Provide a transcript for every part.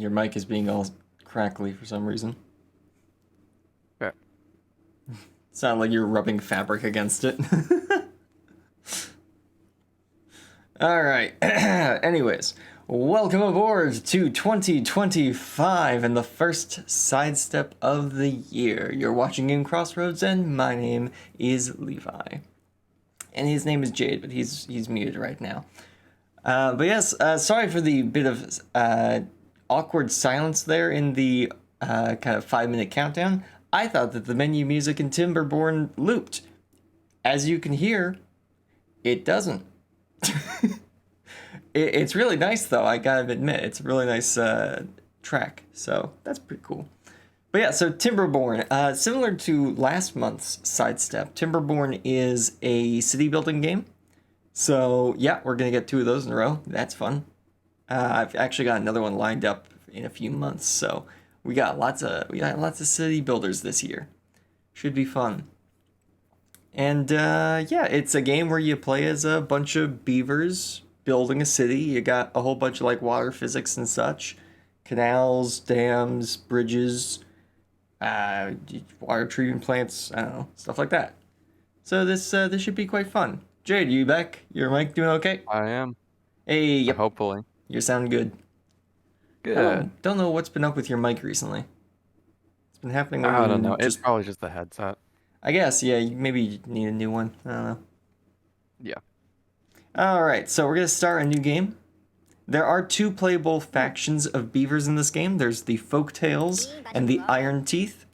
Your mic is being all crackly for some reason. Yeah. Sound like you're rubbing fabric against it. Alright. Anyways, welcome aboard to 2025 and the first sidestep of the year. You're watching GameCrossRoads and my name is Levi. And his name is Jade, but he's muted right now. But yes, sorry for the bit of awkward silence there in the kind of 5-minute countdown. I thought that the menu music in Timberborn looped. As you can hear, it doesn't. It's really nice, though, I gotta admit. It's a really nice track, so that's pretty cool. But yeah, so Timberborn, similar to last month's sidestep, Timberborn is a city building game. So yeah, we're gonna get 2 of those in a row. That's fun. I've actually got another one lined up in a few months, so we got lots of city builders this year. Should be fun. And yeah, it's a game where you play as a bunch of beavers building a city. You got a whole bunch of like water physics and such, canals, dams, bridges, water treatment plants. I don't know, stuff like that. So this should be quite fun. Jade, you back? Your mic doing okay? I am. Hey, yep. Hopefully. You sound good. Good. Don't know what's been up with your mic recently. It's been happening when I don't know. you It's probably just the headset. I guess, yeah, maybe you need a new one. I don't know. Yeah. Alright, so we're going to start a new game. There are 2 playable factions of beavers in this game. There's the Folktales and the Iron Teeth.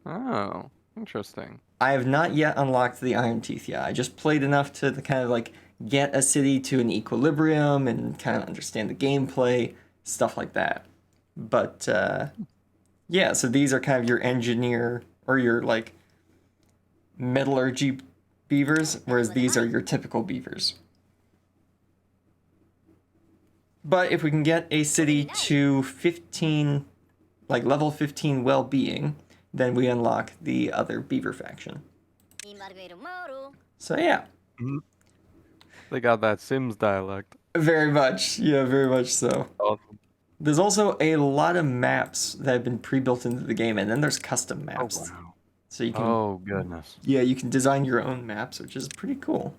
Oh, interesting. I have not yet unlocked the Iron Teeth yet. I just played enough to kind of like get a city to an equilibrium and kind of understand the gameplay, stuff like that. But yeah, so these are kind of your engineer or your like metallurgy beavers, whereas these are your typical beavers. But if we can get a city to 15, like level 15 well-being, then we unlock the other beaver faction. So yeah. Mm-hmm. They got that Sims dialect. Very much. Yeah, very much so. Awesome. There's also a lot of maps that have been pre-built into the game, and then there's custom maps. Oh, wow. So you can, oh, goodness. Yeah, you can design your own maps, which is pretty cool.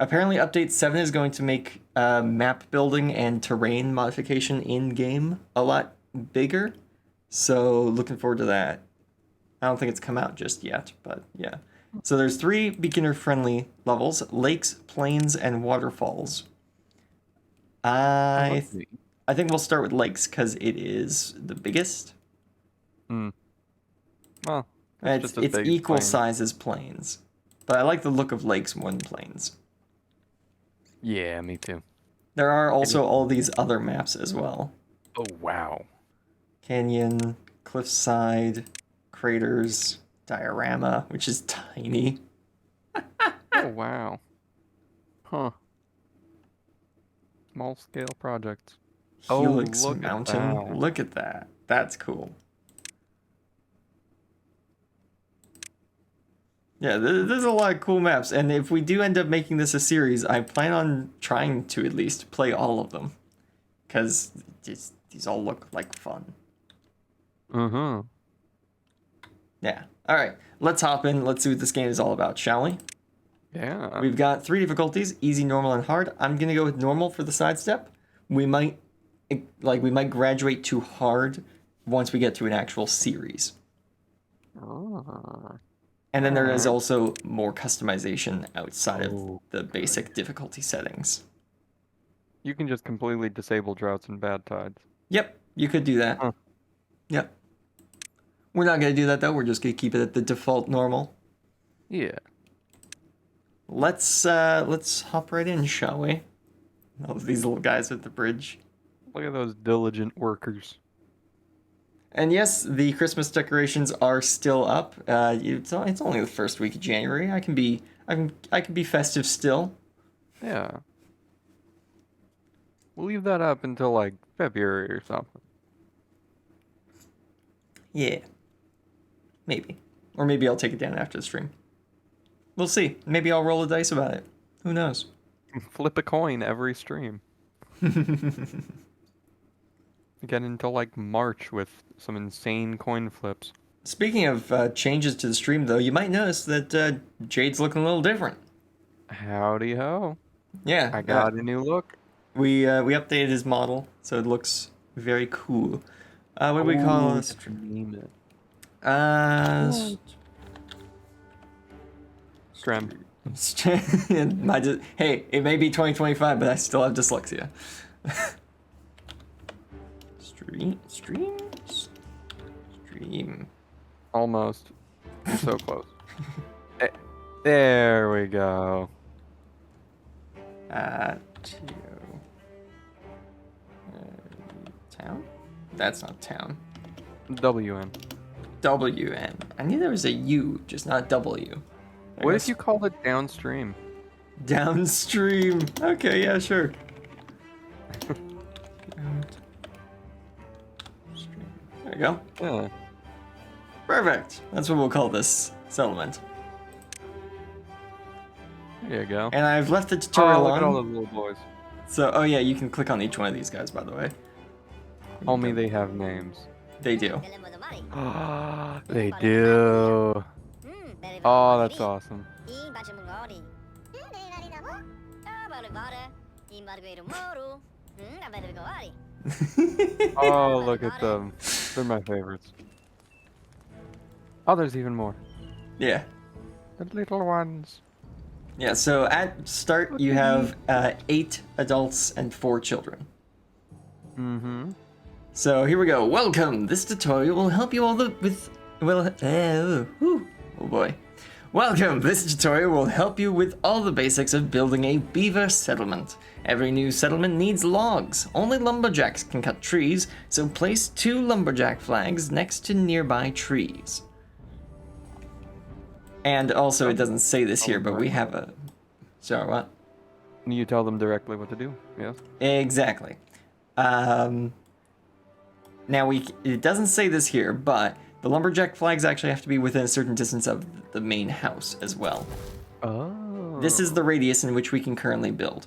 Apparently, Update 7 is going to make map building and terrain modification in-game a lot bigger. So, looking forward to that. I don't think it's come out just yet, but yeah. So there's 3 beginner-friendly levels: lakes, plains, and waterfalls. I think we'll start with lakes because it is the biggest. Hmm. Well, it's equal size as plains, but I like the look of lakes more than plains. Yeah, me too. There are also all these other maps as well. Oh, wow. Canyon, cliffside, craters, diorama, which is tiny. Oh, wow. Huh. Small scale projects. Helix look Mountain. At that. Look at that. That's cool. Yeah, there's a lot of cool maps, and if we do end up making this a series, I plan on trying to at least play all of them, because these all look like fun. Mm-hmm. Yeah. All right, let's hop in. Let's see what this game is all about, shall we? Yeah. We've got 3 difficulties: easy, normal, and hard. I'm gonna go with normal for the sidestep. We might graduate to hard once we get to an actual series. Oh. And then there is also more customization outside of the basic difficulty settings. You can just completely disable droughts and bad tides. Yep, you could do that. Huh. Yep. We're not going to do that, though. We're just going to keep it at the default normal. Yeah. Let's hop right in, shall we? Oh, these little guys at the bridge. Look at those diligent workers. And yes, the Christmas decorations are still up. It's only the first week of January. I can be festive still. Yeah. We'll leave that up until like February or something. Yeah. Maybe. Or maybe I'll take it down after the stream. We'll see. Maybe I'll roll a dice about it. Who knows? Flip a coin every stream. get into like March with some insane coin flips. Speaking of changes to the stream, though, you might notice that Jade's looking a little different. Howdy ho. Yeah, I got a new look. we updated his model, so it looks very cool. What do we call this? Name it. Uh, Strem. Hey, it may be 2025, but I still have dyslexia. Stream. Almost. You're so close. There we go. Town? That's not town. WN. WN. I knew there was a U, just not W. What if you called it downstream? Downstream. Okay, yeah, sure. There you go. Yeah. Perfect. That's what we'll call this settlement. There you go. And I've left the tutorial look on. at all those little boys. So, oh yeah, you can click on each one of these guys, by the way. Only they have names. They do. They do. Oh, that's awesome. Oh, look at them. They're my favorites. Oh, there's even more. Yeah. The little ones. Yeah, so at start you have 8 adults and 4 children. Mm-hmm. So here we go. Welcome! This tutorial will help you all with... Well, oh boy. Welcome! This tutorial will help you with all the basics of building a beaver settlement. Every new settlement needs logs. Only lumberjacks can cut trees, so place 2 lumberjack flags next to nearby trees. And also, it doesn't say this here, but we have a... Sorry, what? You tell them directly what to do, yes? Exactly. Now, it doesn't say this here, but the lumberjack flags actually have to be within a certain distance of the main house as well. Oh. This is the radius in which we can currently build.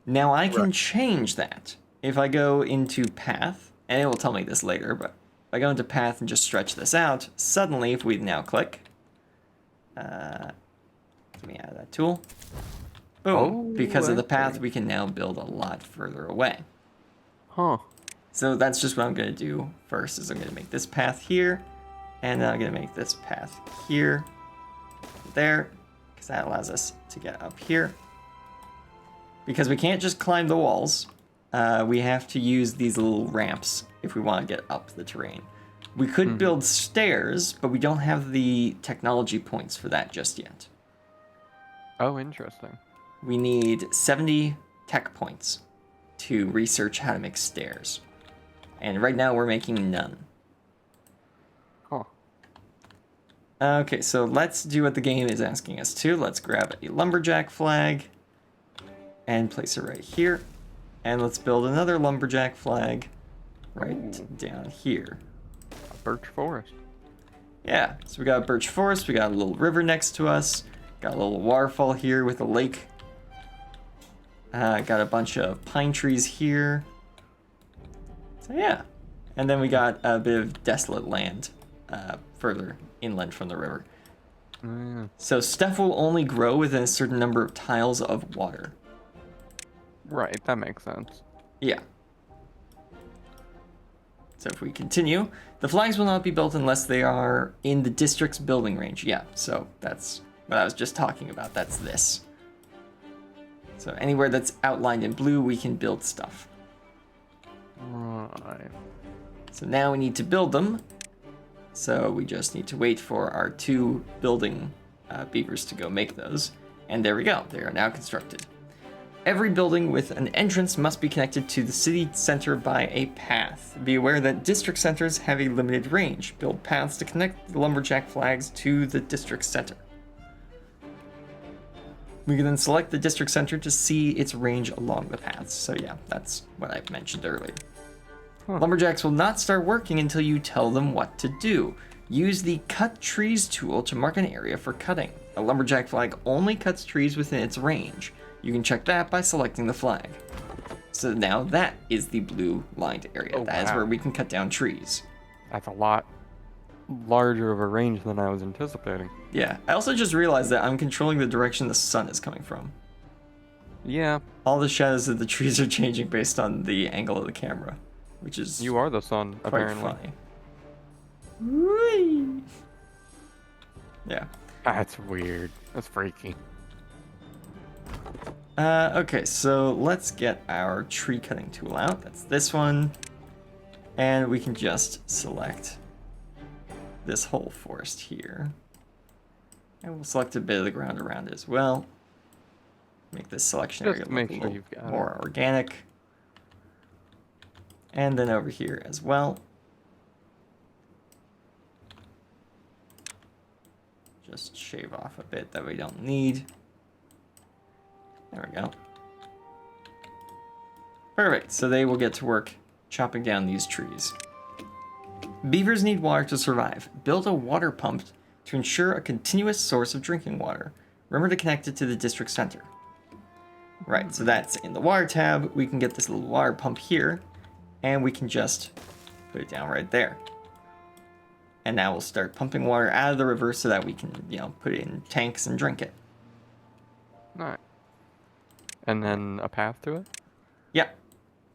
Now, I can change that. If I go into path, and it will tell me this later, but if I go into path and just stretch this out, suddenly, if we now click... let me add that tool. Boom. Oh, because of the path, okay. we can now build a lot further away. Huh. So that's just what I'm going to do first, is I'm going to make this path here, and then I'm going to make this path here, there, because that allows us to get up here. Because we can't just climb the walls, we have to use these little ramps if we want to get up the terrain. We could build stairs, but we don't have the technology points for that just yet. Oh, interesting. We need 70 tech points to research how to make stairs. And right now we're making none. Huh. Okay, so let's do what the game is asking us to. Let's grab a lumberjack flag and place it right here. And let's build another lumberjack flag right down here. Birch forest. Yeah, so we got a birch forest, we got a little river next to us, got a little waterfall here with a lake. Got a bunch of pine trees here. So yeah, and then we got a bit of desolate land further inland from the river. Yeah. So stuff will only grow within a certain number of tiles of water. Right, that makes sense. Yeah. So if we continue, the flags will not be built unless they are in the district's building range. Yeah, so that's what I was just talking about. That's this. So anywhere that's outlined in blue, we can build stuff. Right. So now we need to build them. So we just need to wait for our 2 building beavers to go make those. And there we go. They are now constructed. Every building with an entrance must be connected to the city center by a path. Be aware that district centers have a limited range. Build paths to connect the lumberjack flags to the district center. We can then select the district center to see its range along the paths. So yeah, that's what I mentioned earlier. Huh. Lumberjacks will not start working until you tell them what to do. Use the Cut Trees tool to mark an area for cutting. A lumberjack flag only cuts trees within its range. You can check that by selecting the flag. so now that is the blue lined area. Oh, That is wow. where we can cut down trees. That's a lot larger of a range than I was anticipating. Yeah, I also just realized that I'm controlling the direction the sun is coming from. Yeah, All the shadows of the trees are changing based on the angle of the camera, which is you are the sun, quite apparently. funny. Whee! Yeah. That's weird. That's freaky. Okay, so let's get our tree cutting tool out. That's this one. And we can just select this whole forest here. And we'll select a bit of the ground around it as well. Make this selection Just area to look make a sure little you've got more organic. And then over here as well. Just shave off a bit that we don't need. There we go. Perfect, so they will get to work chopping down these trees. Beavers need water to survive. Build a water pump to ensure a continuous source of drinking water. Remember to connect it to the district center. Right, so that's in the water tab. We can get this little water pump here, and we can just put it down right there. And now we'll start pumping water out of the river so that we can, put it in tanks and drink it. Alright. And then a path to it? Yep.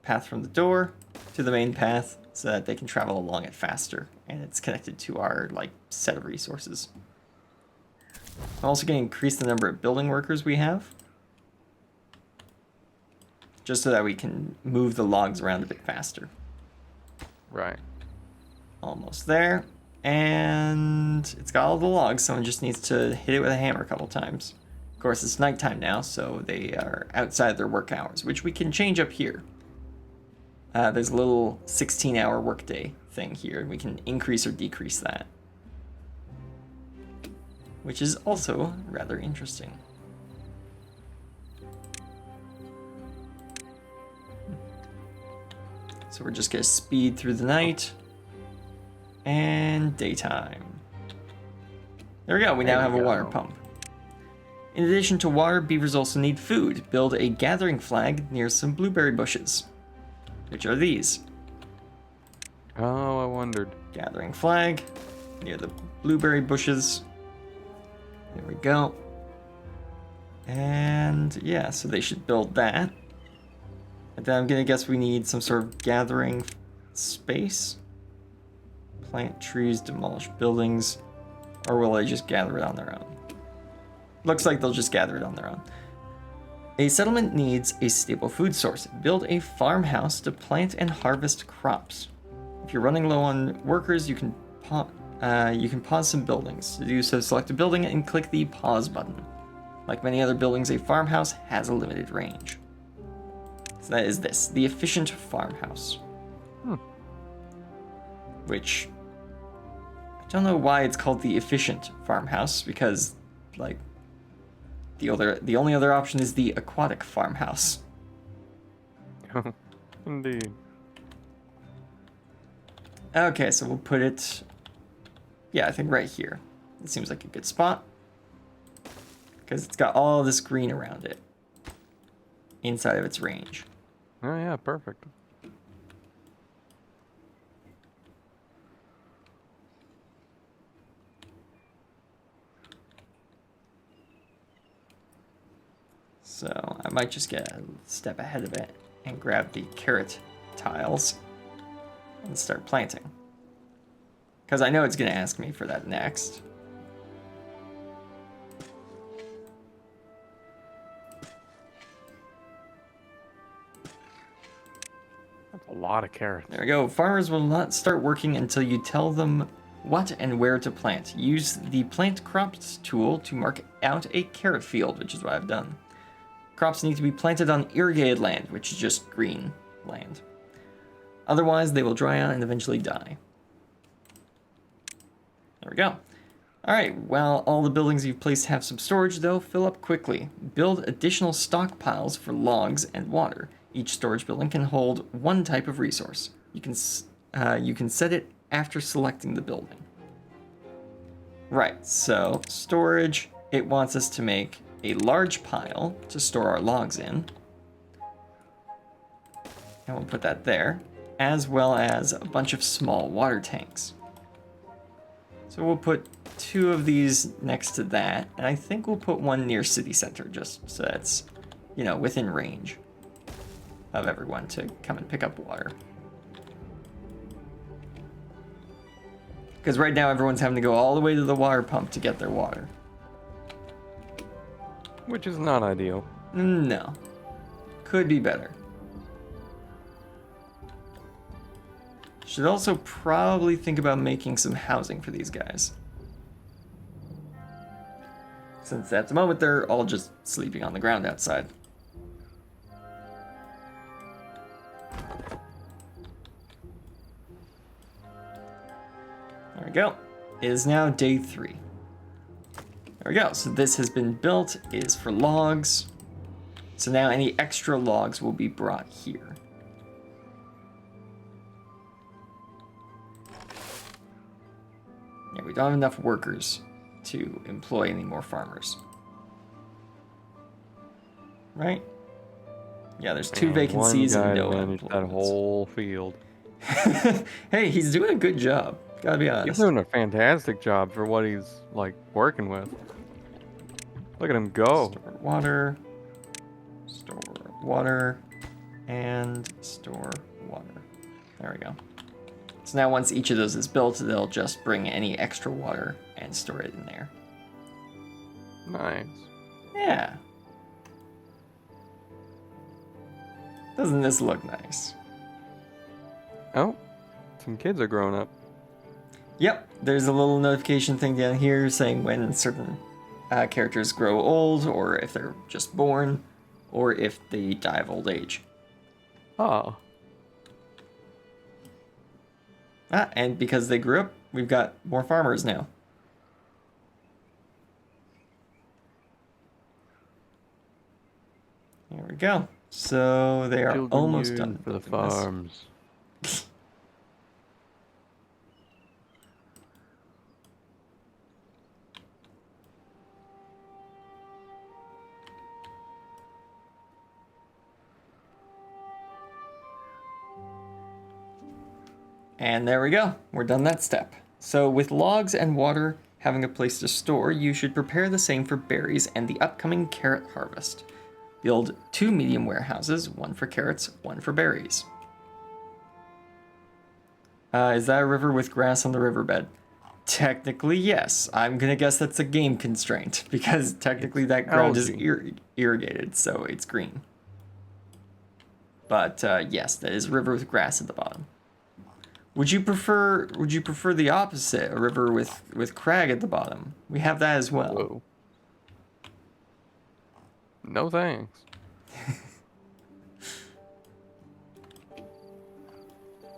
Path from the door to the main path so that they can travel along it faster. And it's connected to our, set of resources. I'm also going to increase the number of building workers we have. Just so that we can move the logs around a bit faster. Right. Almost there. And it's got all the logs. Someone just needs to hit it with a hammer a couple times. Of course, it's nighttime now, so they are outside their work hours, which we can change up here. There's a little 16-hour workday thing here, and we can increase or decrease that. Which is also rather interesting. So we're just going to speed through the night. And daytime. There we go, we now have a water pump. In addition to water, beavers also need food. Build a gathering flag near some blueberry bushes. Which are these. Oh, I wondered. Gathering flag near the blueberry bushes. There we go. And yeah, so they should build that. And then I'm gonna guess we need some sort of gathering space. Plant trees, demolish buildings, or will they just gather it on their own? Looks like they'll just gather it on their own. A settlement needs a stable food source. Build a farmhouse to plant and harvest crops. If you're running low on workers, you can pause some buildings. To do so, select a building and click the pause button. Like many other buildings, a farmhouse has a limited range. So that is this, the efficient farmhouse. Which, I don't know why it's called the efficient farmhouse, because, the only other option is the aquatic farmhouse. Indeed. Okay, so we'll put it, I think right here. It seems like a good spot. Because it's got all this green around it. Inside of its range. Oh yeah, perfect. So I might just get a step ahead of it and grab the carrot tiles and start planting. Because I know it's going to ask me for that next. That's a lot of carrots. There we go. Farmers will not start working until you tell them what and where to plant. Use the plant crops tool to mark out a carrot field, which is what I've done. Crops need to be planted on irrigated land, which is just green land. Otherwise, they will dry out and eventually die. There we go. Alright, while all the buildings you've placed have some storage, though, fill up quickly. Build additional stockpiles for logs and water. Each storage building can hold one type of resource. You can set it after selecting the building. Right, so storage, it wants us to make a large pile to store our logs in. And we'll put that there, as well as a bunch of small water tanks. So we'll put 2 of these next to that, and I think we'll put 1 near city center, just so that's, within range of everyone to come and pick up water. Because right now everyone's having to go all the way to the water pump to get their water. Which is not ideal. No. Could be better. Should also probably think about making some housing for these guys. Since at the moment they're all just sleeping on the ground outside. There we go. It is now day 3. There we go. So this has been built. It is for logs. So now any extra logs will be brought here. Yeah, we don't have enough workers to employ any more farmers. Right? Yeah, there's 2 vacancies and no employments. That whole field. Hey, he's doing a good job. Gotta be honest. He's doing a fantastic job for what he's working with. Look at him go. Store water, and store water. There we go. So now once each of those is built, they'll just bring any extra water and store it in there. Nice. Yeah. Doesn't this look nice? Oh, some kids are growing up. Yep, there's a little notification thing down here saying when certain characters grow old, or if they're just born, or if they die of old age. Oh. And because they grew up, we've got more farmers now. There we go. So they are Children almost done for the building this. farms. And there we go. We're done that step. So with logs and water having a place to store, you should prepare the same for berries and the upcoming carrot harvest. Build 2 medium warehouses, 1 for carrots, 1 for berries. Is that a river with grass on the riverbed? Technically, yes. I'm gonna guess that's a game constraint, because technically that ground is irrigated, so it's green. But yes, that is a river with grass at the bottom. Would you prefer the opposite, a river with crag at the bottom? We have that as well. Whoa. No thanks.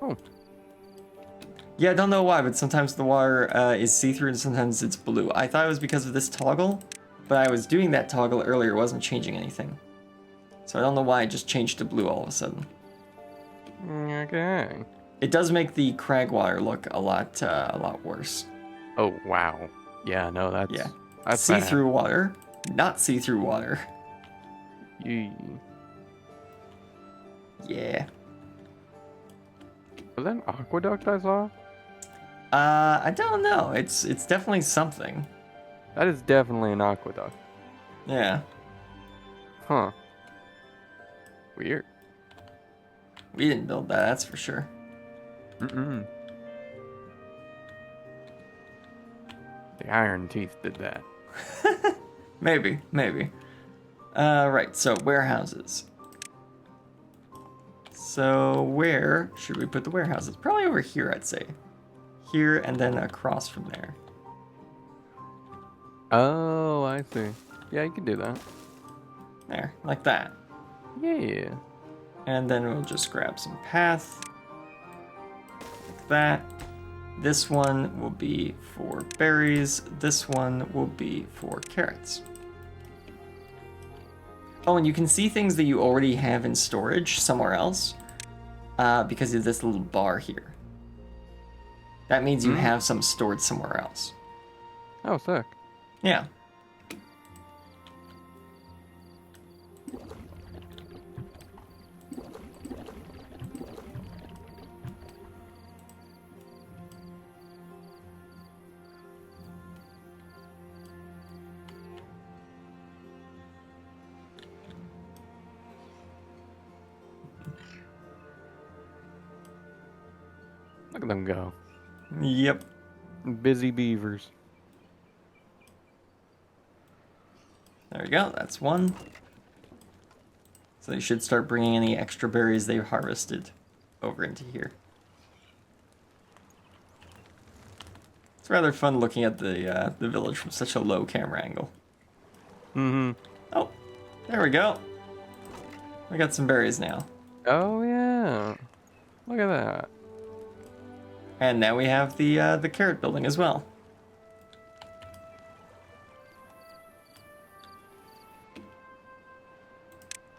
Oh. Yeah, I don't know why, but sometimes the water is see-through and sometimes it's blue. I thought it was because of this toggle, but I was doing that toggle earlier, it wasn't changing anything. So I don't know why it just changed to blue all of a sudden. Okay. It does make the crag water look a lot worse. Oh wow. Yeah, no, that's that's See-through water, not see-through water. Yee. Yeah. Was that an aqueduct I saw? I don't know. It's definitely something. That is definitely an aqueduct. Yeah. Huh. Weird. We didn't build that, that's for sure. Mm-mm. The Iron Teeth did that. Maybe. Right, so warehouses. So where should we put the warehouses? Probably over here, I'd say. Here and then across from there. Oh, I see. Yeah, you can do that. There, like that. Yeah. And then we'll just grab some path. Like that. This one will be for berries. This one will be for carrots. Oh, and you can see things that you already have in storage somewhere else because of this little bar here. That means you have some stored somewhere else. Oh, sick. Yeah. Look at them go. Yep. Busy beavers. There we go. That's one. So they should start bringing any extra berries they've harvested over into here. It's rather fun looking at the village from such a low camera angle. Mm-hmm. Oh, there we go. We got some berries now. Oh, yeah. Look at that. And now we have the carrot building as well.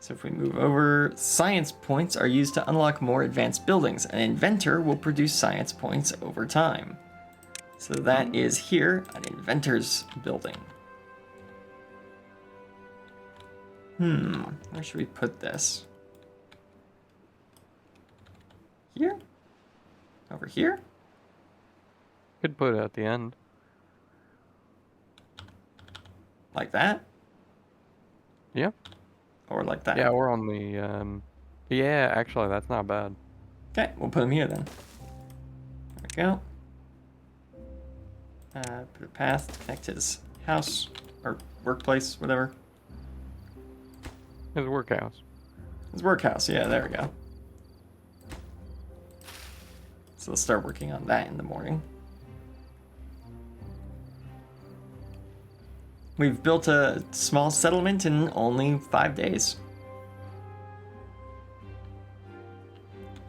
So if we move over, science points are used to unlock more advanced buildings. An inventor will produce science points over time. So that is here, an inventor's building. Where should we put this? Here? Over here? Could put it at the end. Like that? Yeah. Or like that? Yeah, we're on the, yeah, actually, that's not bad. Okay, we'll put them here then. There we go. Put a path to connect his house or workplace, whatever. His workhouse. His workhouse, yeah, there we go. So let's start working on that in the morning. We've built a small settlement in only 5 days.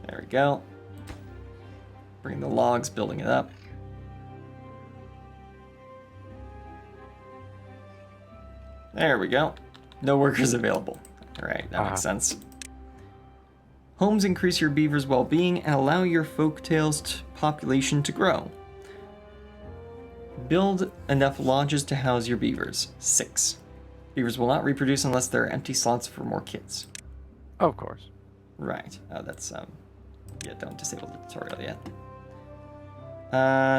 There we go. Bring the logs, building it up. There we go. No workers available. All right, that makes sense. Homes increase your beaver's well-being and allow your folktales population to grow. Build enough lodges to house your beavers. 6. Beavers will not reproduce unless there are empty slots for more kids. Of course. Right. Oh, that's, yeah, don't disable the tutorial yet.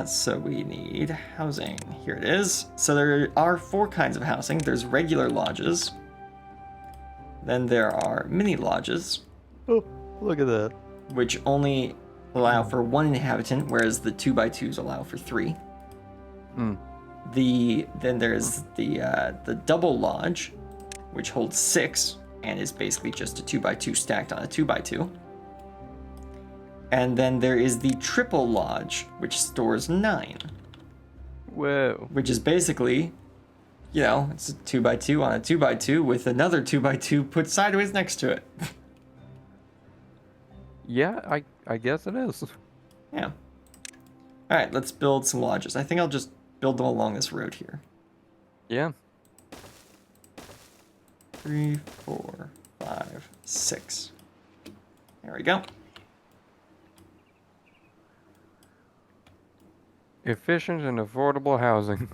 So we need housing. Here it is. So there are 4 kinds of housing. There's regular lodges. Then there are mini lodges. Oh, look at that. Which only allow for 1 inhabitant, whereas the 2x2s allow for 3. Then there's the double lodge, which holds 6 and is basically just a 2x2 stacked on a 2x2. And then there is the triple lodge, which stores 9. Whoa. Which is basically, you know, it's a 2x2 on a 2x2 with another 2x2 put sideways next to it. Yeah, I guess it is. Yeah. All right, let's build some lodges. I think I'll just build them along this road here. Yeah. 3, 4, 5, 6. There we go. Efficient and affordable housing.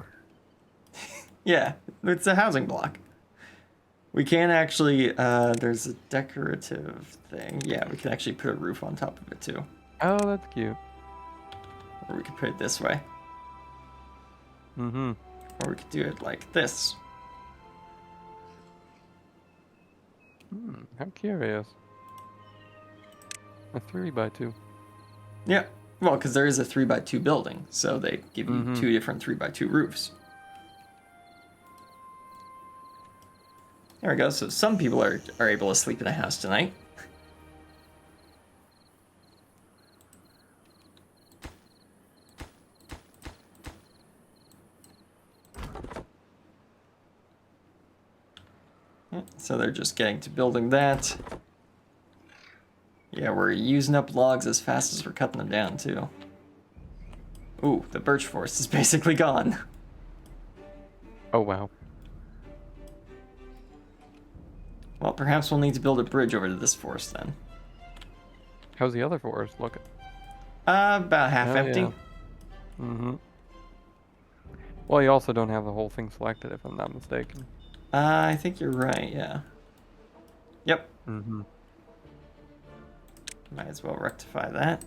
Yeah, it's a housing block. We can actually, there's a decorative thing. Yeah, we can actually put a roof on top of it too. Oh, that's cute. Or we could put it this way. Mm-hmm. Or we could do it like this. I'm curious. A 3x2. Yeah, well, because there is a 3x2 building, so they give you 2 different 3x2 roofs. There we go, so some people are able to sleep in a house tonight. So they're just getting to building that. Yeah, we're using up logs as fast as we're cutting them down, too. Ooh, the birch forest is basically gone. Oh, wow. Well, perhaps we'll need to build a bridge over to this forest then. How's the other forest looking? About half empty. Yeah. Mm-hmm. Well, you also don't have the whole thing selected, if I'm not mistaken. I think you're right, yeah. Yep. Mm-hmm. Might as well rectify that.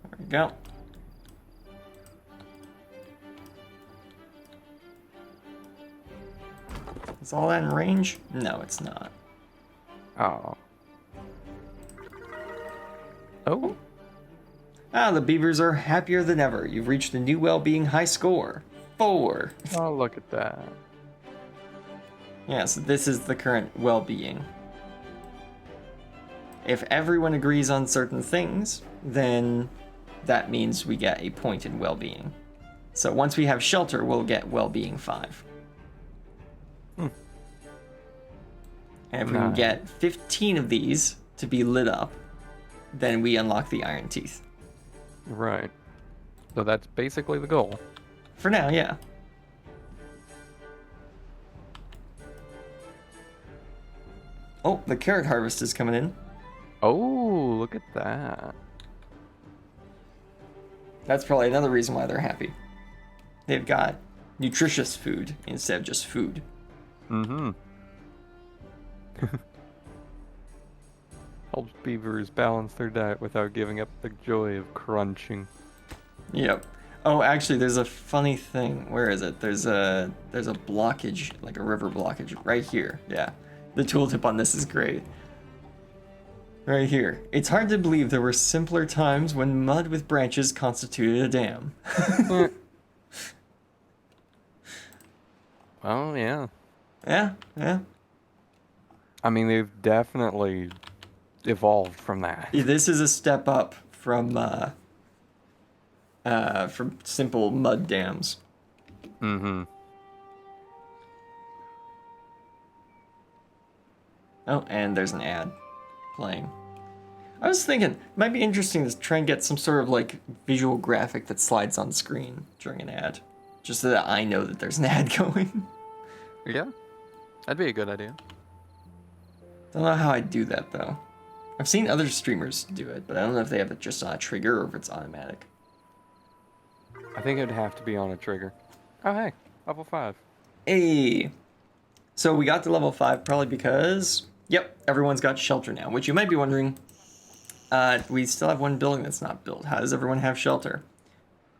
There we go. Is all that in range? No, it's not. Oh. Oh. Ah, the Beavers are happier than ever. You've reached a new well-being high score. 4. Oh, look at that. Yeah, so this is the current well-being. If everyone agrees on certain things, then that means we get a point in well-being. So once we have shelter, we'll get well-being 5. And if we can get 15 of these to be lit up, then we unlock the Iron Teeth. Right. So that's basically the goal. For now, yeah. Oh, the carrot harvest is coming in. Oh, look at that. That's probably another reason why they're happy. They've got nutritious food instead of just food. Mm-hmm. Helps beavers balance their diet without giving up the joy of crunching. Yep. Oh, actually, there's a funny thing. Where is it? There's a blockage, like a river blockage, right here. Yeah. The tooltip on this is great. Right here. It's hard to believe there were simpler times when mud with branches constituted a dam. Well, yeah. Yeah, yeah. I mean, they've definitely evolved from that. This is a step up from simple mud dams. Mm-hmm. Oh, and there's an ad playing. I was thinking, it might be interesting to try and get some sort of like visual graphic that slides on screen during an ad. Just so that I know that there's an ad going. Yeah, that'd be a good idea. Don't know how I'd do that though. I've seen other streamers do it, but I don't know if they have it just on a trigger or if it's automatic. I think it'd have to be on a trigger. Oh, hey, level 5. Hey! So we got to level 5 probably because, yep, everyone's got shelter now, which you might be wondering, we still have one building that's not built. How does everyone have shelter?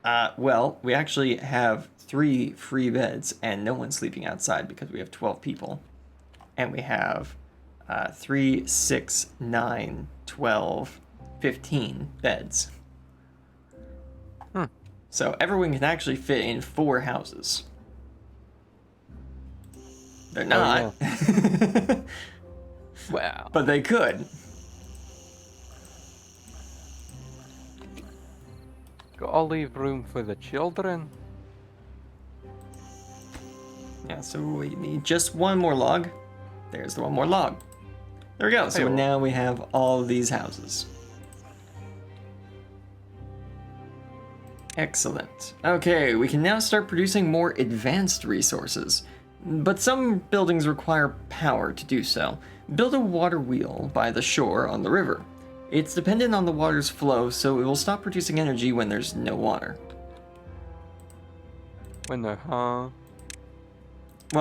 Well, we actually have 3 free beds and no one's sleeping outside because we have 12 people. And we have 3, 6, 9, 12, 15 beds. So everyone can actually fit in 4 houses. They're not. Yeah. Wow. But they could. I'll leave room for the children. Yeah, so we need just one more log. There's the one more log. There we go. So Hey-o. now we have all of these houses. Excellent. Okay, we can now start producing more advanced resources. But some buildings require power to do so. Build a water wheel by the shore on the river. It's dependent on the water's flow, so it will stop producing energy when there's no water. When the Well,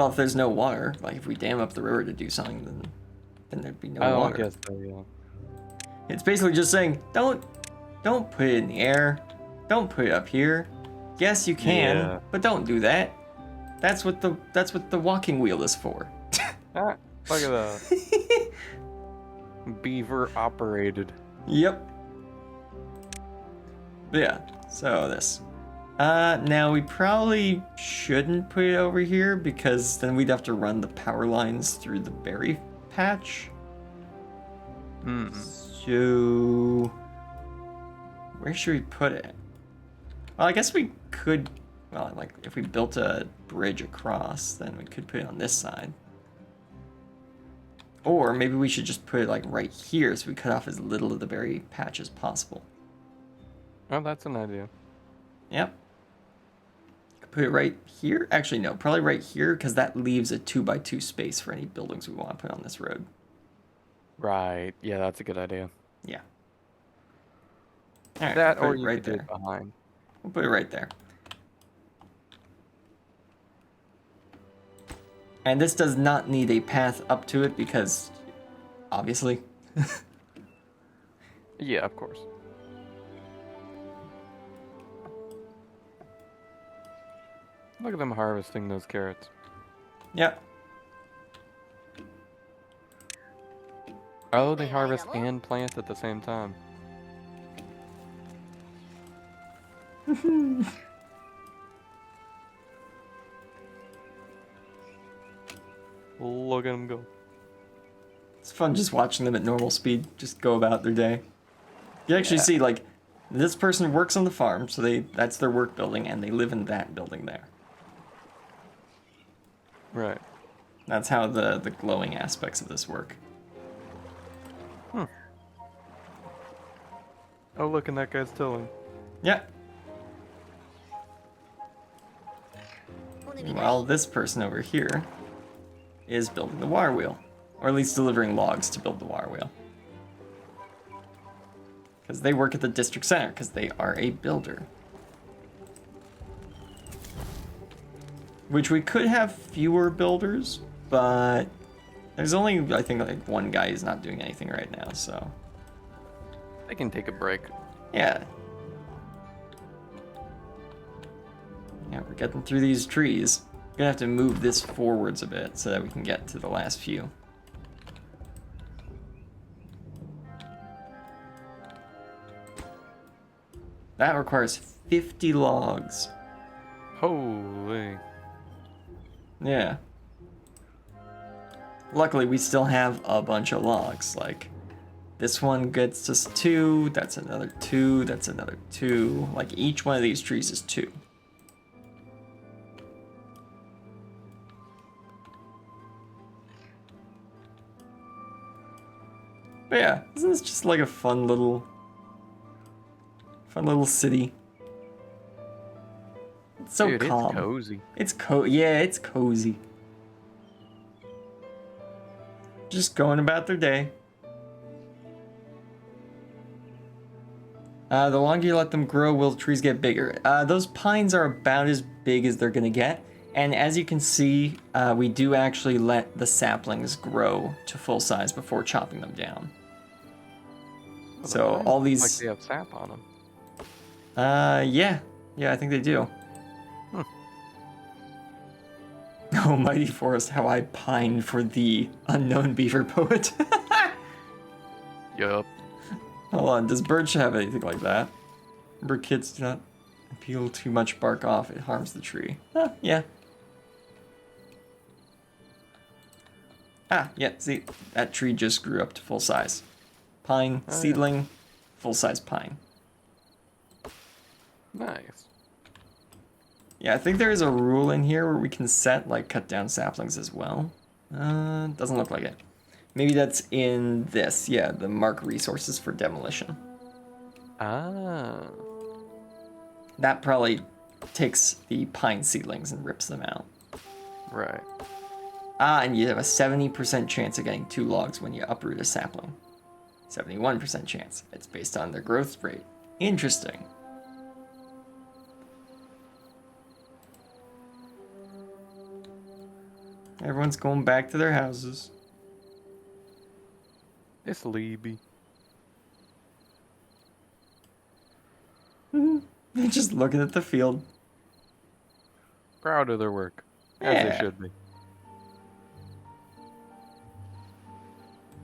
if there's no water, like if we dam up the river to do something, then there'd be no I water. guess so, yeah. It's basically just saying, don't put it in the air. Don't put it up here. Yes, you can, Yeah. but don't do that. That's what the walking wheel is for. Ah, look at that. Beaver operated. Yep. But yeah, so this. Now we probably shouldn't put it over here because then we'd have to run the power lines through the berry patch. So where should we put it? Well, I guess we could, well, like if we built a bridge across, then we could put it on this side. Or maybe we should just put it like right here so we cut off as little of the berry patch as possible. Oh, that's an idea. Yep. Could put it right here. Actually, no, probably right here because that leaves a 2x2 space for any buildings we want to put on this road. Right. Yeah, that's a good idea. Yeah. All right, That we'll or put it you right could do there. it behind. We'll put it right there. And this does not need a path up to it because, obviously. Yeah, of course. Look at them harvesting those carrots. Yep. Oh, they harvest and plant at the same time. Look at them go. It's fun just watching them at normal speed just go about their day. You actually see, like, this person works on the farm, so that's their work building, and they live in that building there. Right. That's how the glowing aspects of this work. Hmm. Oh, look, and that guy's tilling. Yeah. While this person over here is building the water wheel. Or at least delivering logs to build the water wheel. Because they work at the district center, because they are a builder. Which we could have fewer builders, but there's only, I think, like one guy who's not doing anything right now, so. They can take a break. Yeah. Yeah, we're getting through these trees. We're gonna have to move this forwards a bit so that we can get to the last few. That requires 50 logs. Holy. Yeah. Luckily, we still have a bunch of logs. Like, this one gets us 2, that's another 2, that's another 2. Like, each one of these trees is 2. But yeah, isn't this just like a fun little city? It's so Dude, calm. it's cozy. Yeah, it's cozy. Just going about their day. The longer you let them grow, will the trees get bigger? Those pines are about as big as they're gonna get. And as you can see, we do actually let the saplings grow to full size before chopping them down. Well, So the all pines these... Like they have sap on them. Yeah, I think they do. Oh, mighty forest, how I pine for thee, unknown beaver poet. Yup. Hold on, does birch have anything like that? Remember, kids do not peel too much bark off, it harms the tree. Yeah. Yeah, see, that tree just grew up to full size. Pine, seedling, full size pine. Nice. Yeah, I think there is a rule in here where we can set, like, cut down saplings as well. Doesn't look like it. Maybe that's in this, yeah, the mark resources for demolition. Ah. That probably takes the pine seedlings and rips them out. Right. And you have a 70% chance of getting 2 logs when you uproot a sapling. 71% chance. It's based on their growth rate. Interesting. Everyone's going back to their houses. It's Levi. They're just looking at the field. Proud of their work. As Yeah. they should be.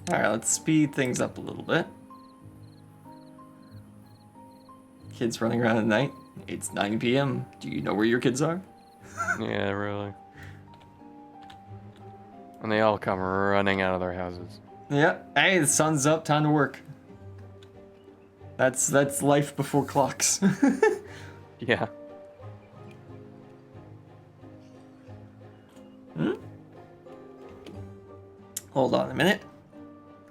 Alright, let's speed things up a little bit. Kids running around at night. It's 9 p.m. Do you know where your kids are? Yeah, really. And they all come running out of their houses. Yeah. Hey, the sun's up. Time to work. That's life before clocks. Yeah. Hold on a minute.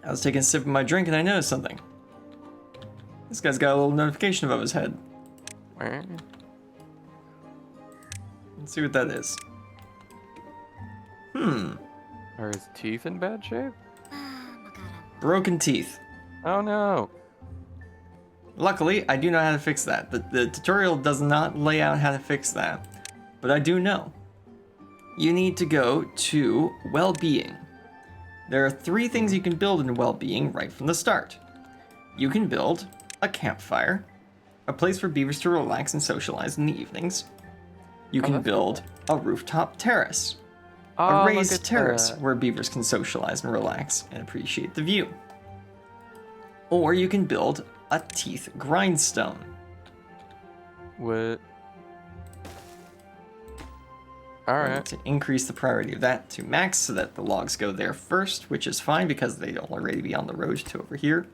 I was taking a sip of my drink and I noticed something. This guy's got a little notification above his head. Let's see what that is. Are his teeth in bad shape? Broken teeth. Oh no. Luckily, I do know how to fix that. The tutorial does not lay out how to fix that, but I do know. You need to go to well-being. There are 3 things you can build in well-being right from the start. You can build a campfire, a place for beavers to relax and socialize in the evenings. You can build a rooftop terrace, a raised terrace where beavers can socialize and relax and appreciate the view. or you can build a teeth grindstone. What? Alright. To increase the priority of that to max so that the logs go there first, which is fine because they'd already be on the road to over here,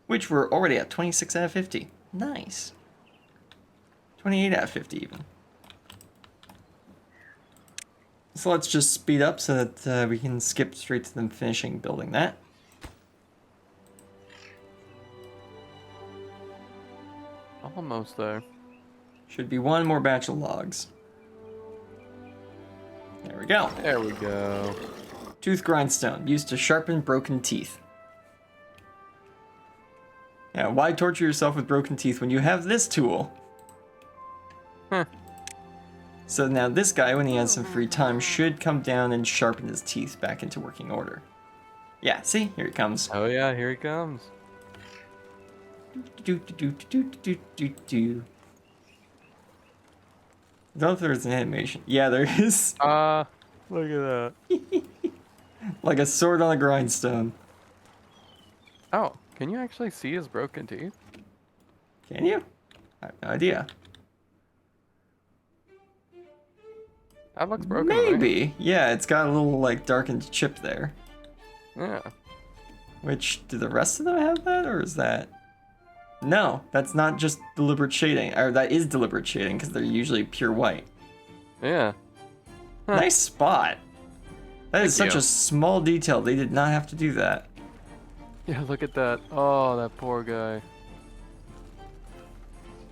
which we're already at 26 out of 50. Nice. 28 out of 50 even. So let's just speed up so that we can skip straight to them finishing building that. Almost there. Should be one more batch of logs. There we go. There we go. Tooth grindstone, used to sharpen broken teeth. Yeah, why torture yourself with broken teeth when you have this tool? Huh. So now this guy, when he has some free time, should come down and sharpen his teeth back into working order. Yeah, see? Here he comes. Oh yeah, here he comes. Do, do, do, do, do, do, do. I don't know if there's an animation. Yeah, there is. Look at that. Like a sword on a grindstone. Oh, can you actually see his broken teeth? Can you? I have no idea. That looks broken. To me. Maybe. Yeah, it's got a little like darkened chip there. Yeah. Which, do the rest of them have that, or is that... No, that's not just deliberate shading. Or that is deliberate shading, because they're usually pure white. Yeah. Huh. Nice spot. That is Thank such you. a small detail. They did not have to do that. Yeah, look at that. Oh, that poor guy.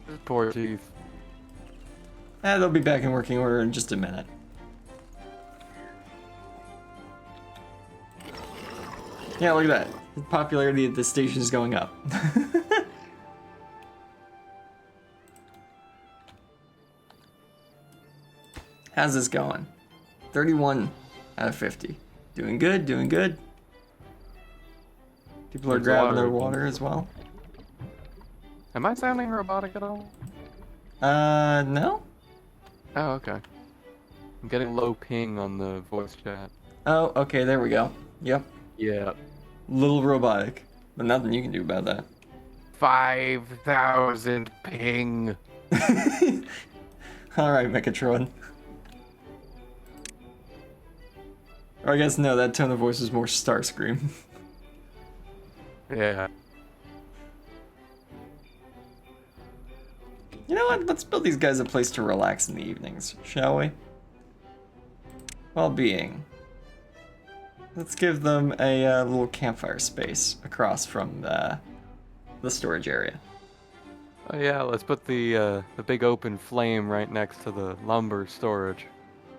His poor teeth. They'll be back in working order in just a minute. Yeah, look at that. The popularity of this station is going up. How's this going? 31 out of 50. Doing good, doing good. People are There's a grabbing lot their of- water as well. Am I sounding robotic at all? No? Oh, okay. I'm getting low ping on the voice chat. Oh, okay, there we go. Yep. Yeah. Little robotic. But nothing you can do about that. 5,000 ping. Alright, Megatron. Or I guess no, that tone of voice is more Starscream. Yeah. You know what? Let's build these guys a place to relax in the evenings, shall we? Well-being. Let's give them a little campfire space across from the storage area. Oh yeah, let's put the big open flame right next to the lumber storage.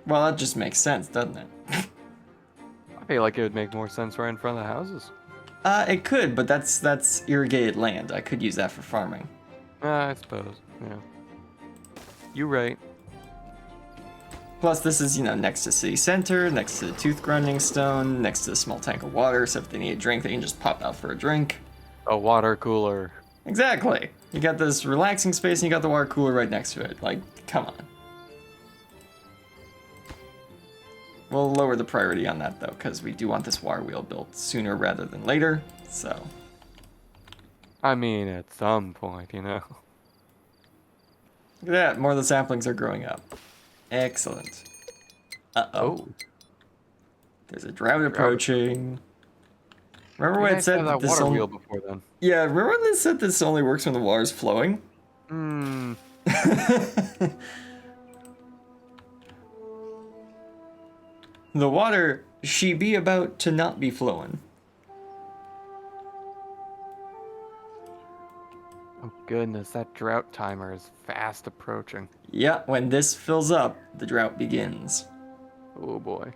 Well, that just makes sense, doesn't it? I feel like it would make more sense right in front of the houses. It could, but that's irrigated land. I could use that for farming. I suppose. Yeah. You right. Plus, this is, next to city center, next to the tooth grinding stone, next to the small tank of water, so if they need a drink, they can just pop out for a drink. A water cooler. Exactly. You got this relaxing space and you got the water cooler right next to it. Like, come on. We'll lower the priority on that, though, because we do want this water wheel built sooner rather than later, so... I mean, at some point, you know. Look at that, more of the saplings are growing up. Excellent. Uh-oh. Oh. There's a drought approaching. Remember when it said that this water only... wheel before then? Yeah, remember when it said this only works when the water's flowing? Hmm. The water, she be about to not be flowing. Oh goodness, that drought timer is fast approaching. Yeah, when this fills up, the drought begins. Oh boy.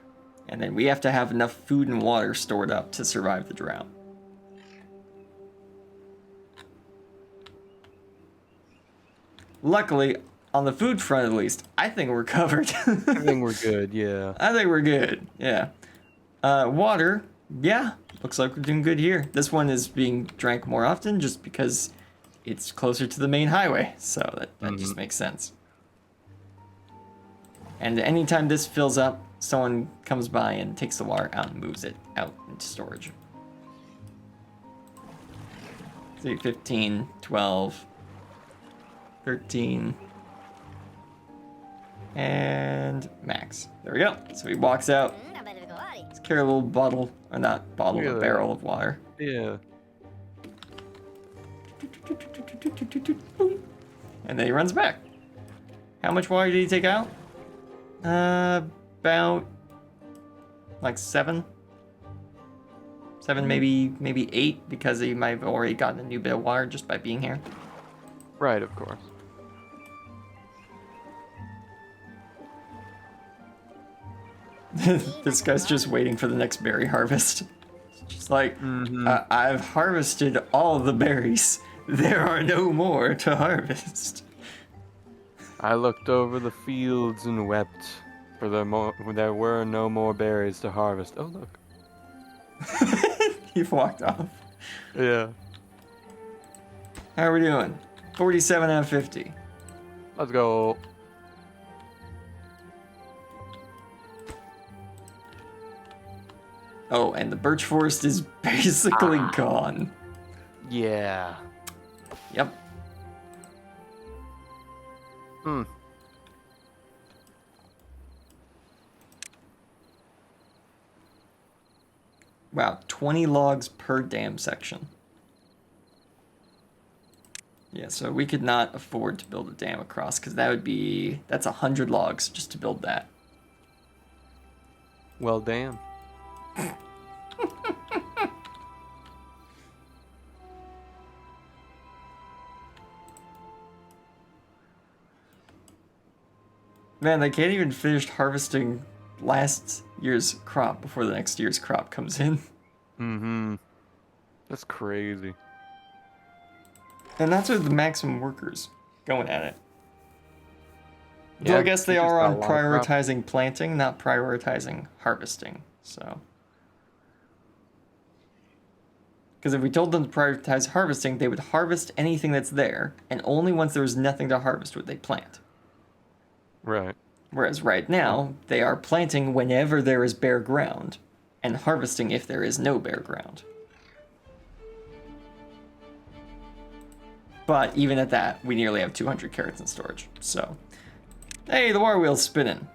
And then we have to have enough food and water stored up to survive the drought. Luckily, on the food front at least, I think we're covered. I think we're good, yeah. I think we're good, yeah. Water, yeah, looks like we're doing good here. This one is being drank more often just because it's closer to the main highway, so that just makes sense. And anytime this fills up, someone comes by and takes the water out and moves it out into storage. 15, 12, 13, and max. There we go. So he walks out. Let's carry a little bottle, or not bottle, a barrel of water. Yeah. And then he runs back. How much water did he take out? About like 7. 7, maybe 8, because he might have already gotten a new bit of water just by being here. Right, of course. This guy's just waiting for the next berry harvest. Just like, I've harvested all the berries. There are no more to harvest. I looked over the fields and wept, for there were no more berries to harvest. Oh, look. You've walked off. Yeah. How are we doing? 47 out of 50. Let's go. Oh, and the birch forest is basically gone. Yeah. Yep. Hmm. Wow, 20 logs per dam section. Yeah, so we could not afford to build a dam across, because that's 100 logs just to build that. Well, damn. Man, they can't even finish harvesting last year's crop before the next year's crop comes in. Mm-hmm. That's crazy. And that's with the maximum workers going at it. Yeah, So I guess they you just are got on a lot of crop. prioritizing planting, not prioritizing harvesting. So, because if we told them to prioritize harvesting, they would harvest anything that's there, and only once there was nothing to harvest would they plant. Right. Whereas right now, they are planting whenever there is bare ground, and harvesting if there is no bare ground. But even at that, we nearly have 200 carrots in storage, so... Hey, the water wheel's spinning.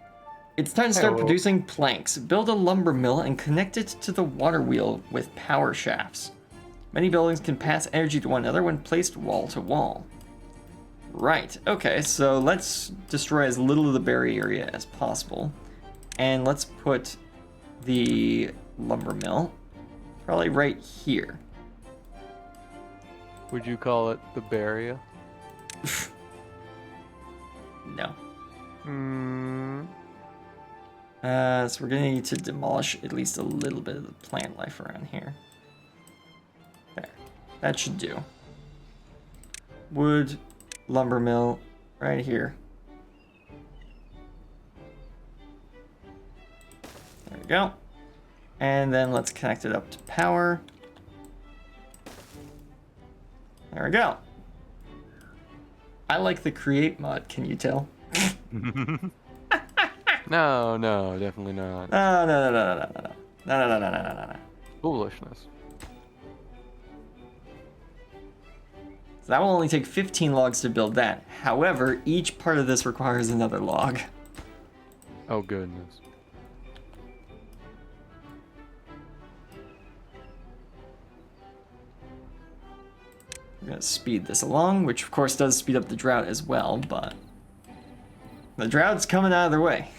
It's time to start Hello. producing planks. Build a lumber mill and connect it to the water wheel with power shafts. Many buildings can pass energy to one another when placed wall to wall. Right, okay, so let's destroy as little of the berry area as possible. And let's put the lumber mill probably right here. Would you call it the barrier? No. Hmm. So we're gonna need to demolish at least a little bit of the plant life around here. There, that should do. Wood, lumber mill, right here. There we go. And then let's connect it up to power. There we go. I like the create mod, can you tell? No, no, definitely not. No, no, no, no, no, no, no. No, no, no, no, no, no, no. Foolishness. So that will only take 15 logs to build that. However, each part of this requires another log. Oh, goodness. We're gonna speed this along, which of course does speed up the drought as well, but the drought's coming out of their way.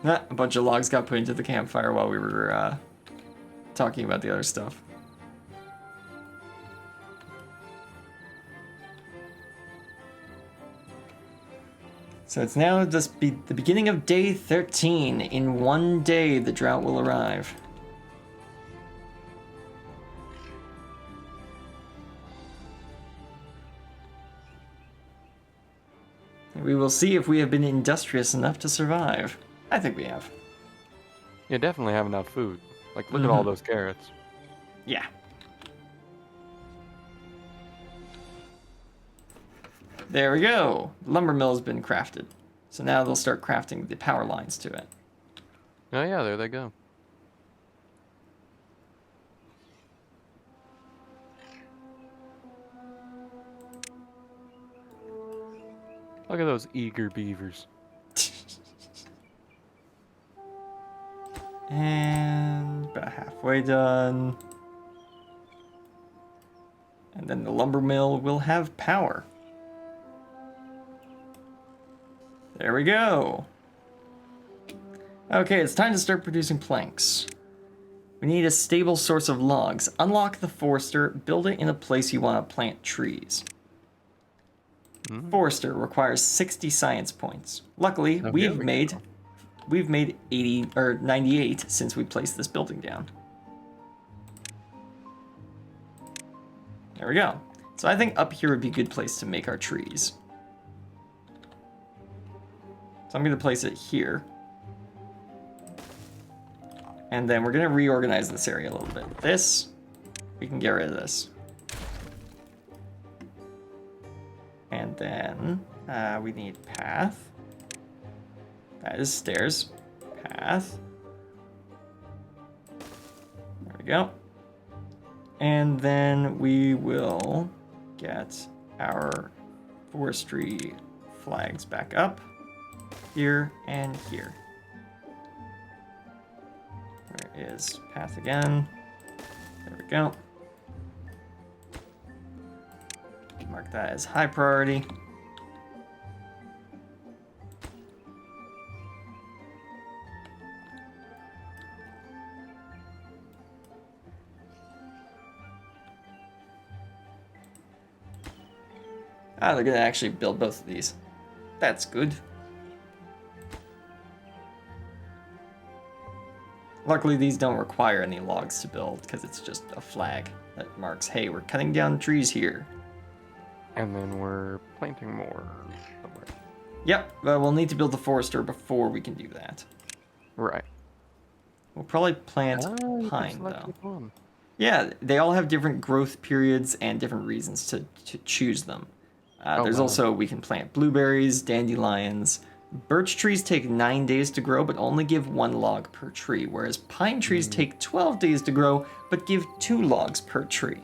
Ah, a bunch of logs got put into the campfire while we were talking about the other stuff. So it's now the beginning of day 13. In one day, the drought will arrive. We will see if we have been industrious enough to survive. I think we have. You definitely have enough food. Like, look at all those carrots. Yeah. There we go. Lumber mill has been crafted. So now they'll start crafting the power lines to it. Oh, yeah, there they go. Look at those eager beavers. And about halfway done. And then the lumber mill will have power. There we go. Okay, it's time to start producing planks. We need a stable source of logs. Unlock the forester, build it in a place you want to plant trees. Forester requires 60 science points. Luckily, we've made 80 or 98 since we placed this building down. There we go. So I think up here would be a good place to make our trees. So I'm going to place it here. And then we're going to reorganize this area a little bit. This, we can get rid of this. And then we need path. That is stairs. Path. There we go. And then we will get our forestry flags back up. Here and here. Where is path again? There we go. Mark that as high priority. Ah, they're gonna actually build both of these. That's good. Luckily, these don't require any logs to build because it's just a flag that marks, hey, we're cutting down trees here. And then we're planting more somewhere. Yep, but we'll need to build the forester before we can do that. Right. We'll probably plant You pine, can select though. which one. Yeah, they all have different growth periods and different reasons to choose them. There's wow. also, we can plant blueberries, dandelions. Birch trees take 9 days to grow, but only give 1 log per tree, whereas pine trees take 12 days to grow, but give 2 logs per tree.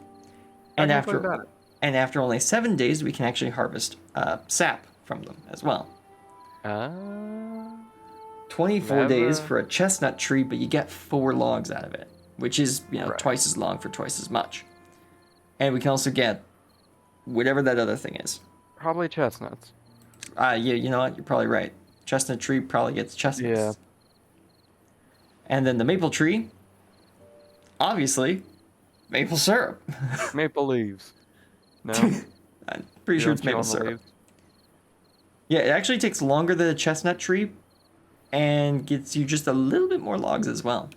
And after only 7 days, we can actually harvest sap from them as well. 24 days for a chestnut tree, but you get 4 logs out of it, which is, Right. twice as long for twice as much. And we can also get whatever that other thing is. Probably chestnuts. Yeah, you know what? You're probably right. Chestnut tree probably gets chestnuts. Yeah. And then the maple tree, obviously, maple syrup. Maple leaves. No? I'm pretty sure it's maple syrup. Yeah, it actually takes longer than a chestnut tree and gets you just a little bit more logs as well.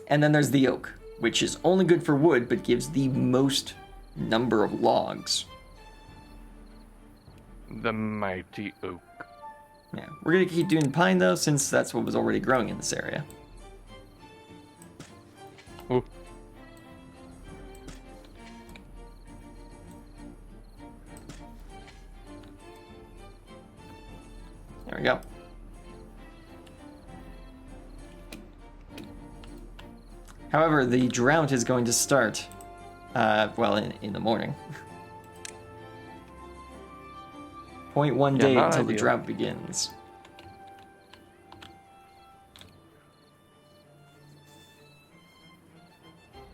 And then there's the oak, which is only good for wood, but gives the most number of logs. The mighty oak. Yeah, we're gonna keep doing pine though, since that's what was already growing in this area. Oh. There we go. However, the drought is going to start, in the morning. 0.1 day not until the ideal. drought begins.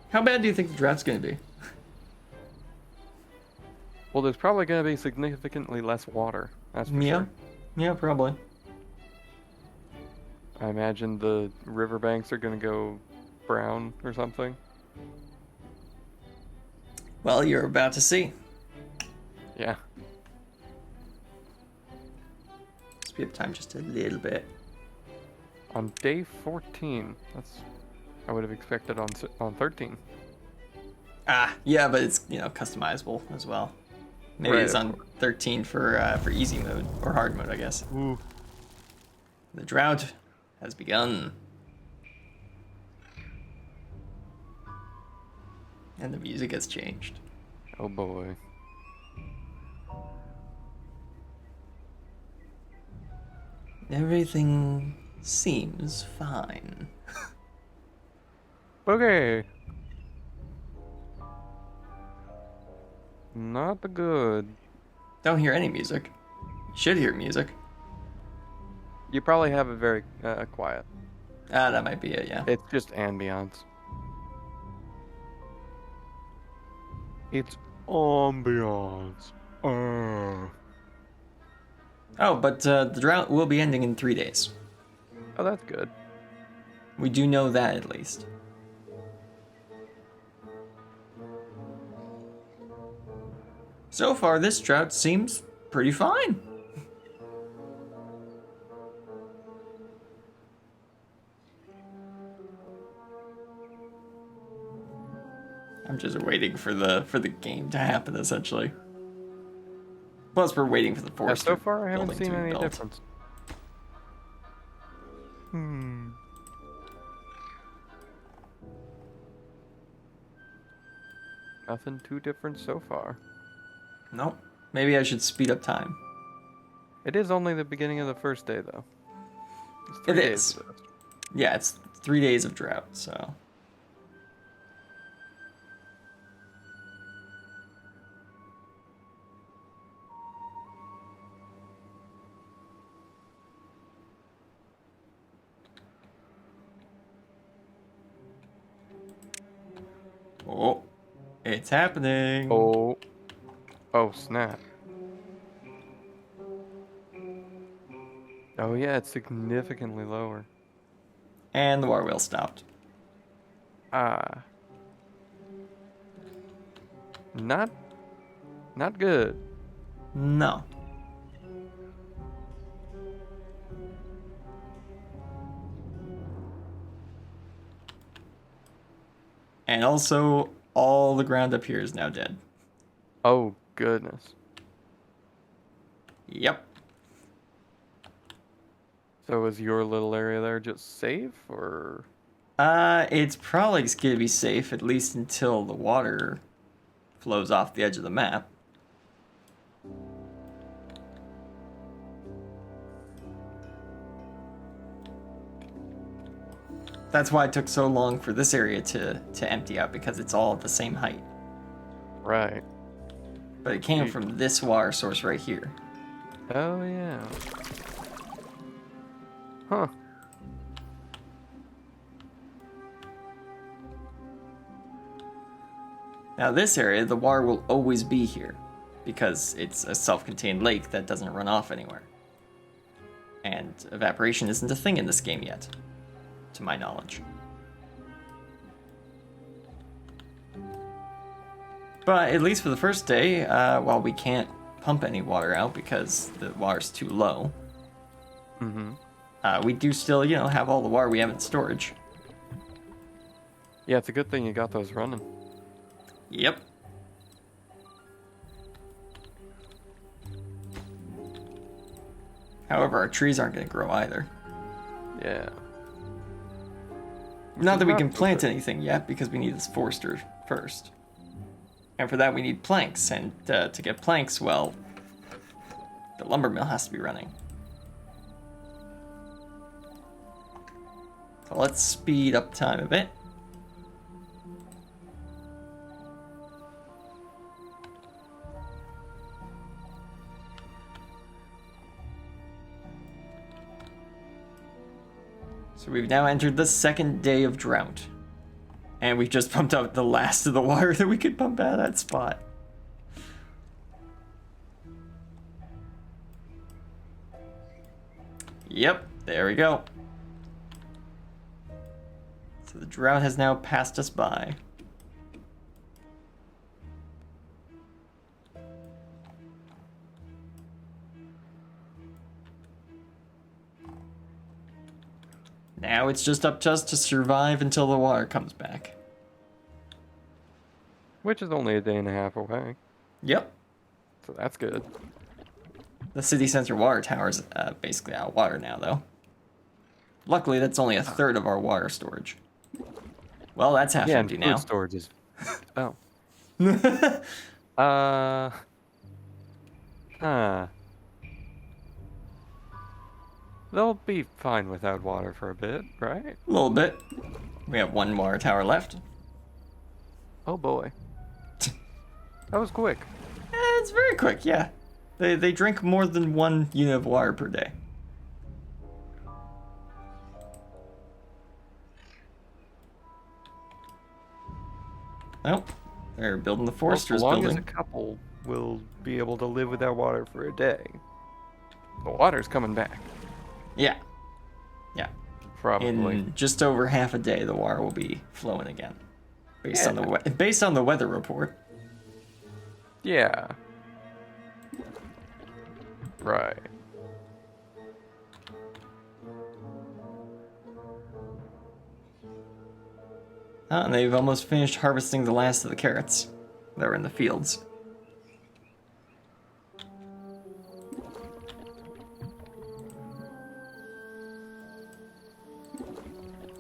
How bad do you think the drought's going to be? Well, there's probably going to be significantly less water. That's for sure. Yeah, probably. I imagine the riverbanks are going to go brown or something. Well, you're about to see. Yeah. Speed up time just a little bit. On day 14, I would have expected on 13. Ah, yeah, but it's customizable as well. Maybe Right, it's of on 13 for easy mode or hard mode, I guess. Ooh. The drought has begun. And the music has changed. Oh boy. Everything seems fine. Okay. Not good. Don't hear any music. Should hear music. You probably have it very quiet. Ah, that might be it, yeah. It's just ambiance. It's ambiance. Oh, but the drought will be ending in 3 days. Oh, that's good. We do know that at least. So far, this drought seems pretty fine. I'm just waiting for the game to happen, essentially. Plus, we're waiting for the Yeah, forest. so far, I haven't building seen to be any built. difference. Nothing too different so far. Nope. Maybe I should speed up time. It is only the beginning of the first day, though. It's It 3 days is. of this. Yeah, it's 3 days of drought, so. Oh, it's happening. Oh. Oh, snap. Oh, yeah, it's significantly lower. And the water wheel stopped. Ah. Not good. No. And also, all the ground up here is now dead. Oh, goodness. Yep. So is your little area there just safe, or? It's probably going to be safe, at least until the water flows off the edge of the map. That's why it took so long for this area to empty out, because it's all at the same height. Right. But it came from this water source right here. Oh, yeah. Huh. Now this area, the water will always be here, because it's a self-contained lake that doesn't run off anywhere. And evaporation isn't a thing in this game yet, to my knowledge. But at least for the first day, while we can't pump any water out because the water's too low, we do still, have all the water we have in storage. Yeah, it's a good thing you got those running. Yep. However, our trees aren't going to grow either. Yeah. Not that we can plant anything yet, because we need this forester first. And for that, we need planks. And to get planks, well, the lumber mill has to be running. So let's speed up time a bit. So we've now entered the second day of drought. And we've just pumped out the last of the water that we could pump out of that spot. Yep, there we go. So the drought has now passed us by. Now it's just up to us to survive until the water comes back. Which is only a day and a half away. Yep. So that's good. The city center water tower is basically out of water now, though. Luckily, that's only a third of our water storage. Well, that's half empty and now. food storage is... Oh. They'll be fine without water for a bit, right? A little bit. We have one water tower left. Oh boy. That was quick. It's very quick, yeah. They drink more than 1 unit of water per day. Oh, they're building the Forester's As long building. as a couple will be able to live without water for a day, the water's coming back. Yeah. Yeah. Probably. In just over half a day, the water will be flowing again, based on the weather report. Yeah. Right. Oh, and they've almost finished harvesting the last of the carrots that were in the fields.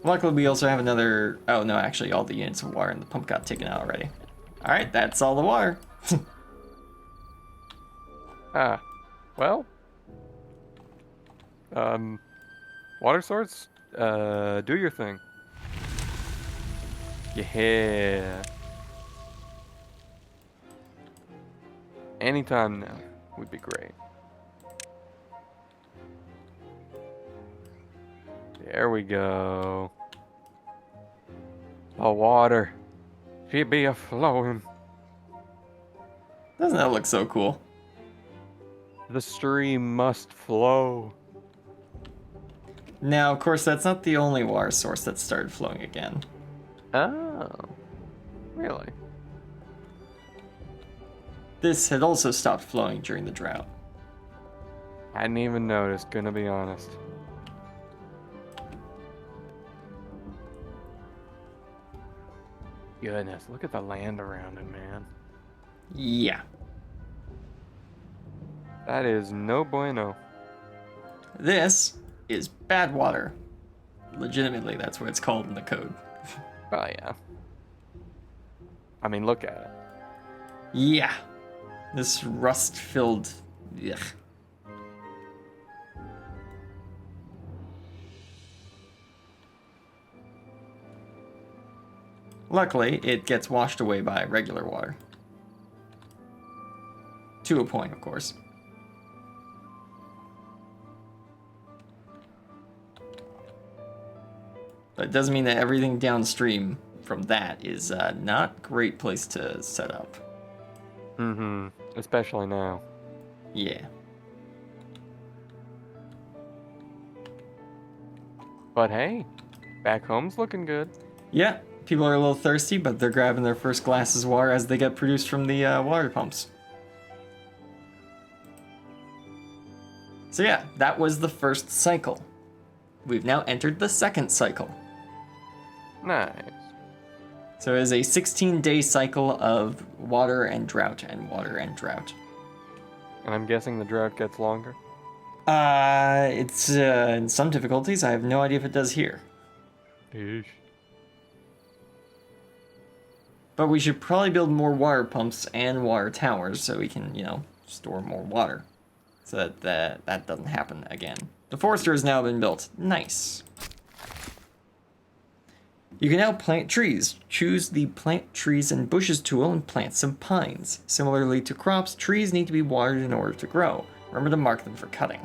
Luckily, we also have another... Oh, no, actually, all the units of water in the pump got taken out already. Alright, that's all the water. Ah. Well. Water source? Do your thing. Yeah. Anytime now would be great. There we go. The water. She be a flowing. Doesn't that look so cool? The stream must flow. Now, of course, that's not the only water source that started flowing again. Oh. Really? This had also stopped flowing during the drought. Hadn't even noticed, gonna be honest. Goodness, look at the land around it, man. Yeah. That is no bueno. This is bad water. Legitimately, that's what it's called in the code. Oh, yeah. I mean, look at it. Yeah. This rust-filled... Ugh. Luckily, it gets washed away by regular water. To a point, of course. But it doesn't mean that everything downstream from that is not a great place to set up. Mm-hmm. Especially now. Yeah. But hey, back home's looking good. Yeah, people are a little thirsty, but they're grabbing their first glasses of water as they get produced from the water pumps. So yeah, that was the first cycle. We've now entered the second cycle. Nice. So it is a 16-day cycle of water and drought and water and drought. And I'm guessing the drought gets longer? It's in some difficulties. I have no idea if it does here. Eesh. But we should probably build more water pumps and water towers so we can, store more water. So that doesn't happen again. The Forester has now been built. Nice. You can now plant trees. Choose the Plant Trees and Bushes tool and plant some pines. Similarly to crops, trees need to be watered in order to grow. Remember to mark them for cutting.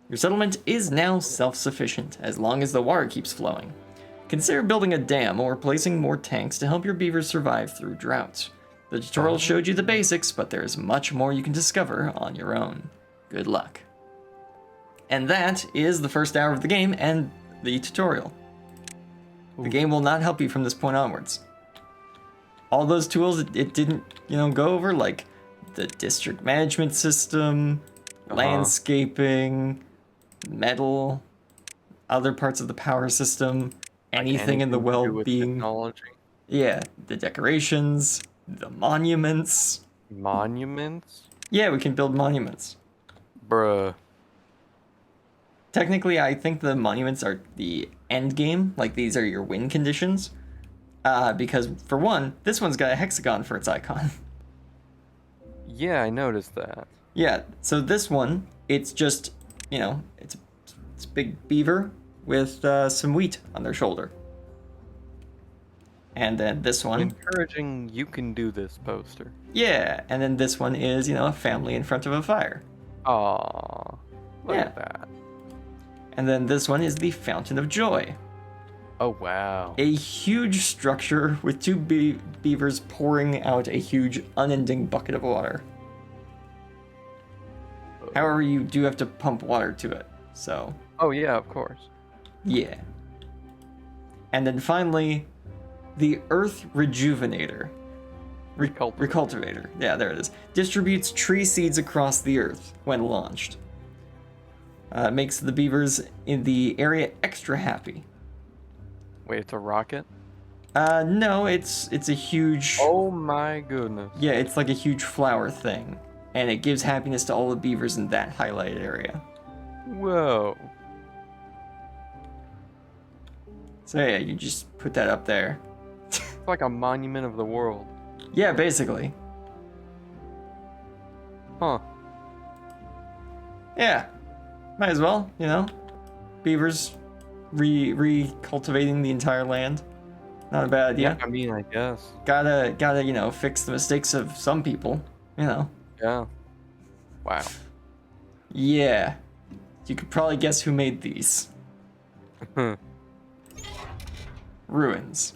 Your settlement is now self-sufficient, as long as the water keeps flowing. Consider building a dam or placing more tanks to help your beavers survive through droughts. The tutorial showed you the basics, but there is much more you can discover on your own. Good luck. And that is the first hour of the game and the tutorial. The game will not help you from this point onwards. All those tools it didn't, go over, like the district management system, landscaping, metal, other parts of the power system, anything in the well-being. Technology. Yeah, the decorations, the monuments. Monuments? Yeah, we can build monuments. Bruh. Technically, I think the monuments are the end game. Like, these are your win conditions. Because, for one, this one's got a hexagon for its icon. Yeah, I noticed that. Yeah, so this one, it's just, it's a big beaver with some wheat on their shoulder. And then this one... Encouraging you can do this poster. Yeah, and then this one is, a family in front of a fire. Aw, look Yeah. at that. And then this one is the Fountain of Joy. Oh, wow. A huge structure with two beavers pouring out a huge unending bucket of water. However, you do have to pump water to it, so... Oh, yeah, of course. Yeah. And then finally, the Earth Rejuvenator. Recultivator. Yeah, there it is. Distributes tree seeds across the Earth when launched. Makes the beavers in the area extra happy. Wait, it's a rocket? No, it's a huge... Oh my goodness. Yeah, it's like a huge flower thing. And it gives happiness to all the beavers in that highlighted area. Whoa. So yeah, you just put that up there. It's like a monument of the world. Yeah, basically. Huh. Yeah. Might as well, Beavers recultivating the entire land. Not a bad idea. Yeah, I mean, I guess. Gotta, fix the mistakes of some people, Yeah. Wow. Yeah. You could probably guess who made these. Ruins.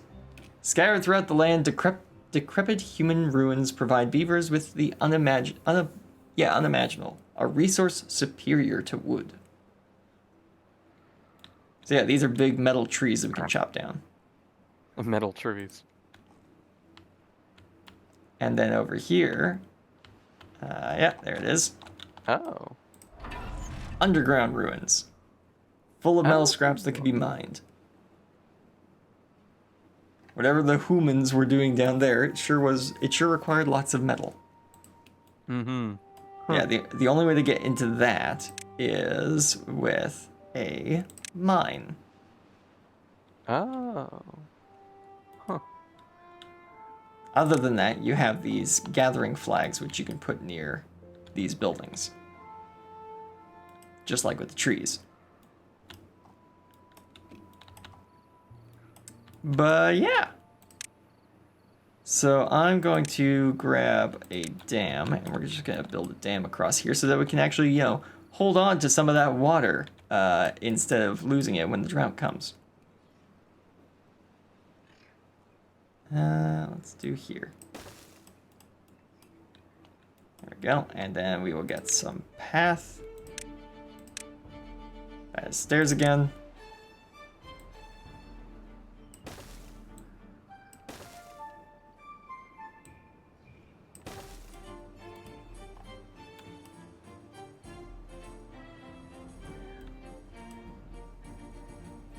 Scattered throughout the land, decrepit human ruins provide beavers with the unimaginable, a resource superior to wood. So yeah, these are big metal trees that we can chop down. Metal trees. And then over here, yeah, there it is. Oh. Underground ruins. Full of metal scraps that could be mined. Whatever the humans were doing down there, it sure required lots of metal. Mm-hmm. Yeah, the only way to get into that is with a mine. Oh. Huh. Other than that, you have these gathering flags which you can put near these buildings. Just like with the trees. But yeah. So I'm going to grab a dam, and we're just going to build a dam across here so that we can actually, hold on to some of that water instead of losing it when the drought comes. Let's do here. There we go, and then we will get some path. That is stairs again.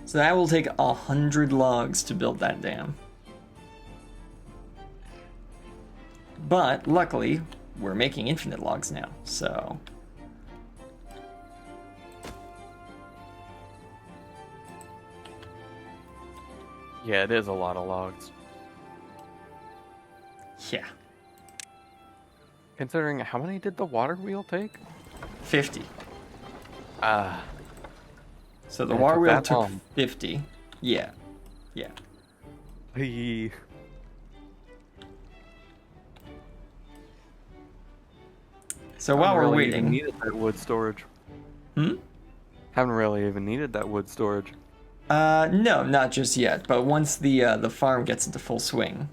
So that will take 100 logs to build that dam. But luckily, we're making infinite logs now, so... Yeah, it is a lot of logs. Yeah. Considering how many did the water wheel take? 50. Ah. So the And it water took wheel that took long. 50. Yeah. Yeah. Hey. So while we're Haven't really waiting... even needed that wood storage. Hmm? Haven't really even needed that wood storage. No, not just yet. But once the farm gets into full swing,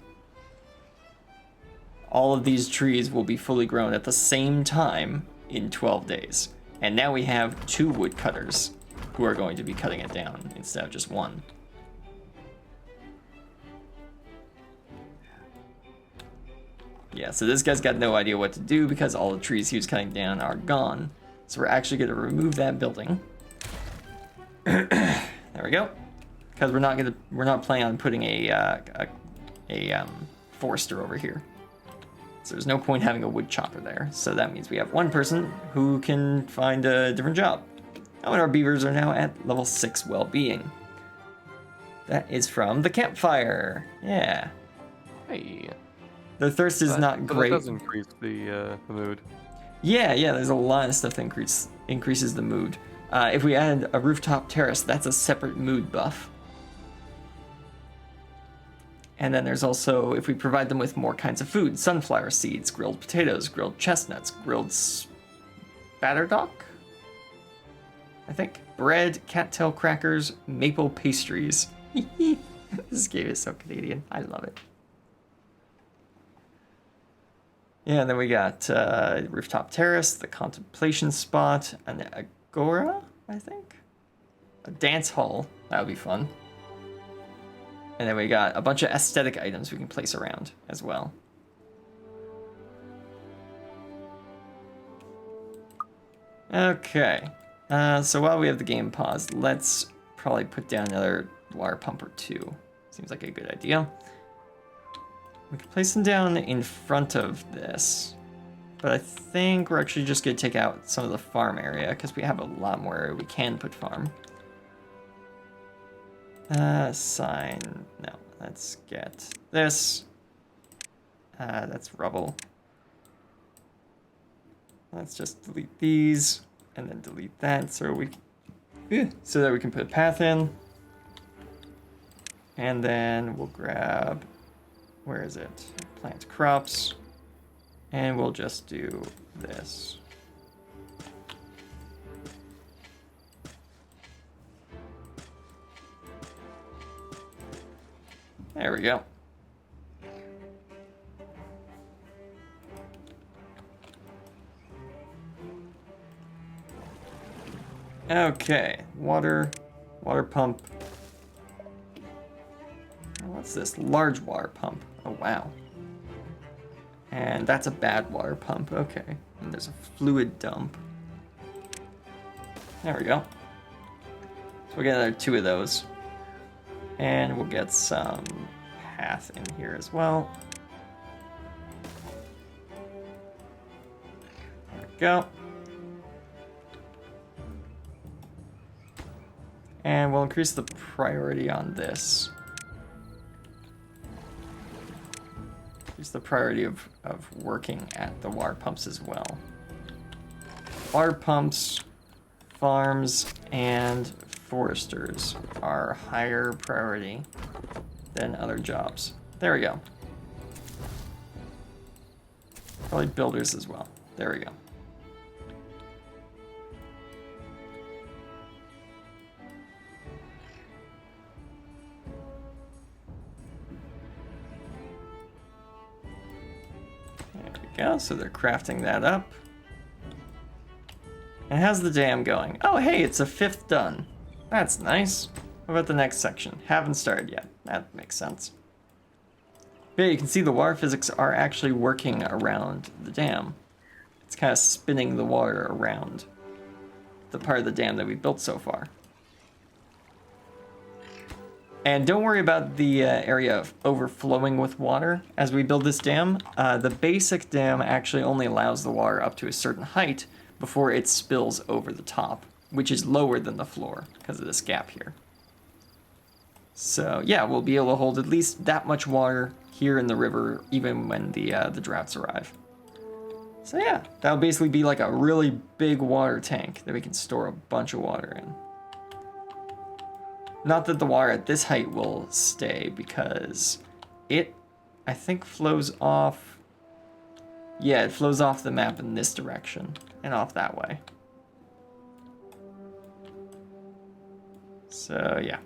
all of these trees will be fully grown at the same time in 12 days. And now we have 2 woodcutters who are going to be cutting it down instead of just 1. Yeah, so this guy's got no idea what to do because all the trees he was cutting down are gone. So we're actually going to remove that building. There we go. Because we're not planning on putting a forester over here. So there's no point having a wood chopper there. So that means we have 1 person who can find a different job. Oh, and our beavers are now at level 6 well-being. That is from the campfire. Yeah. Hey. The thirst is not But great. That does increase the mood. Yeah, there's a lot of stuff that increases the mood. If we add a rooftop terrace, that's a separate mood buff. And then there's also, if we provide them with more kinds of food, sunflower seeds, grilled potatoes, grilled chestnuts, grilled spatterdock, I think, bread, cattail crackers, maple pastries. This game is so Canadian. I love it. Yeah, and then we got rooftop terrace, the contemplation spot, an agora, I think? A dance hall. That would be fun. And then we got a bunch of aesthetic items we can place around as well. Okay. So while we have the game paused, let's probably put down another water pump or two. Seems like a good idea. We can place them down in front of this. But I think we're actually just going to take out some of the farm area because we have a lot more area we can put farm. Sign. No, let's get this. That's rubble. Let's just delete these and then delete that so that we can put a path in. And then we'll grab, where is it? Plant crops. And we'll just do this. There we go. Okay, water pump. What's this? Large water pump. Oh, wow. And that's a bad water pump. Okay. And there's a fluid dump. There we go. So we'll get another 2 of those. And we'll get some path in here as well. There we go. And we'll increase the priority on this. Increase the priority of working at the water pumps as well. Water pumps, farms, and foresters are higher priority than other jobs. There we go. Probably builders as well. There we go. Go, so they're crafting that up. And how's the dam going? Oh, hey, it's a 5th done. That's nice. What about the next section? Haven't started yet. That makes sense. But yeah, you can see the water physics are actually working around the dam. It's kind of spinning the water around the part of the dam that we built so far. And don't worry about the area of overflowing with water as we build this dam. The basic dam actually only allows the water up to a certain height before it spills over the top, which is lower than the floor because of this gap here. So yeah, we'll be able to hold at least that much water here in the river even when the droughts arrive. So yeah, that'll basically be like a really big water tank that we can store a bunch of water in. Not that the water at this height will stay, because it, I think, flows off... Yeah, it flows off the map in this direction, and off that way. So, yeah.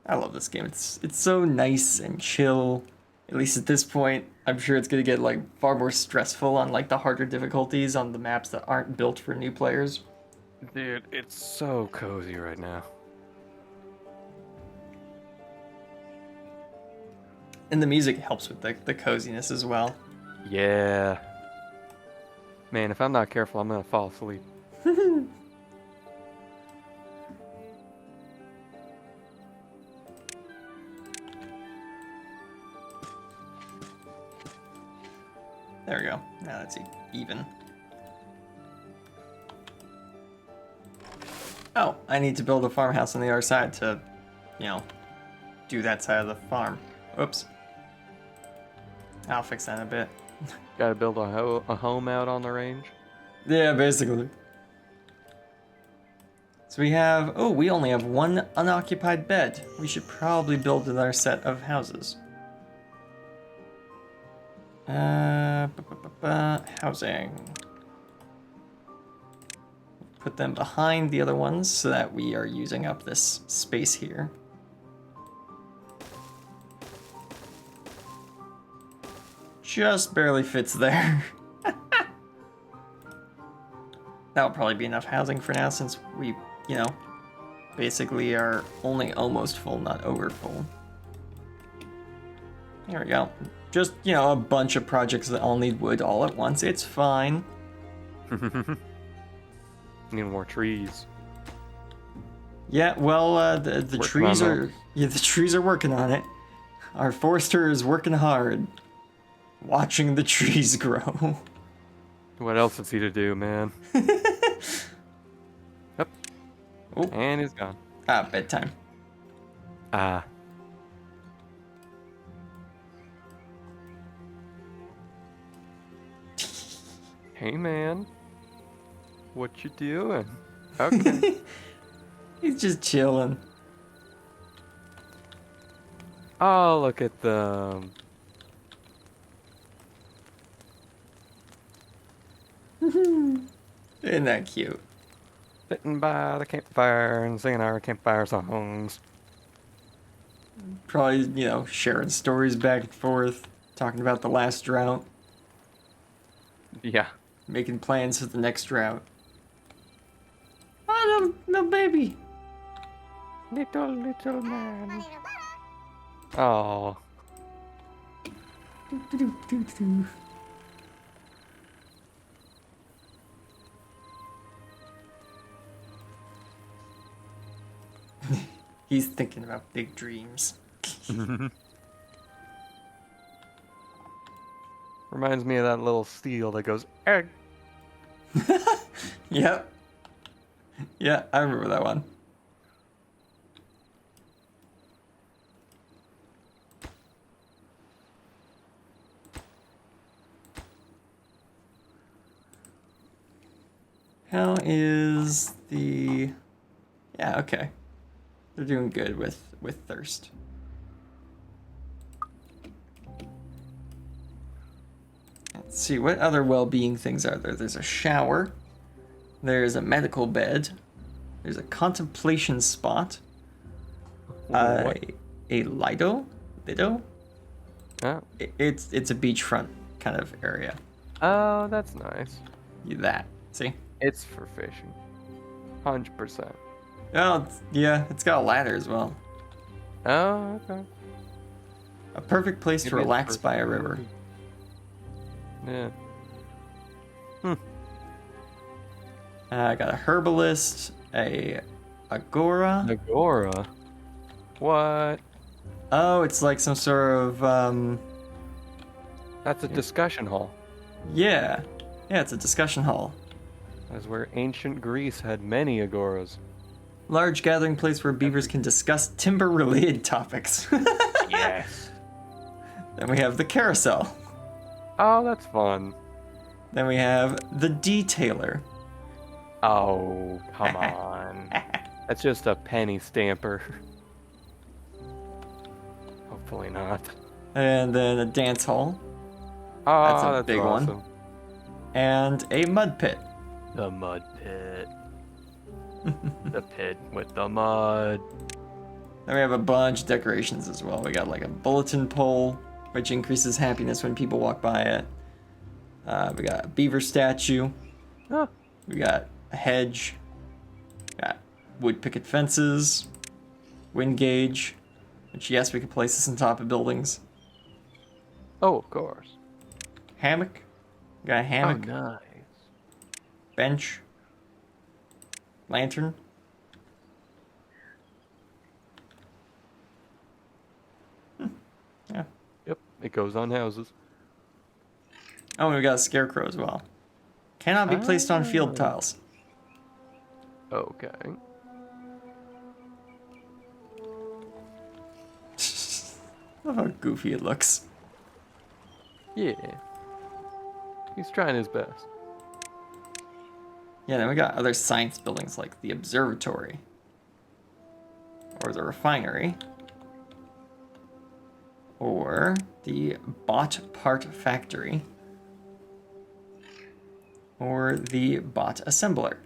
I love this game. It's so nice and chill. At least at this point, I'm sure it's going to get like far more stressful on like the harder difficulties on the maps that aren't built for new players. Dude, it's so cozy right now. And the music helps with the coziness as well. Yeah. Man, if I'm not careful, I'm gonna fall asleep. There we go. Now that's even. Oh, I need to build a farmhouse on the other side to, you know, do that side of the farm. Oops. I'll fix that in a bit. Gotta build a home out on the range. Yeah, basically. So we have, oh, we only have one unoccupied bed. We should probably build another set of houses. Housing. Put them behind the other ones so that we are using up this space here. Just barely fits there. That'll probably be enough housing for now since we, you know, basically are only almost full, not over full. There we go. Just, you know, a bunch of projects that all need wood all at once. It's fine. Need more trees. Yeah, well, the trees are the trees are working on it. Our forester is working hard, watching the trees grow. What else is he to do, man? Yep. Oh. And he's gone. Ah, bedtime. Ah. Hey, man. What you doing? Okay. He's just chilling. Oh, look at them. Isn't that cute? Sitting by the campfire and singing our campfire songs. Probably, you know, sharing stories back and forth, talking about the last drought, Yeah. making plans for the next drought. Oh, no baby. Little man. Oh. He's thinking about big dreams. Reminds me of that little seal that goes, egg. Yep. Yeah, I remember that one. How is the... Yeah, okay. They're doing good with thirst. Let's see, what other well-being things are there? There's a shower. There's a medical bed. There's a contemplation spot. What? A lido? Lido? Oh. It's a beachfront kind of area. Oh, that's nice. That. See? It's for fishing. 100%. Oh, yeah, it's got a ladder as well. Oh, okay. A perfect place to Maybe it's relax for by a river. Yeah. I got a herbalist, a agora. Agora? What? Oh, it's like some sort of That's a discussion hall. yeah, it's a discussion hall. That's where ancient Greece had many agoras. Large gathering place where beavers can discuss timber-related topics. Yes. Then we have the carousel. Oh, that's fun. Then we have the detailer. Oh, come on. That's just a penny stamper. Hopefully not. And then a dance hall. Oh, That's a that's big one. awesome. And a mud pit. The mud pit. The pit with the mud. Then we have a bunch of decorations as well. We got like a bulletin pole, which increases happiness when people walk by it. We got a beaver statue. Oh. We got a hedge. Got wood picket fences. Wind gauge. Which, yes, we could place this on top of buildings. Oh, of course. Hammock. Got a hammock. Oh, nice. Bench. Lantern. Yeah. Yep, it goes on houses. Oh, and we got a scarecrow as well. Cannot be placed on field tiles. Okay. Love how goofy it looks. Yeah. He's trying his best. Yeah, then we got other science buildings like the observatory. Or the refinery. Or the bot part factory. Or the bot assembler.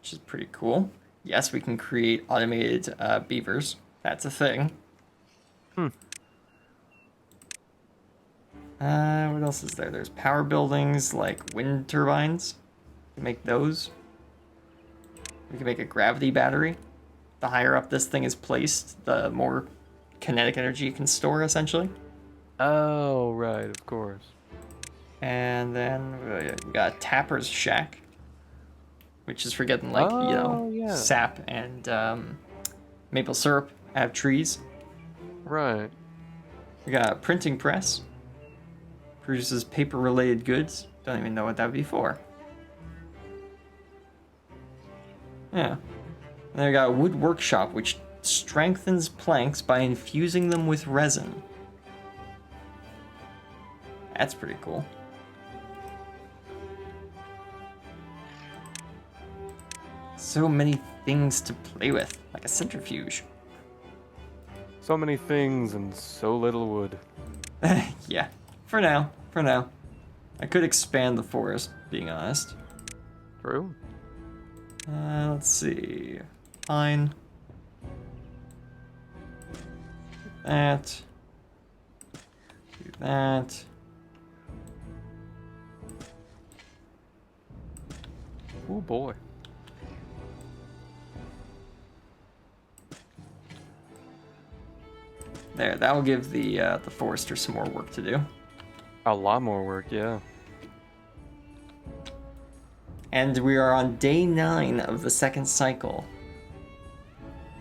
Which is pretty cool. Yes, we can create automated beavers. That's a thing. What else is there? There's power buildings like wind turbines. We can make those. We can make a gravity battery. The higher up this thing is placed, the more kinetic energy it can store, essentially. Oh, right, of course. And then we got a tapper's shack, which is for getting, like, Yeah. sap and maple syrup out of trees. Right. We got a printing press. Produces paper-related goods. Don't even know what that would be for. Yeah. And then we got a wood workshop, which strengthens planks by infusing them with resin. That's pretty cool. So many things to play with, like a centrifuge. So many things and so little wood. Yeah, for now. I could expand the forest, being honest. True. Let's see. Pine. Do that. Do that. Oh boy. There, that will give the forester some more work to do. A lot more work, yeah. And we are on day 9 of the second cycle.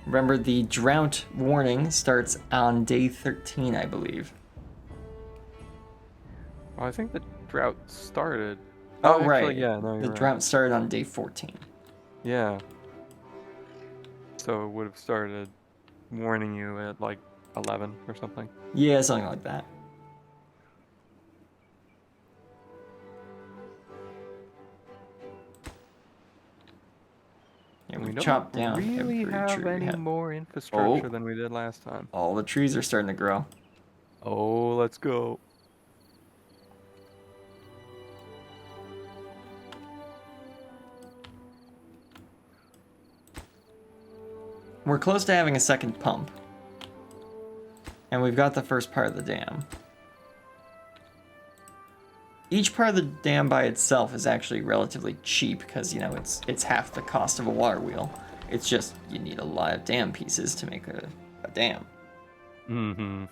Remember, the drought warning starts on day 13, I believe. Well, I think the drought started. Oh, actually, right. Yeah, no, you're The right. drought started on day 14. Yeah. So it would have started warning you at like 11 or something. Yeah, something like that. Yeah, we chopped down really every have tree we any had. more infrastructure than we did last time. All the trees are starting to grow. Oh, let's go. We're close to having a second pump. And we've got the first part of the dam. Each part of the dam by itself is actually relatively cheap because, it's half the cost of a water wheel. It's just you need a lot of dam pieces to make a dam. Mm-hmm.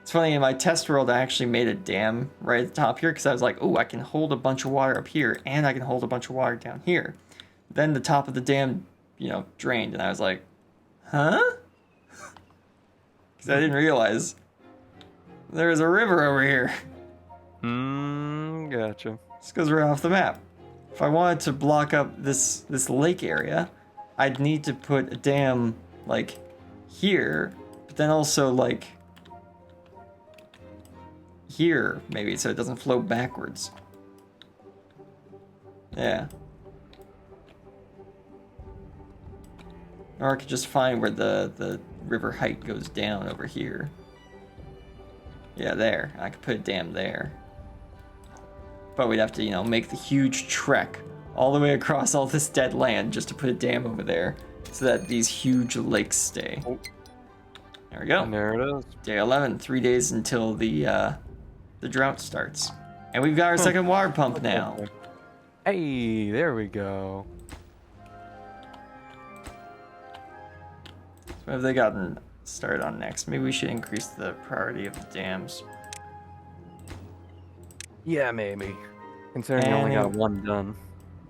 It's funny, in my test world, I actually made a dam right at the top here because I was like, oh, I can hold a bunch of water up here and I can hold a bunch of water down here. Then the top of the dam, drained, and I was like, huh? Because I didn't realize there's a river over here. Gotcha. Just because we're off the map. If I wanted to block up this lake area, I'd need to put a dam, like, here, but then also, like, here, maybe, so it doesn't flow backwards. Yeah. Or I could just find where the river height goes down over here. Yeah, there. I could put a dam there. But we'd have to, make the huge trek all the way across all this dead land just to put a dam over there so that these huge lakes stay. Oh. There we go. And there it is. Day 11, 3 days until the drought starts. And we've got our second water pump now. Hey, there we go. So what have they gotten started on next? Maybe we should increase the priority of the dams. Yeah, maybe. Considering you only got one done.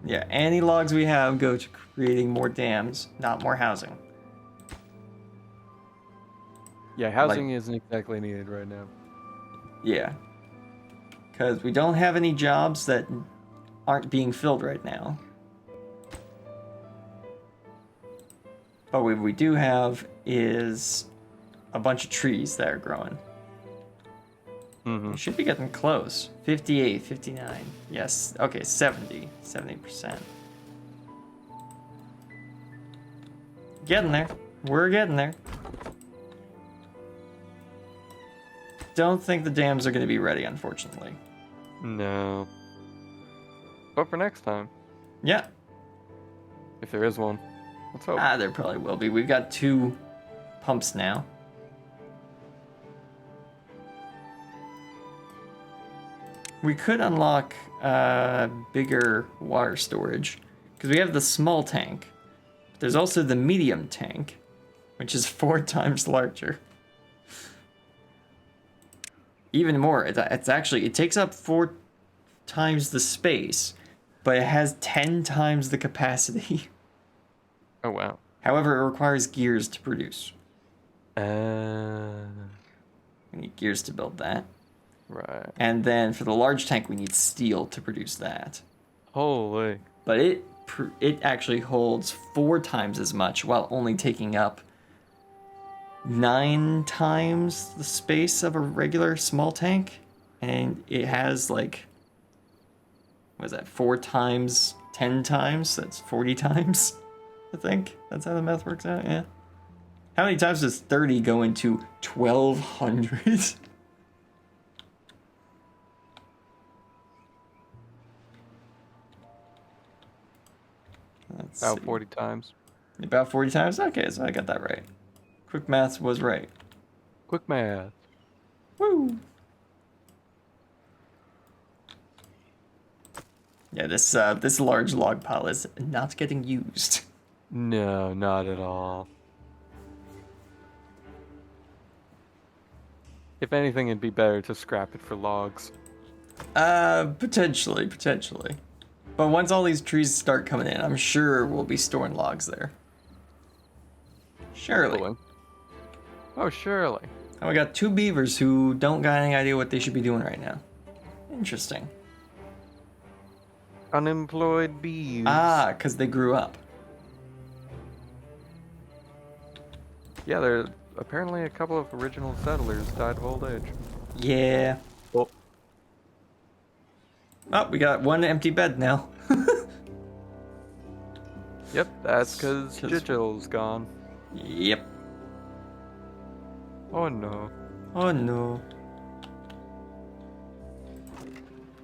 Yeah, any logs we have go to creating more dams, not more housing. Yeah, housing isn't exactly needed right now. Yeah. Because we don't have any jobs that aren't being filled right now. But what we do have is a bunch of trees that are growing. Mm-hmm. We should be getting close. 58, 59. Yes. Okay, 70. 70%. Getting there. We're getting there. Don't think the dams are going to be ready, unfortunately. No. But for next time, Yeah. if there is one, let's hope. There probably will be. We've got 2 pumps now. We could unlock bigger water storage because we have the small tank. There's also the medium tank, which is 4 times larger. Even more. It's actually, it takes up 4 times the space, but it has 10 times the capacity. Oh, wow. However, it requires gears to produce. We need gears to build that. Right. And then for the large tank, we need steel to produce that. Holy. But it actually holds 4 times as much while only taking up 9 times the space of a regular small tank. And it has like, what is that, 4 times 10 times? That's 40 times, I think. That's how the math works out, yeah. How many times does 30 go into 1,200? About 40 times. About 40 times? Okay, so I got that right. Quick maths was right. Quick math. Woo! Yeah, this large log pile is not getting used. No, not at all. If anything, it'd be better to scrap it for logs. Potentially. But once all these trees start coming in, I'm sure we'll be storing logs there. Surely. Oh, surely. And we got 2 beavers who don't got any idea what they should be doing right now. Interesting. Unemployed bees. Because they grew up. Yeah, there apparently a couple of original settlers died of old age. Yeah. Oh. Oh, we got 1 empty bed now. Yep, that's because Jigil's gone. Yep. Oh no. Oh no.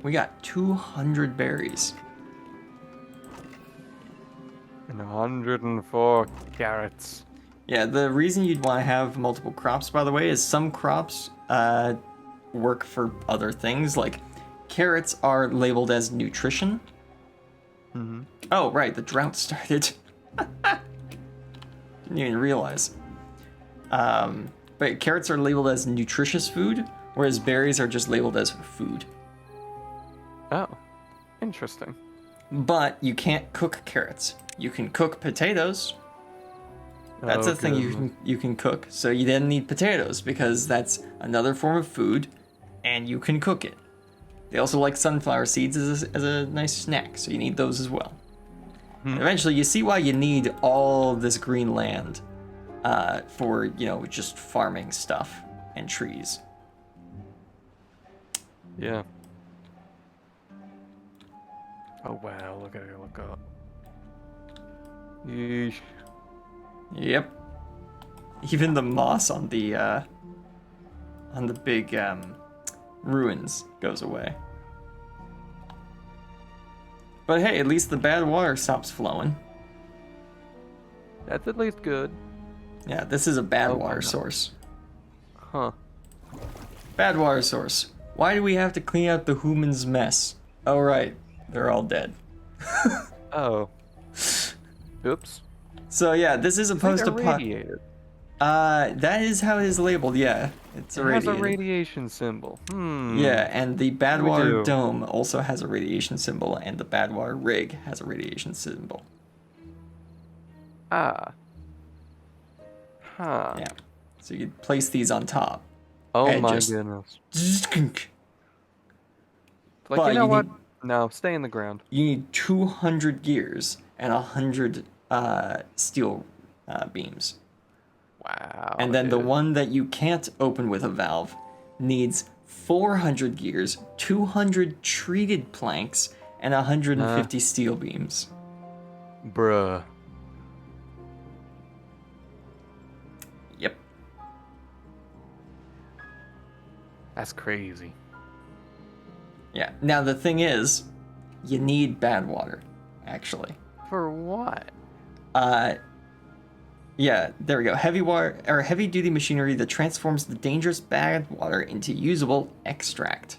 We got 200 berries. And 104 carrots. Yeah, the reason you'd want to have multiple crops, by the way, is some crops work for other things. Like, carrots are labeled as nutrition. Mm-hmm. Oh, right, the drought started. Didn't even realize. But carrots are labeled as nutritious food, whereas berries are just labeled as food. Oh, interesting. But you can't cook carrots. You can cook potatoes. That's a thing you can cook. So you then need potatoes because that's another form of food, and you can cook it. They also like sunflower seeds as a nice snack, so you need those as well. And eventually, you see why you need all this green land for, just farming stuff and trees. Yeah. Oh wow, look at it, look up. Yeesh. Yep. Even the moss on the big ruins goes away. But hey, at least the bad water stops flowing. That's at least good. Yeah, this is a bad water source. Huh. Bad water source. Why do we have to clean out the humans' mess? Oh right, they're all dead. Oh. Oops. So yeah, this is a post-apocalyptic. That is how it is labeled. Yeah, it's It has a radiation symbol. Yeah, and the Badwater Dome also has a radiation symbol, and the Badwater Rig has a radiation symbol. Ah. Huh. Yeah, so you could place these on top. Oh my goodness. Like, But you know what? No, stay in the ground. You need 200 gears and 100 steel beams. Wow. And then the dude. one that you can't open with a valve needs 400 gears, 200 treated planks, and 150 steel beams. Bruh. Yep. That's crazy. Yeah. Now the thing is, you need bad water, actually. For what? Yeah, there we go. Heavy water or heavy duty machinery that transforms the dangerous bad water into usable extract.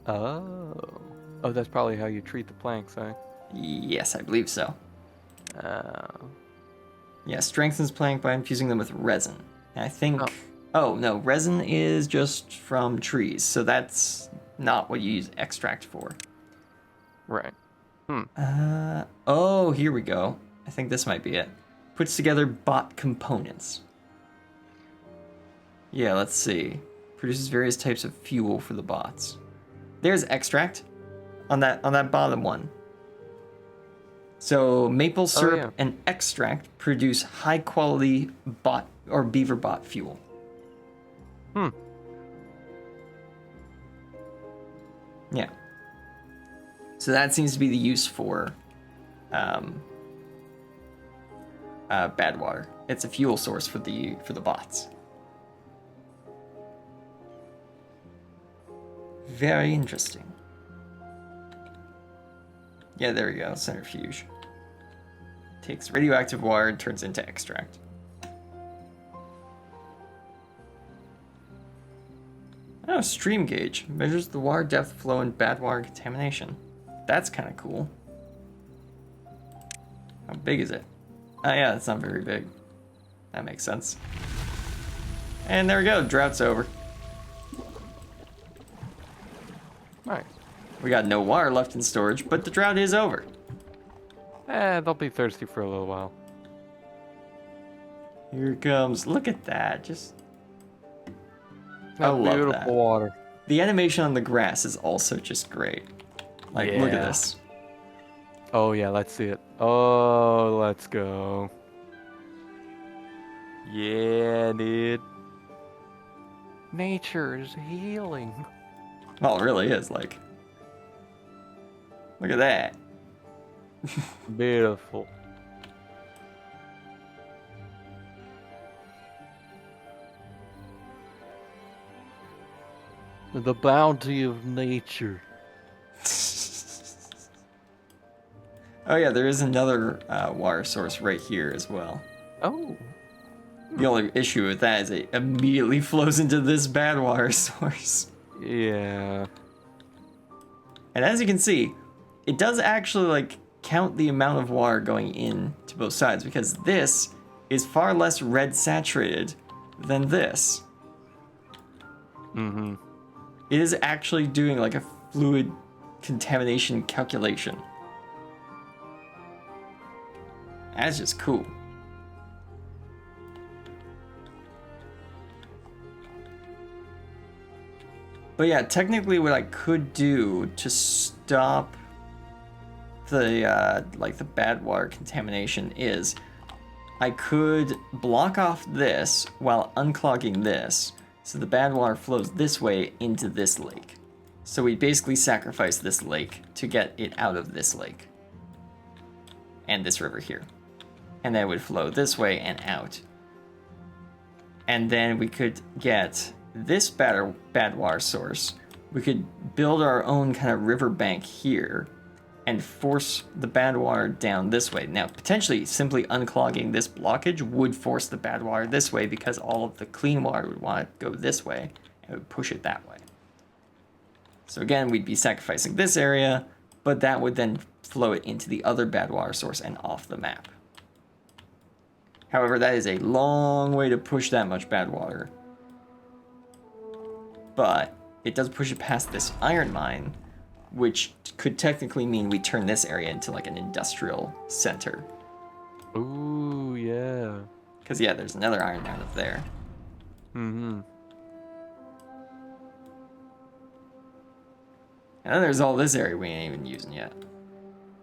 Oh. Oh, that's probably how you treat the planks, eh? Yes, I believe so. Oh. Yeah, strengthens plank by infusing them with resin. And I think oh no, resin is just from trees, so that's not what you use extract for. Right. Oh, here we go. I think this might be it. Puts together bot components. Yeah, let's see. Produces various types of fuel for the bots. There's extract on that bottom one. So maple syrup and extract produce high quality bot or beaver bot fuel. Yeah. So that seems to be the use for bad water. It's a fuel source for the bots. Very interesting. Yeah, there we go. Centrifuge. Takes radioactive water and turns into extract. Oh, stream gauge. Measures the water depth, flow, and bad water contamination. That's kind of cool. How big is it? Oh yeah, it's not very big. That makes sense. And there we go. Drought's over. Nice. We got no water left in storage, but the drought is over. They'll be thirsty for a little while. Here it comes. Look at that. Just I love Beautiful that. water. The animation on the grass is also just great. Like, look at Yeah. this. Oh yeah, let's see it. Oh, let's go. Yeah, dude. Nature is healing. Well, it really is. Like, look at that. Beautiful. The bounty of nature. Oh yeah, there is another water source right here as well. Oh. The only issue with that is it immediately flows into this bad water source. Yeah. And as you can see, it does actually like count the amount of water going in to both sides because this is far less red saturated than this. Mm-hmm. It is actually doing like a fluid contamination calculation. That's just cool. But yeah, technically what I could do to stop the like the bad water contamination is I could block off this while unclogging this so the bad water flows this way into this lake. So we basically sacrifice this lake to get it out of this lake and this river here. And then it would flow this way and out. And then we could get this bad water source. We could build our own kind of riverbank here and force the bad water down this way. Now, potentially simply unclogging this blockage would force the bad water this way because all of the clean water would want to go this way and it would push it that way. So again, we'd be sacrificing this area, but that would then flow it into the other bad water source and off the map. However, that is a long way to push that much bad water. But it does push it past this iron mine, which could technically mean we turn this area into like an industrial center. Ooh, yeah. Because yeah, there's another iron mine up there. Mm-hmm. And then there's all this area we ain't even using yet,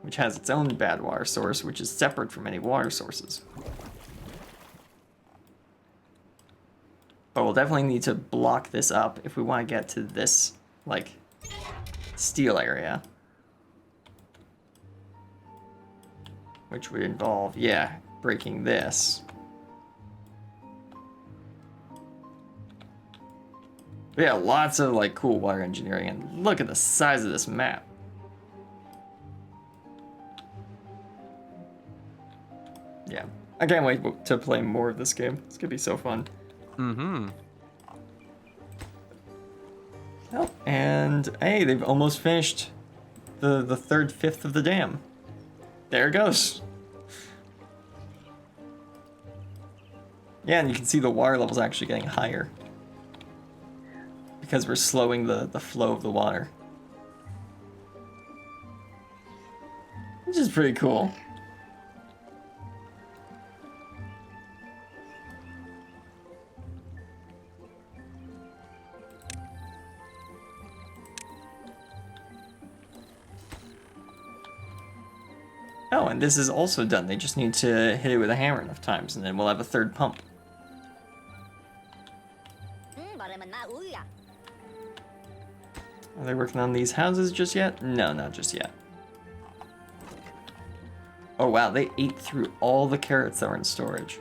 which has its own bad water source, which is separate from any water sources. But we'll definitely need to block this up if we want to get to this, like, steel area. Which would involve, yeah, breaking this. But yeah, lots of, like, cool water engineering. And look at the size of this map. Yeah, I can't wait to play more of this game. It's gonna be so fun. Mm-hmm. Oh, and hey, they've almost finished the third fifth of the dam. There it goes. Yeah, and you can see the water level's actually getting higher. Because we're slowing the flow of the water. Which is pretty cool. Oh, and this is also done. They just need to hit it with a hammer enough times, and then we'll have a third pump. Are they working on these houses just yet? No, not just yet. Oh wow, they ate through all the carrots that were in storage.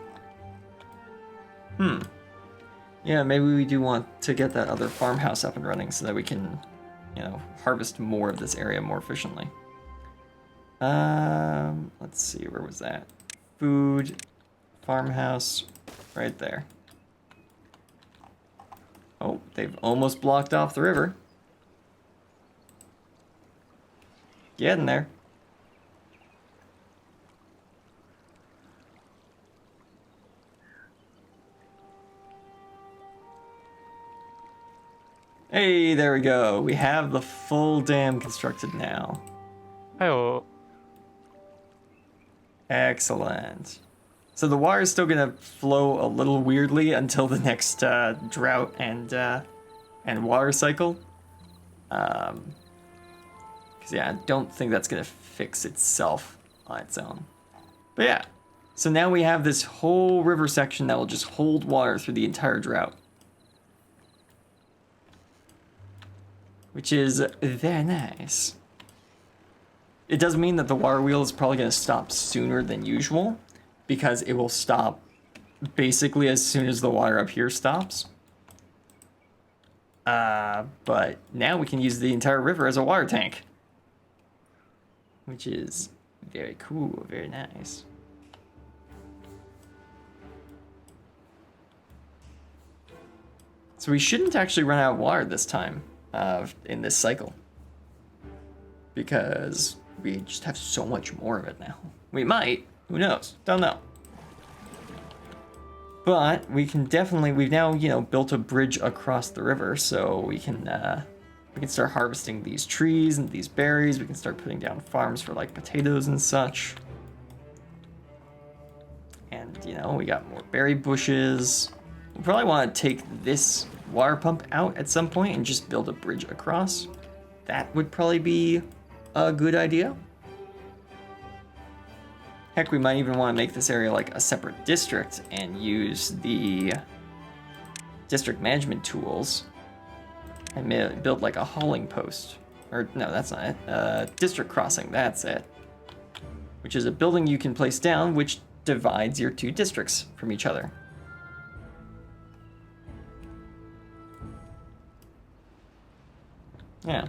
Yeah, maybe we do want to get that other farmhouse up and running so that we can, you know, harvest more of this area more efficiently. Let's see, where was that? Food, farmhouse, right there. Oh, they've almost blocked off the river. Get in there. Hey, there we go. We have the full dam constructed now. Hi-oh. Excellent. So the water is still gonna flow a little weirdly until the next drought and water cycle. Because yeah, I don't think that's gonna fix itself on its own. But yeah, so now we have this whole river section that will just hold water through the entire drought. Which is very nice. It does mean that the water wheel is probably going to stop sooner than usual, because it will stop basically as soon as the water up here stops. But now we can use the entire river as a water tank. Which is very cool, very nice. So we shouldn't actually run out of water this time. In this cycle, because we just have so much more of it now. We might, who knows, don't know. But we can definitely, we've now, you know, built a bridge across the river, so we can start harvesting these trees and these berries. We can start putting down farms for like potatoes and such. And you know, we got more berry bushes. We probably want to take this water pump out at some point and just build a bridge across. That would probably be a good idea. Heck, we might even want to make this area like a separate district and use the district management tools and build like a hauling post. Or no, that's not it. District crossing, that's it. Which is a building you can place down which divides your two districts from each other. Yeah.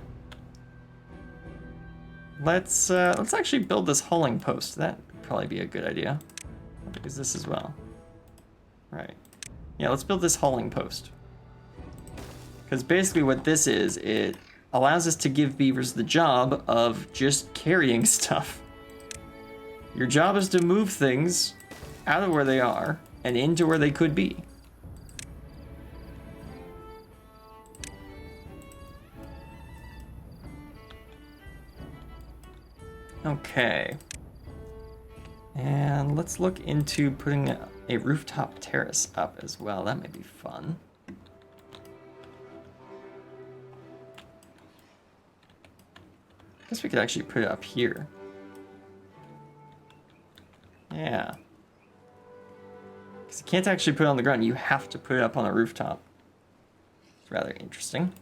Let's actually build this hauling post. That would probably be a good idea. Because this as well. Right. Yeah, let's build this hauling post. Because basically what this is, it allows us to give beavers the job of just carrying stuff. Your job is to move things out of where they are and into where they could be. Okay. And let's look into putting a rooftop terrace up as well. That might be fun. I guess we could actually put it up here. Yeah. Because you can't actually put it on the ground. You have to put it up on a rooftop. It's rather interesting.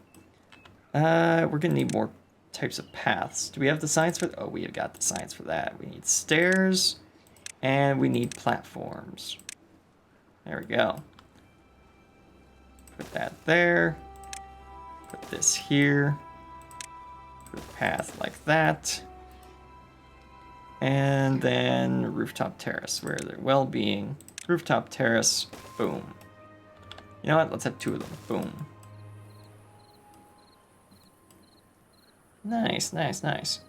We're going to need more types of paths. Do we have the science for... Oh, we have got the science for that. We need stairs, and we need platforms. There we go. Put that there. Put this here. Put a path like that. And then rooftop terrace, where their well-being. Rooftop terrace, boom. You know what? Let's have 2 of them. Boom. Nice, nice, nice.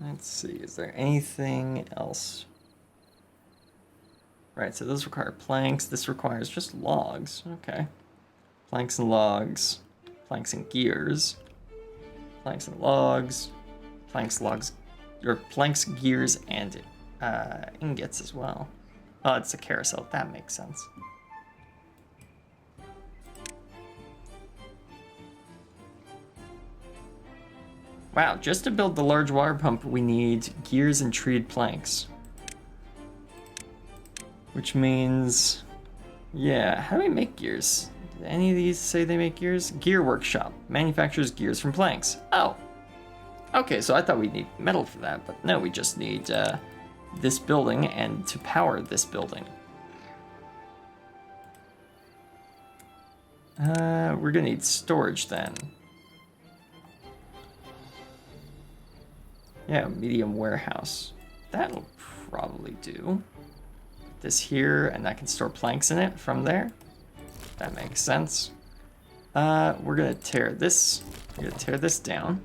Let's see, is there anything else? Right, so those require planks. This requires just logs. Okay. Planks and logs. Planks and gears. Planks and logs. Planks, logs. Or planks, gears, and ingots as well. Oh, it's a carousel. That makes sense. Wow, just to build the large water pump, we need gears and treed planks. Which means... Yeah, how do we make gears? Did any of these say they make gears? Gear workshop. Manufactures gears from planks. Oh! Okay, so I thought we'd need metal for that, but no, we just need this building and to power this building. We're gonna need storage then. Yeah, medium warehouse. That'll probably do. This here, and I can store planks in it from there. That makes sense. We're gonna tear this. We're gonna tear this down.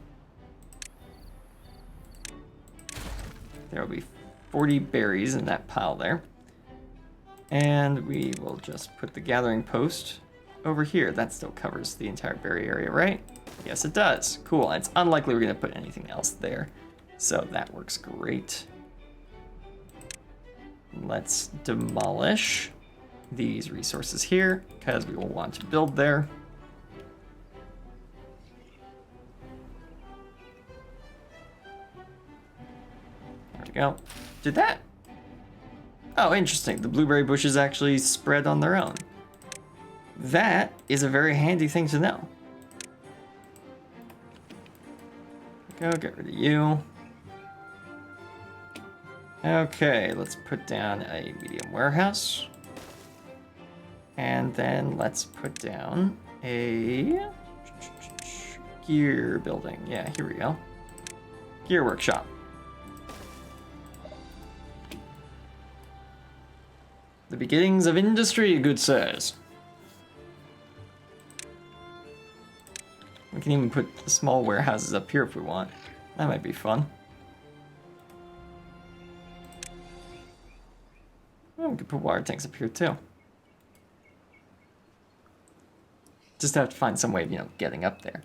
There will be 40 berries in that pile there. And we will just put the gathering post over here. That still covers the entire berry area, right? Yes, it does. Cool. It's unlikely we're gonna put anything else there. So that works great. Let's demolish these resources here because we will want to build there. There we go. Did that? Oh, interesting. The blueberry bushes actually spread on their own. That is a very handy thing to know. Go, get rid of you. Okay, let's put down a medium warehouse. And then let's put down a gear building. Yeah, here we go. Gear workshop. The beginnings of industry, good sirs. We can even put small warehouses up here if we want. That might be fun. Oh, we could put water tanks up here too. Just have to find some way of, you know, getting up there.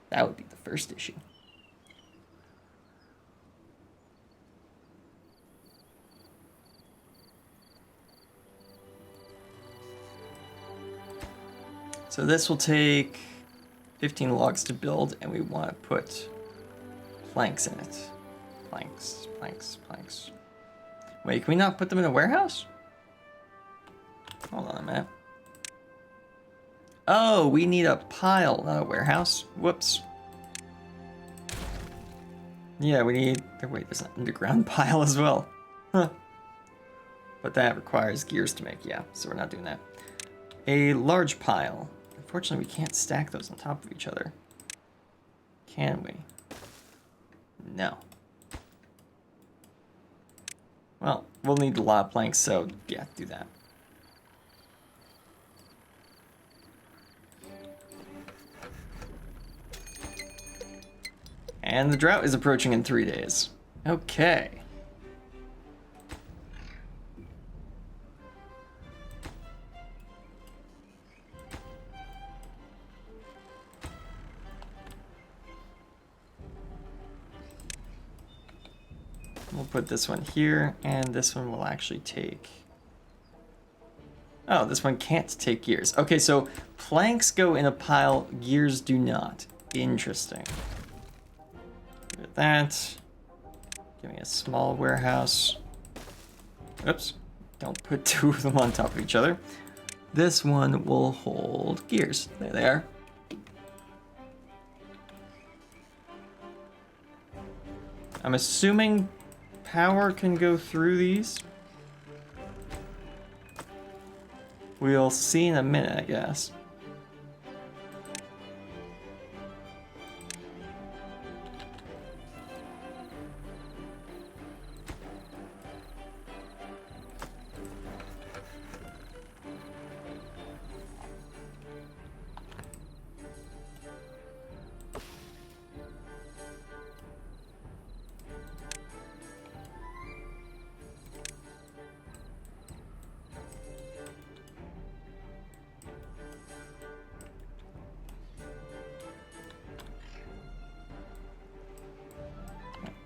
That would be the first issue. So this will take 15 logs to build, and we want to put planks in it. Planks, planks, planks. Wait, can we not put them in a warehouse? Hold on a minute. Oh, we need a pile, not a warehouse. Whoops. Yeah, we need... Wait, there's an underground pile as well. Huh. But that requires gears to make, yeah, so we're not doing that. A large pile. Unfortunately, we can't stack those on top of each other. Can we? No. Well, we'll need a lot of planks, so yeah, do that. And the drought is approaching in 3 days. Okay. We'll put this one here, and this one will actually take... Oh, this one can't take gears. Okay, so planks go in a pile, gears do not. Interesting. Look at that. Give me a small warehouse. Oops. Don't put two of them on top of each other. This one will hold gears. There they are. I'm assuming power can go through these. We'll see in a minute, I guess.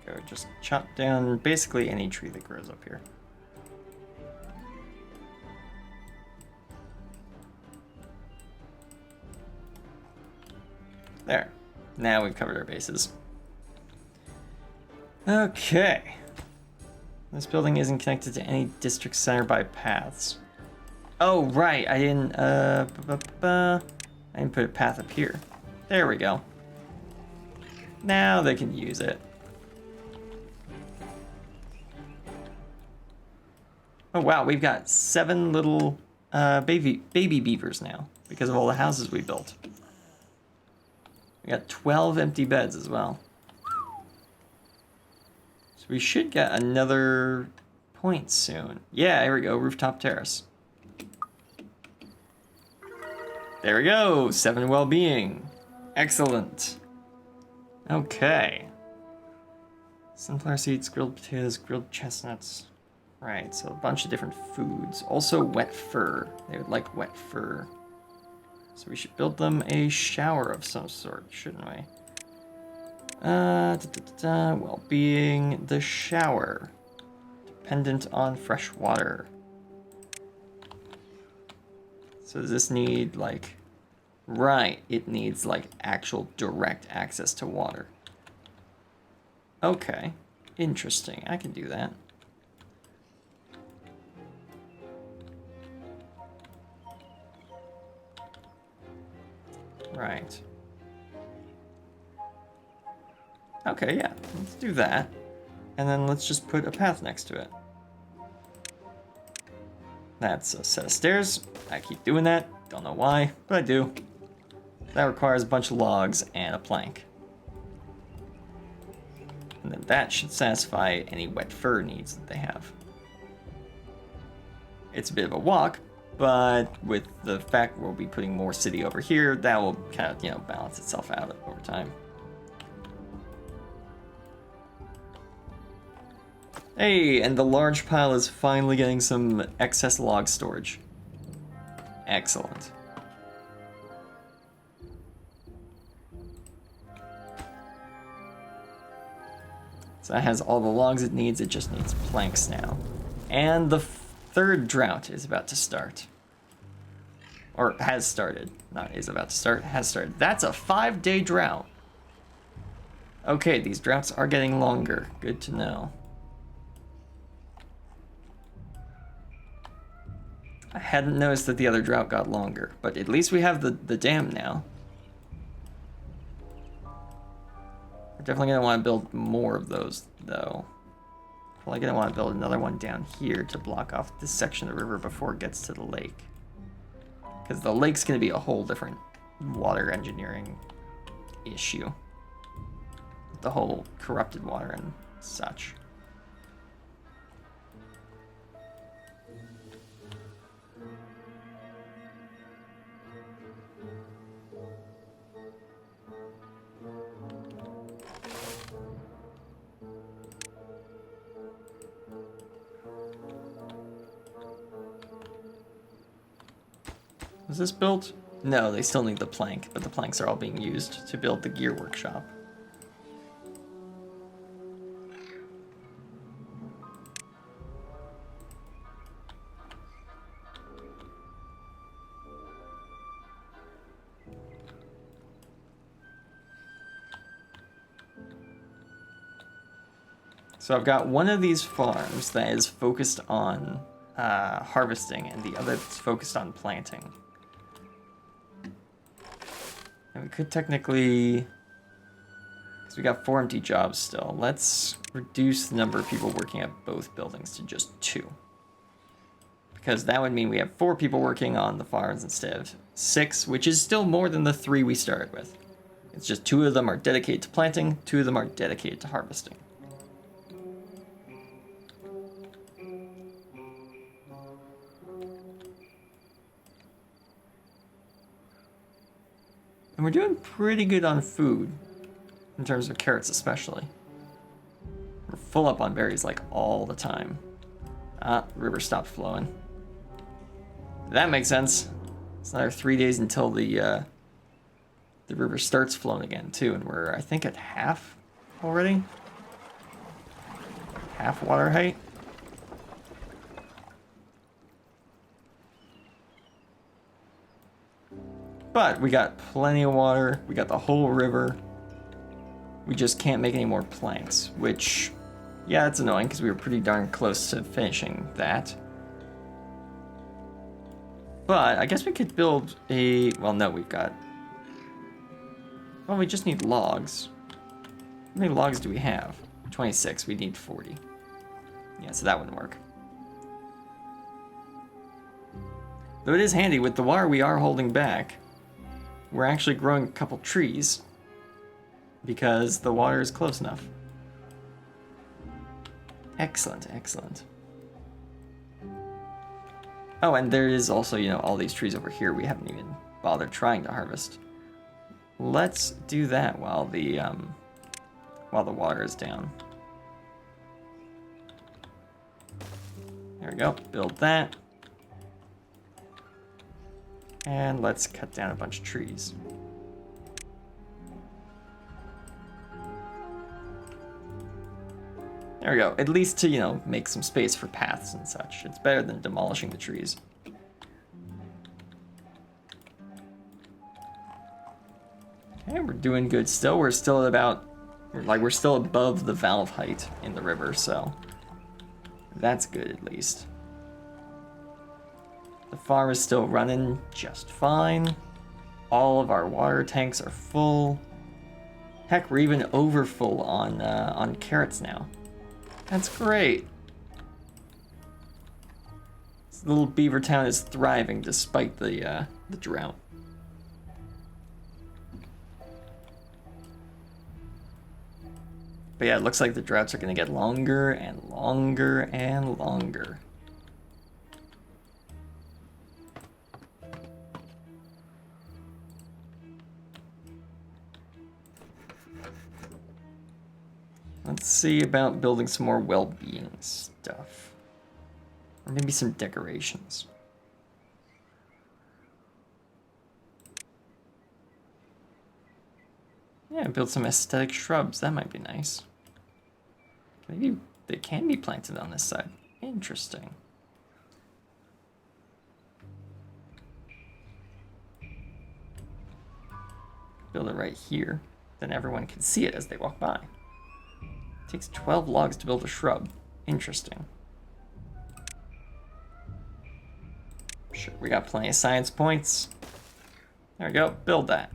Go just chop down basically any tree that grows up here. There. Now we've covered our bases. Okay. This building isn't connected to any district center by paths. Oh, right. I didn't put a path up here. There we go. Now they can use it. Oh wow, we've got 7 little baby beavers now because of all the houses we built. We got 12 empty beds as well. So we should get another point soon. Yeah, here we go, rooftop terrace. There we go, 7 well-being. Excellent. Okay. Sunflower seeds, grilled potatoes, grilled chestnuts. Right, so a bunch of different foods. Also wet fur. They would like wet fur. So we should build them a shower of some sort, shouldn't we? Well-being, the shower. Dependent on fresh water. So does this need, like... Right, it needs, like, actual direct access to water. Okay, interesting. I can do that. Right. Okay, yeah, let's do that. And then let's just put a path next to it. That's a set of stairs. I keep doing that. Don't know why, but I do. That requires a bunch of logs and a plank. And then that should satisfy any wet fur needs that they have. It's a bit of a walk, but with the fact we'll be putting more city over here, that will kind of, you know, balance itself out over time. Hey, and the large pile is finally getting some excess log storage. Excellent. So that has all the logs it needs, it just needs planks now. And the third drought is about to start. Or has started. Not is about to start, has started. That's a 5-day drought. Okay, these droughts are getting longer. Good to know. I hadn't noticed that the other drought got longer, but at least we have the dam now. We're definitely going to want to build more of those, though. Probably going to want to build another one down here to block off this section of the river before it gets to the lake. Because the lake's going to be a whole different water engineering issue. The whole corrupted water and such. Was this built? No, they still need the plank, but the planks are all being used to build the gear workshop. So I've got one of these farms that is focused on harvesting, and the other that's focused on planting. And we could technically, because we got 4 empty jobs still, let's reduce the number of people working at both buildings to just 2. Because that would mean we have 4 people working on the farms instead of 6, which is still more than the 3 we started with. It's just 2 of them are dedicated to planting, 2 of them are dedicated to harvesting. And we're doing pretty good on food, in terms of carrots especially. We're full up on berries like all the time. River stopped flowing. That makes sense. It's another 3 days until the river starts flowing again too, and we're, I think, at half already. Half water height. But we got plenty of water. We got the whole river. We just can't make any more planks, which, yeah, it's annoying because we were pretty darn close to finishing that. But I guess we could build a, well, no, we've got, well, we just need logs. How many logs do we have? 26, we need 40. Yeah, so that wouldn't work. Though it is handy, with the water we are holding back, we're actually growing a couple trees because the water is close enough. Excellent, excellent. Oh, and there is also, you know, all these trees over here we haven't even bothered trying to harvest. Let's do that while the water is down. There we go, build that. And let's cut down a bunch of trees. There we go, at least to, you know, make some space for paths and such. It's better than demolishing the trees. Okay, we're doing good still. We're still at about, we're still above the valve height in the river, so that's good at least. The farm is still running just fine. All of our water tanks are full. Heck, we're even over full on carrots now. That's great. This little beaver town is thriving despite the drought. But yeah, it looks like the droughts are going to get longer and longer and longer. Let's see about building some more well-being stuff. Or maybe some decorations. Yeah, build some aesthetic shrubs. That might be nice. Maybe they can be planted on this side. Interesting. Build it right here. Then everyone can see it as they walk by. It takes 12 logs to build a shrub. Interesting. Sure, we got plenty of science points. There we go, build that.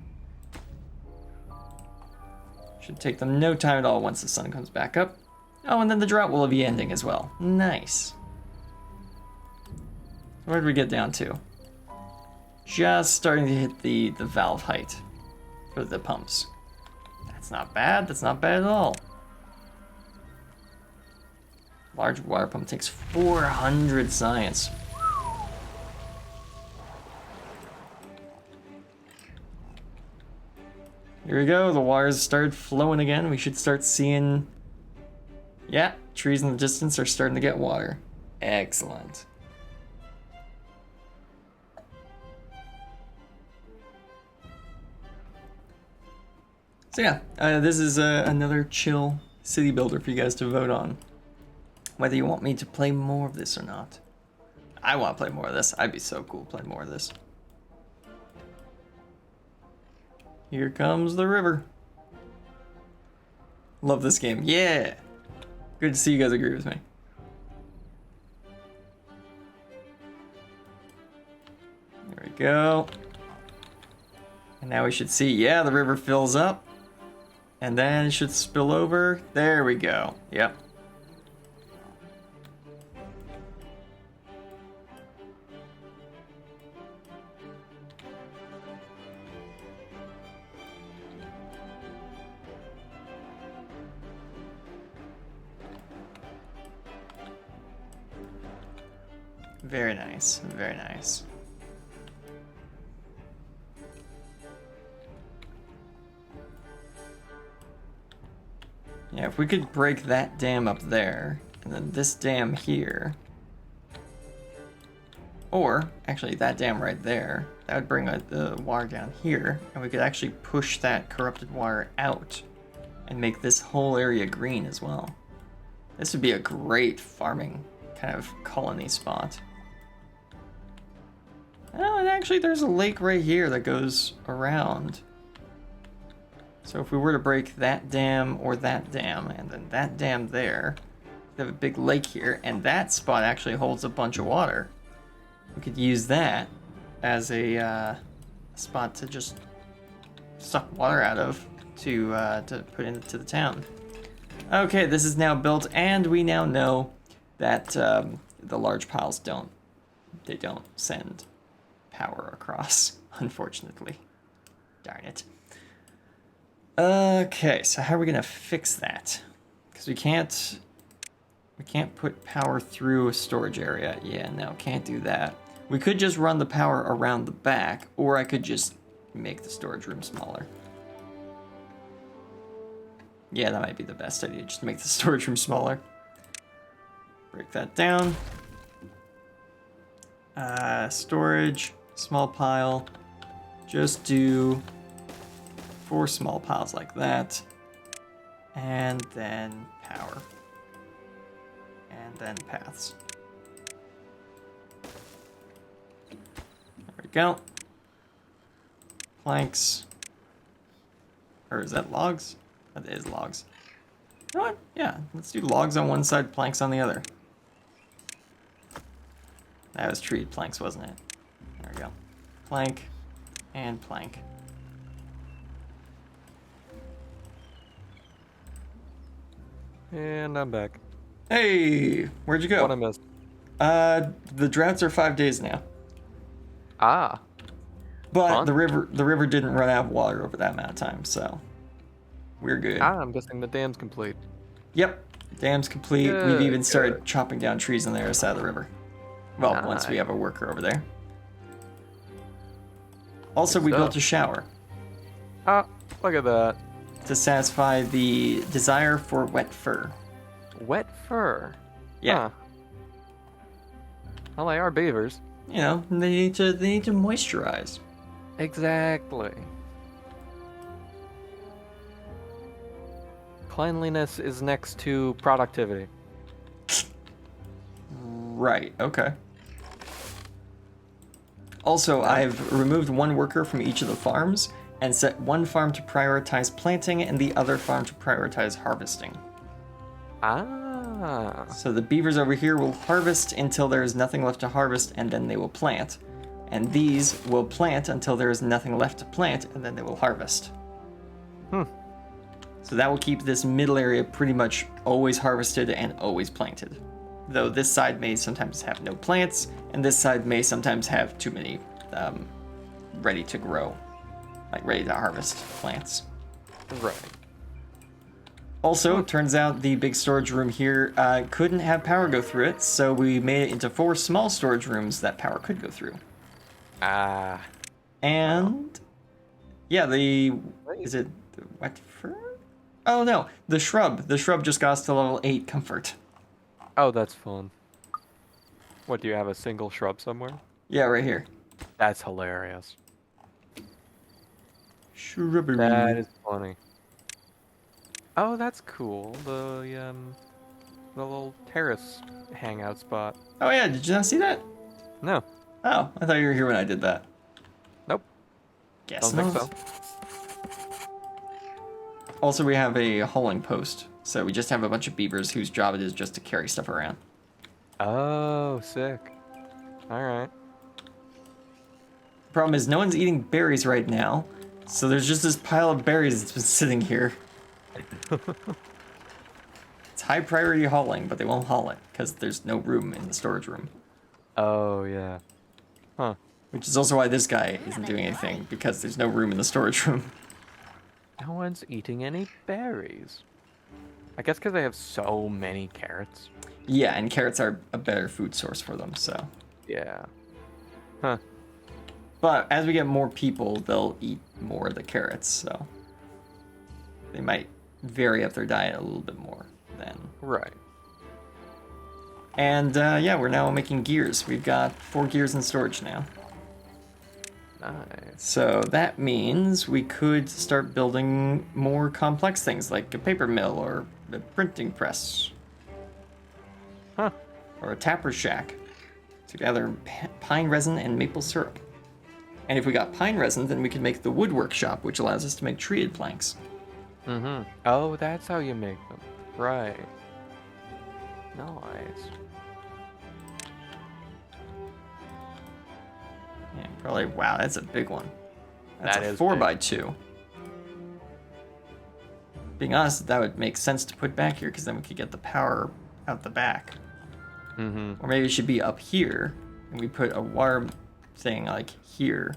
Should take them no time at all once the sun comes back up. Oh, and then the drought will be ending as well. Nice. Where did we get down to? Just starting to hit the valve height for the pumps. That's not bad, that's not bad at all. Large water pump takes 400 science. Here we go, the water's started flowing again. We should start seeing, yeah, trees in the distance are starting to get water. Excellent. So yeah, this is another chill city builder for you guys to vote on. Whether you want me to play more of this or not. I want to play more of this. I'd be so cool playing more of this. Here comes the river. Love this game. Yeah. Good to see you guys agree with me. There we go. And now we should see, yeah, the river fills up. And then it should spill over. There we go. Yep. Very nice, very nice. Yeah, if we could break that dam up there, and then this dam here, or actually that dam right there, that would bring the water down here, and we could actually push that corrupted water out and make this whole area green as well. This would be a great farming kind of colony spot. Oh, and actually there's a lake right here that goes around. So if we were to break that dam or that dam, and then that dam there, we have a big lake here, and that spot actually holds a bunch of water. We could use that as a spot to just suck water out of to put into the town. Okay, this is now built, and we now know that the large piles don't send power across, unfortunately. Darn it. Okay, so how are we gonna fix that? Because we can't put power through a storage area. Yeah, no, can't do that. We could just run the power around the back, or I could just make the storage room smaller. Yeah, that might be the best idea, just make the storage room smaller. Break that down. Storage, small pile. Just do 4 small piles like that. And then power. And then paths. There we go. Planks. Or is that logs? That is logs. You know what? Yeah, let's do logs on one side, planks on the other. That was treated planks, wasn't it? There we go. Plank and plank. And I'm back. Hey, where'd you go? What I missed? The droughts are 5 days now. Ah. But Fun. the river didn't run out of water over that amount of time, so we're good. I'm guessing the dam's complete. Yep, dam's complete. Good, We've even started good. chopping down trees on the other side of the river. Well, Nice. once we have a worker over there. Also, Good we stuff. built a shower Ah, look at that. to satisfy the desire for wet fur. Wet fur. Yeah. Huh. Well, they are beavers. You know, they need to moisturize. Exactly. Cleanliness is next to productivity. Right, okay. Also, I've removed one worker from each of the farms and set one farm to prioritize planting and the other farm to prioritize harvesting. Ah. So the beavers over here will harvest until there is nothing left to harvest, and then they will plant. And these will plant until there is nothing left to plant, and then they will harvest. So that will keep this middle area pretty much always harvested and always planted. Though this side may sometimes have no plants, and this side may sometimes have too many ready to grow, like ready to harvest plants. Right. Also, it turns out the big storage room here couldn't have power go through it, so we made it into 4 small storage rooms that power could go through. Ah. And yeah, is it the wet fur? Oh no, the shrub. The shrub just got us to level 8 comfort. Oh, that's fun. What, do you have a single shrub somewhere? Yeah, right here. That's hilarious. Shrubbery. That is funny. Oh, that's cool. The little terrace hangout spot. Oh yeah, did you not see that? No. Oh, I thought you were here when I did that. Nope. Guess Don't not. think so. Also, we have a hauling post So we just have a bunch of beavers whose job it is just to carry stuff around. Oh, sick. All right. Problem is, no one's eating berries right now, so there's just this pile of berries that's been sitting here. It's high priority hauling, but they won't haul it because there's no room in the storage room. Oh, yeah. Huh. Which is also why this guy isn't doing anything, because there's no room in the storage room. No one's eating any berries. I guess because they have so many carrots. Yeah, and carrots are a better food source for them, so. Yeah. Huh. But as we get more people, they'll eat more of the carrots, so. They might vary up their diet a little bit more then. Right. And yeah, we're now making gears. We've got 4 gears in storage now. Nice. So that means we could start building more complex things like a paper mill or a printing press. Huh. Or a tapper shack to gather pine resin and maple syrup. And if we got pine resin, then we could make the wood workshop, which allows us to make treated planks. Mm-hmm. Oh, that's how you make them. Right. Nice. Yeah, probably, wow, that's a big one. That's That a is 4x2. Being honest, that would make sense to put back here, because then we could get the power out the back. Mm-hmm. Or maybe it should be up here, and we put a water thing, like, here.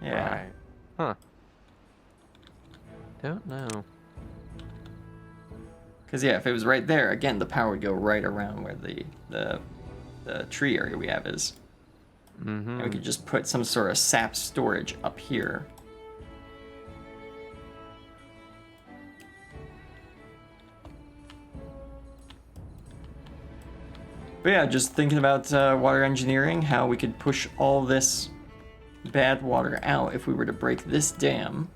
Yeah. Right. Huh. Don't know. Because, yeah, if it was right there, again, the power would go right around where the tree area we have is. Mm-hmm. And we could just put some sort of sap storage up here. But yeah, just thinking about water engineering, how we could push all this bad water out if we were to break this dam,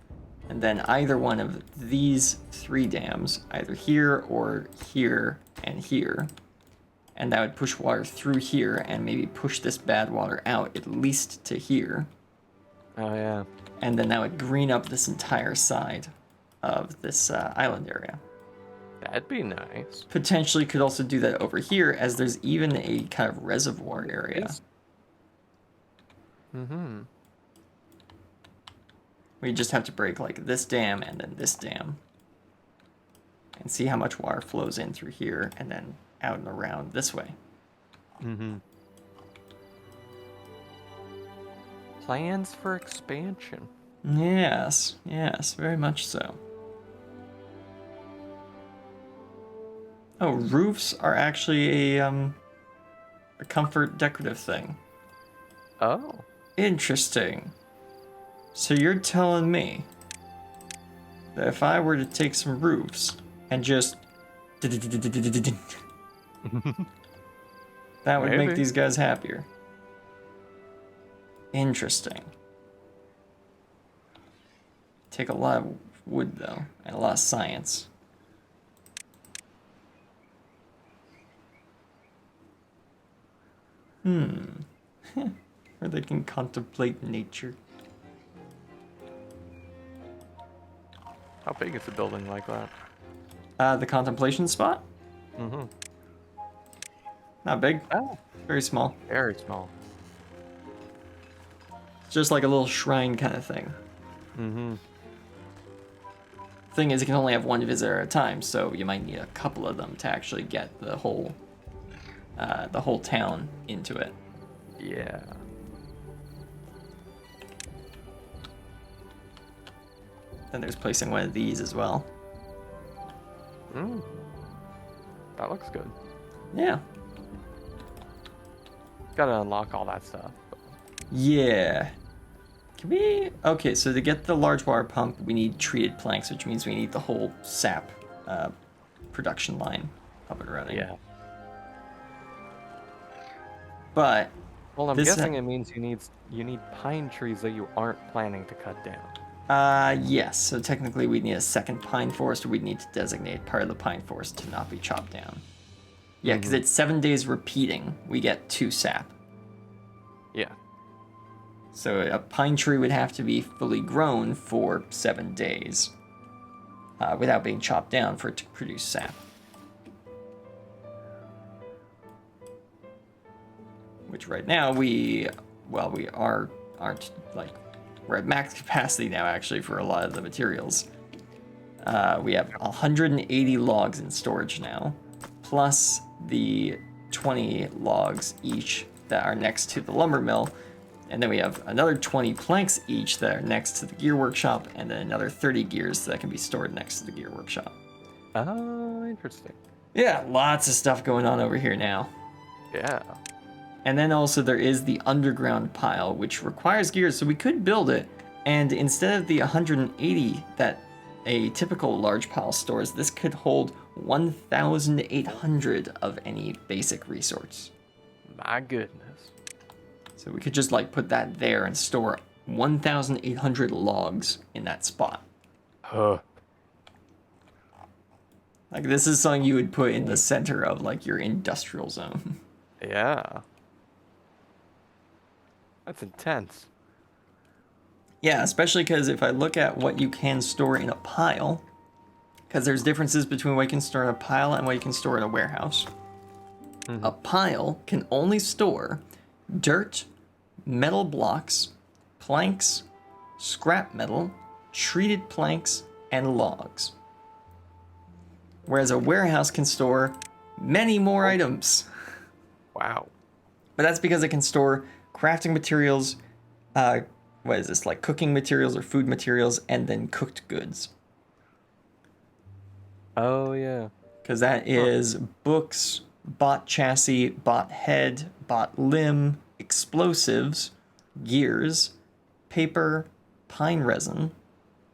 and then either one of these 3 dams, either here or here and here, and that would push water through here and maybe push this bad water out at least to here. Oh, yeah. And then that would green up this entire side of this island area. That'd be nice. Potentially could also do that over here, as there's even a kind of reservoir area. Mm-hmm. We just have to break like this dam and then this dam. And see how much water flows in through here and then out and around this way. Mm-hmm. Plans for expansion. Yes, yes, very much so. Oh, roofs are actually a comfort decorative thing. Oh. Interesting. So you're telling me that if I were to take some roofs and just that would make Maybe. these guys happier. Interesting. Take a lot of wood though, and a lot of science. Where they can contemplate nature. How big is a building like that? The contemplation spot? Mm-hmm. Not big. Oh. Very small. Very small. It's just like a little shrine kind of thing. Mm-hmm. Thing is, you can only have one visitor at a time, so you might need a couple of them to actually get the whole town into it. Yeah. Then there's placing one of these as well. Mm. That looks good. Yeah. Gotta unlock all that stuff. Yeah. Can we... Okay, so to get the large water pump, we need treated planks, which means we need the whole sap production line up and running. Yeah. But... Well, I'm this guessing it means you need pine trees that you aren't planning to cut down. Yes. So technically we'd need a second pine forest, or we'd need to designate part of the pine forest to not be chopped down. Yeah, because it's 7 days repeating. We get 2 sap. Yeah. So a pine tree would have to be fully grown for 7 days. without being chopped down for it to produce sap. Which right now aren't like, we're at max capacity now actually for a lot of the materials. We have 180 logs in storage now, plus the 20 logs each that are next to the lumber mill. And then we have another 20 planks each that are next to the gear workshop, and then another 30 gears that can be stored next to the gear workshop. Oh, interesting. Yeah, lots of stuff going on over here now. Yeah. And then also there is the underground pile, which requires gears, so we could build it. And instead of the 180 that a typical large pile stores, this could hold 1,800 of any basic resource. My goodness. So we could just like put that there and store 1,800 logs in that spot. Huh. Like this is something you would put in the center of like your industrial zone. Yeah. That's intense. Yeah, especially because if I look at what you can store in a pile, because there's differences between what you can store in a pile and what you can store in a warehouse. Mm-hmm. A pile can only store dirt, metal blocks, planks, scrap metal, treated planks, and logs. Whereas a warehouse can store many more items. Wow. But that's because it can store crafting materials, what is this, like cooking materials or food materials, and then cooked goods. Oh, yeah. Because that is books, bot chassis, bot head, bot limb, explosives, gears, paper, pine resin,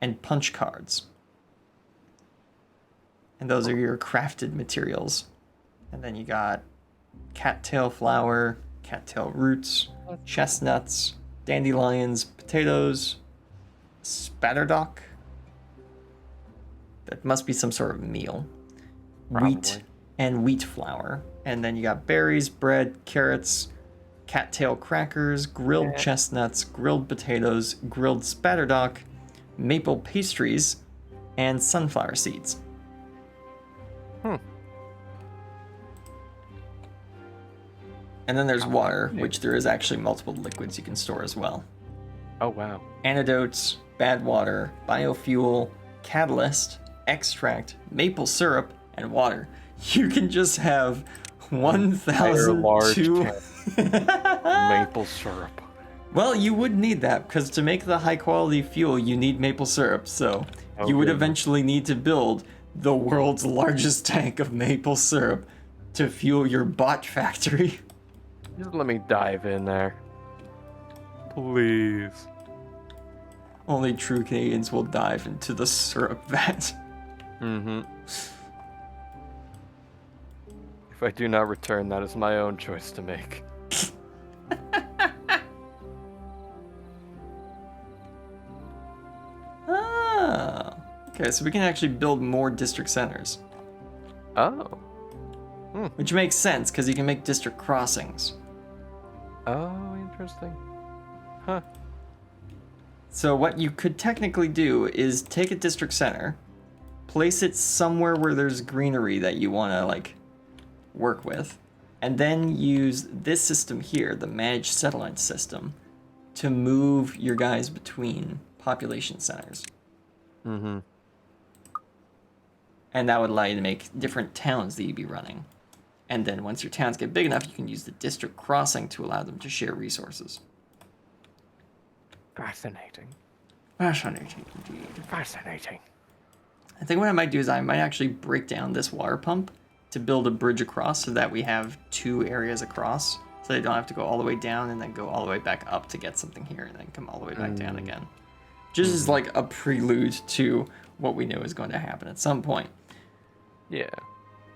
and punch cards. And those are your crafted materials. And then you got cattail flower, cattail roots, chestnuts, dandelions, potatoes, spatterdock. That must be some sort of meal. Probably. Wheat and wheat flour. And then you got berries, bread, carrots, cattail crackers, grilled chestnuts, grilled potatoes, grilled spatterdock, maple pastries, and sunflower seeds. And then there's water, which there is actually multiple liquids you can store as well. Oh, wow. Antidotes, bad water, biofuel, catalyst, extract, maple syrup, and water. You can just have 1,002... maple syrup. Well, you would need that, because to make the high-quality fuel, you need maple syrup, so you would eventually need to build the world's largest tank of maple syrup to fuel your bot factory. Just let me dive in there. Please. Only true Canadians will dive into the syrup vat. Mm-hmm. If I do not return, that is my own choice to make. Ah. Okay, so we can actually build more district centers. Oh. Which makes sense, because you can make district crossings. Oh, interesting. Huh. So what you could technically do is take a district center, place it somewhere where there's greenery that you want to, like, work with, and then use this system here, the managed settlement system, to move your guys between population centers. Mm-hmm. And that would allow you to make different towns that you'd be running. And then once your towns get big enough, you can use the district crossing to allow them to share resources. Fascinating. Fascinating indeed. Fascinating. I think what I might do is I might actually break down this water pump to build a bridge across so that we have two areas across. So they don't have to go all the way down and then go all the way back up to get something here and then come all the way back down again. Just as like a prelude to what we know is going to happen at some point. Yeah.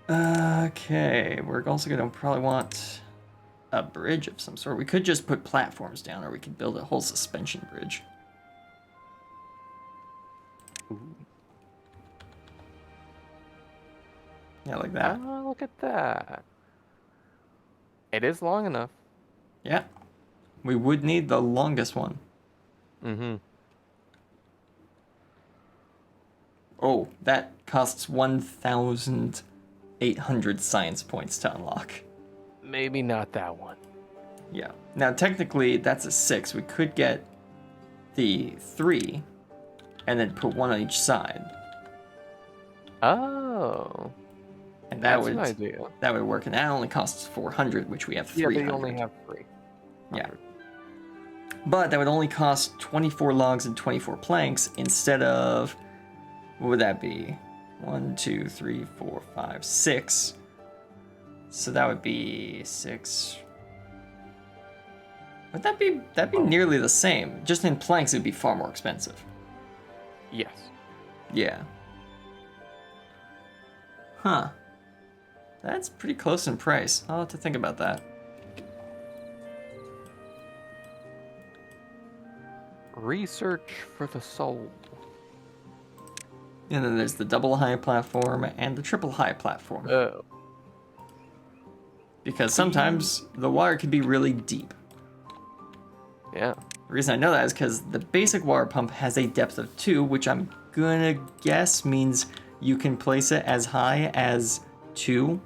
Okay, we're also going to probably want a bridge of some sort. We could just put platforms down, or we could build a whole suspension bridge. Ooh. Yeah, like that. Oh, look at that. It is long enough. Yeah. We would need the longest one. Mm-hmm. Oh, that costs 1,800 science points to unlock. Maybe not that one. Yeah. Now, technically, that's a 6. We could get the 3 and then put one on each side. Oh. And That's an idea. that would work. And that only costs 400, which we have 300. Yeah, but you only have 3. Yeah. But that would only cost 24 logs and 24 planks instead of, what would that be? 1, 2, 3, 4, 5, 6. So that would be 6. Would that'd be nearly the same. Just in planks, it would be far more expensive. Yes. Yeah. Huh. That's pretty close in price. I'll have to think about that. Research for the soul. And then there's the double high platform and the triple high platform. Oh. Because sometimes the water can be really deep. Yeah. The reason I know that is because the basic water pump has a depth of 2, which I'm gonna guess means you can place it as high as 2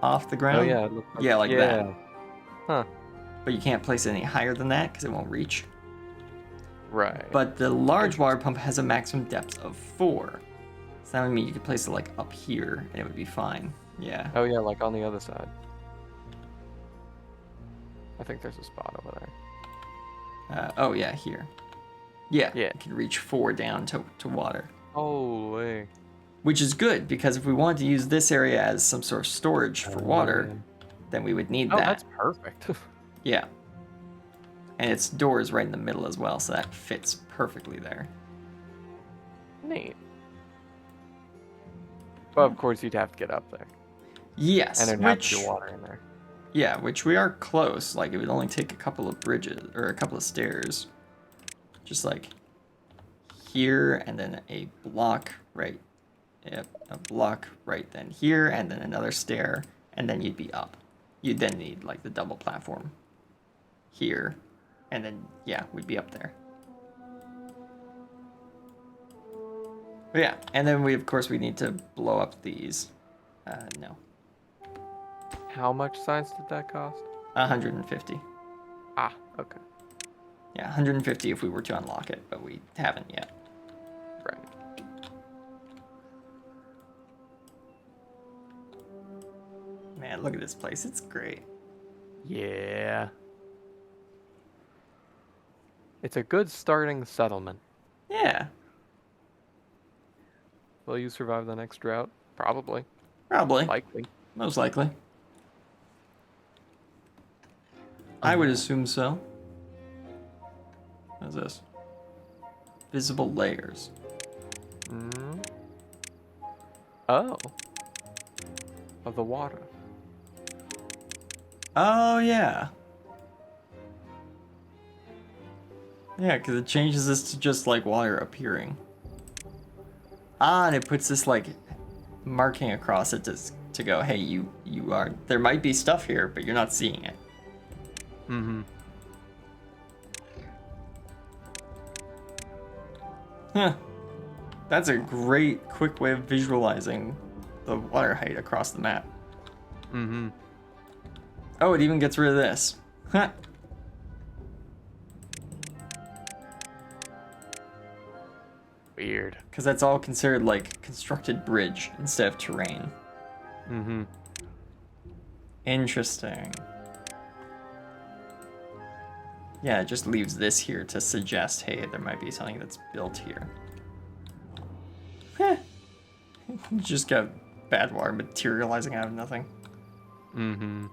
off the ground. Oh, yeah. Yeah, like that. Huh. But you can't place it any higher than that because it won't reach. Right. But the large water pump has a maximum depth of 4. So that would mean you could place it like up here and it would be fine. Yeah. Oh, yeah, like on the other side. I think there's a spot over there. Oh, yeah, here. Yeah, Yeah. you can reach 4 down to water. Holy. Which is good, because if we wanted to use this area as some sort of storage for water, then we would need Oh, that. that's perfect. Yeah. And its door is right in the middle as well, so that fits perfectly there. Neat. But of course, you'd have to get up there. Yes, And there'd have to be water in there. Yeah, which we are close. Like, it would only take a couple of bridges, or a couple of stairs. Just like here, and then a block right. Yep, a block right then here, and then another stair, and then you'd be up. You'd then need, like, the double platform here, and then, yeah, we'd be up there. But yeah, and then of course, we need to blow up these. No. How much science did that cost? 150. Ah, okay. Yeah, 150 if we were to unlock it, but we haven't yet. Right. Man, look at this place. It's great. Yeah. It's a good starting settlement. Yeah, Will you survive the next drought? Probably. probably. Likely. Most likely. I would assume so. What's this? Visible layers. Mm. Oh. Of the water. Oh, yeah. Yeah, because it changes this to just like water appearing. Ah, and it puts this like marking across it to go, hey, you are, there might be stuff here, but you're not seeing it. Mm-hmm. Huh. That's a great, quick way of visualizing the water height across the map. Mm-hmm. Oh, it even gets rid of this. Huh. Weird. Because that's all considered like constructed bridge instead of terrain. Mm-hmm. Interesting. Yeah, it just leaves this here to suggest, hey, there might be something that's built here. Heh. You just got bad water materializing out of nothing. Mm-hmm.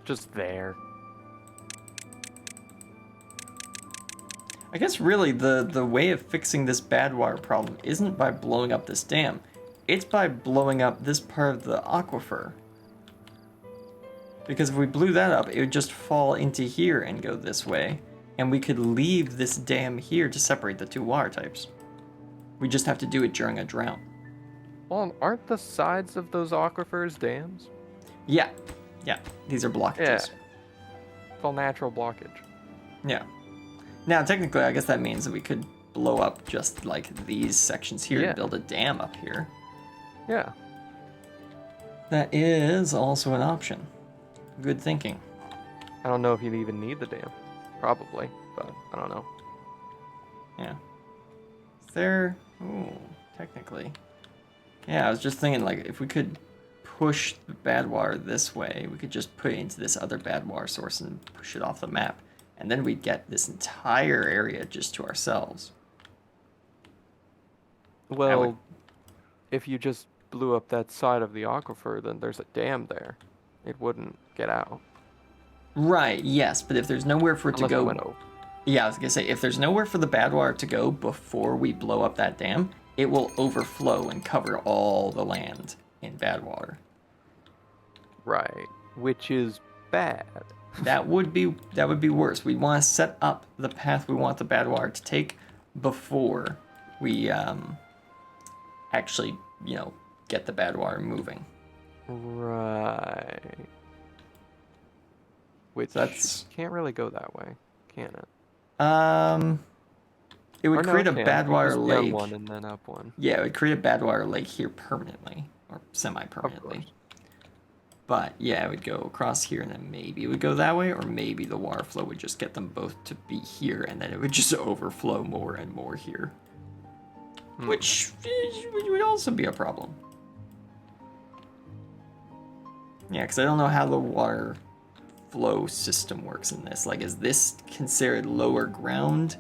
Just there. I guess really the way of fixing this bad water problem isn't by blowing up this dam. It's by blowing up this part of the aquifer. Because if we blew that up, it would just fall into here and go this way. And we could leave this dam here to separate the two water types. We just have to do it during a drought. Well, aren't the sides of those aquifers dams? Yeah. Yeah. These are blockages. Yeah. It's all natural blockage. Yeah. Now, technically, I guess that means that we could blow up just like these sections here Yeah. and build a dam up here. Yeah. That is also an option. Good thinking. I don't know if you'd even need the dam. Probably, but I don't know. Yeah. Is there... Ooh, technically. Yeah, I was just thinking, like, if we could push the bad water this way, we could just put it into this other bad water source and push it off the map. And then we'd get this entire area just to ourselves. Well, if you just blew up that side of the aquifer, then there's a dam there. It wouldn't get out. Right, yes, but if there's nowhere for it Unless to it go... went over. Yeah, I was gonna say, if there's nowhere for the bad water to go before we blow up that dam, it will overflow and cover all the land in bad water. Right, which is bad. That would be worse. We want to set up the path we want the bad water to take before we actually, get the bad water moving. Right. Which So that's can't really go that way, can it? it would Or no, create it a can. bad It water goes down lake. one and then up one. Yeah, it would create a bad water lake here permanently or Of semi-permanently. course. But yeah, it would go across here and then maybe it would go that way, or maybe the water flow would just get them both to be here and then it would just overflow more and more here. Which would also be a problem. Yeah, because I don't know how the water flow system works in this. Like, is this considered lower ground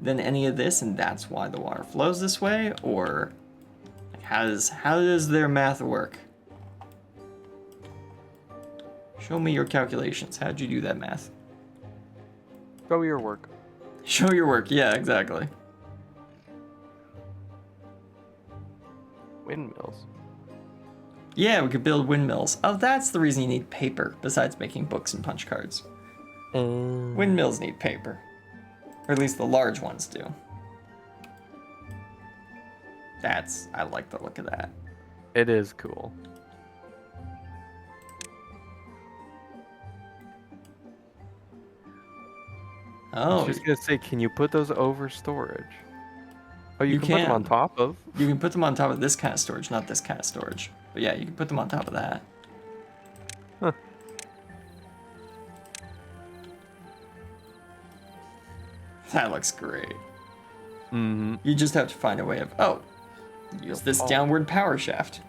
than any of this, and that's why the water flows this way? Or like, how does their math work? Show me your calculations. How'd you do that math? Show your work. Show your work. Yeah, exactly. Windmills. Yeah, we could build windmills. Oh, that's the reason you need paper, besides making books and punch cards. Windmills need paper. Or at least the large ones do. I like the look of that. It is cool. I Oh, was just gonna say, can you put those over storage? Oh, you You can put them on can. top of? you can put them on top of this kind of storage, not this kind of storage. But yeah, you can put them on top of that. Huh. That looks great. Mm-hmm. You just have to find a way of, use this Oh. downward power shaft.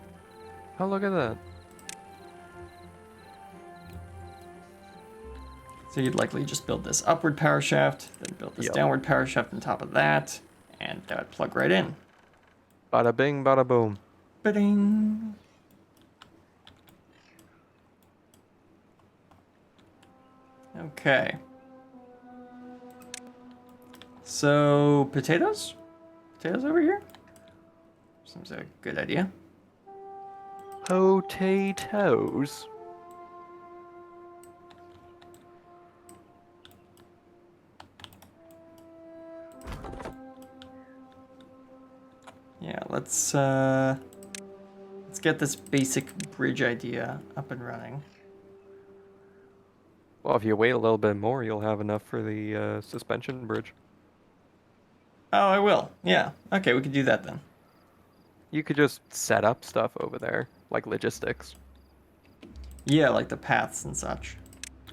Oh, look at that. So you'd likely just build this upward power shaft, then build this Yep. downward power shaft on top of that, and that would plug right in. Bada bing, bada boom. Ba-ding. Okay. So, potatoes? Potatoes over here? Seems a good idea. Potatoes. Yeah, let's get this basic bridge idea up and running. Well, if you wait a little bit more, you'll have enough for the suspension bridge. Oh, I will. Yeah. Okay, we could do that then. You could just set up stuff over there, like logistics. Yeah, like the paths and such.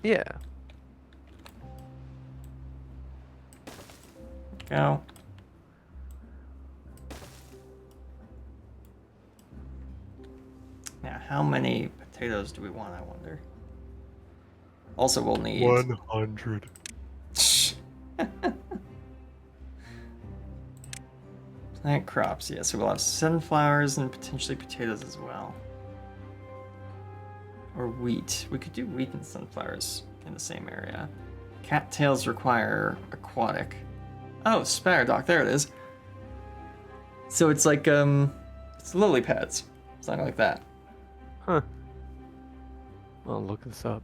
Yeah. Go. Now, how many potatoes do we want, I wonder? Also, we'll need... 100. Plant crops, yeah, so we'll have sunflowers and potentially potatoes as well. Or wheat. We could do wheat and sunflowers in the same area. Cattails require aquatic. Oh, spare dock, there it is. So it's like, it's lily pads. Something like that. Huh. I'll look this up.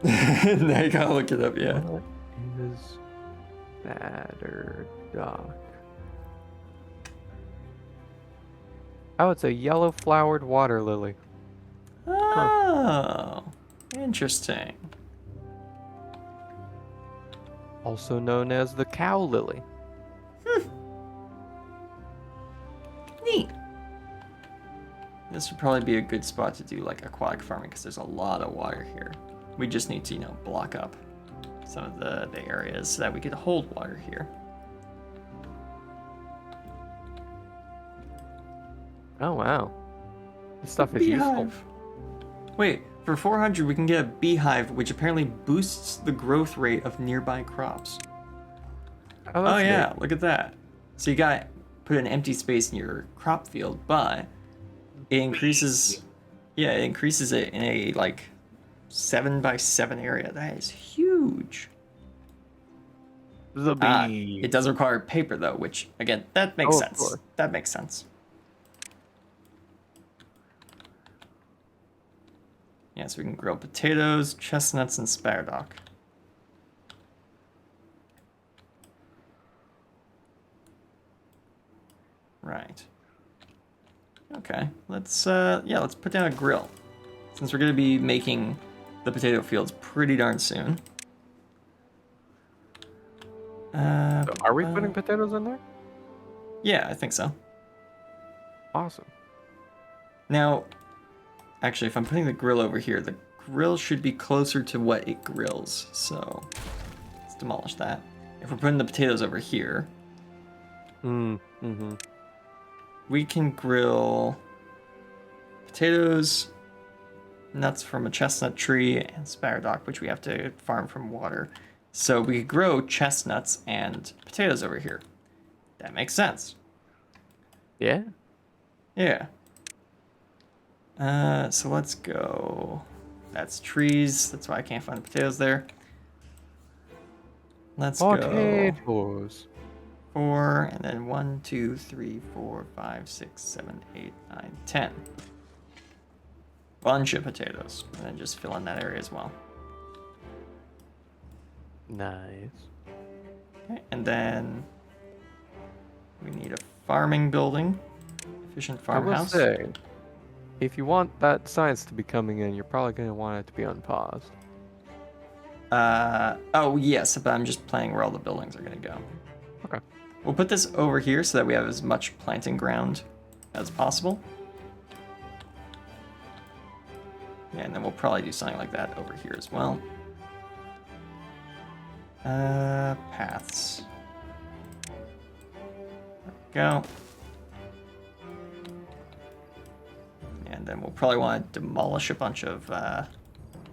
Now you gotta look it up, yeah. What is batter dock? Oh, it's a yellow flowered water lily. Oh, interesting. Also known as the cow lily. This would probably be a good spot to do like aquatic farming because there's a lot of water here. We just need to, block up some of the areas so that we could hold water here. Oh wow, this stuff is useful. Wait, for 400 we can get a beehive, which apparently boosts the growth rate of nearby crops. Oh yeah, neat. look at that. So you got put an empty space in your crop field, but it increases. Yeah, it increases it in a like 7x7 area. That is huge. The bee. It does require paper though, which again, that makes sense. Of course. That makes sense. Yeah, so we can grow potatoes, chestnuts, and spardock. Right. Okay, let's put down a grill. Since we're gonna be making the potato fields pretty darn soon. Are we putting potatoes in there? Yeah, I think so. Awesome. Now, actually, if I'm putting the grill over here, the grill should be closer to what it grills. So let's demolish that. If we're putting the potatoes over here, we can grill potatoes, nuts from a chestnut tree, and spardock, which we have to farm from water. So we could grow chestnuts and potatoes over here. That makes sense. Yeah. Yeah. So let's go. That's trees. That's why I can't find the potatoes there. Let's go Potatoes. 4, and then 1, 2, 3, 4, 5, 6, 7, 8, 9, 10. Bunch of potatoes, and then just fill in that area as well. Nice. Okay, and then we need a farming building, efficient farmhouse. I will say, if you want that science to be coming in, you're probably going to want it to be unpaused. Oh yes, but I'm just playing where all the buildings are gonna go. Okay. We'll put this over here so that we have as much planting ground as possible. Yeah, and then we'll probably do something like that over here as well. Paths. There we go. And then we'll probably want to demolish a bunch of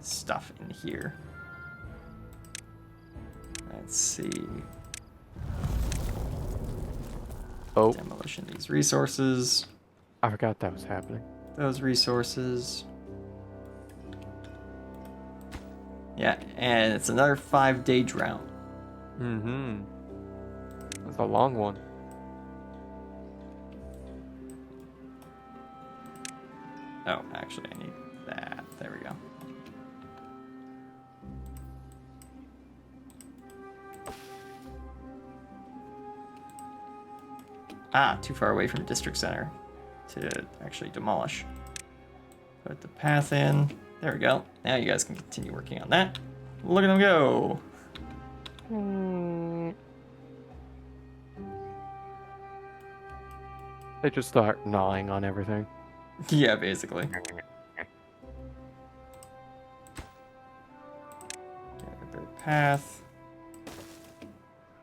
stuff in here. Let's see. Oh, Demolition of these resources. I forgot that was happening. Those resources. Yeah, and it's another 5-day drought. That's a long one. Oh, actually, I need that. There we go. Too far away from district center to actually demolish. Put the path in. There we go. Now you guys can continue working on that. Look at them go. They just start gnawing on everything. Yeah, basically. Their path.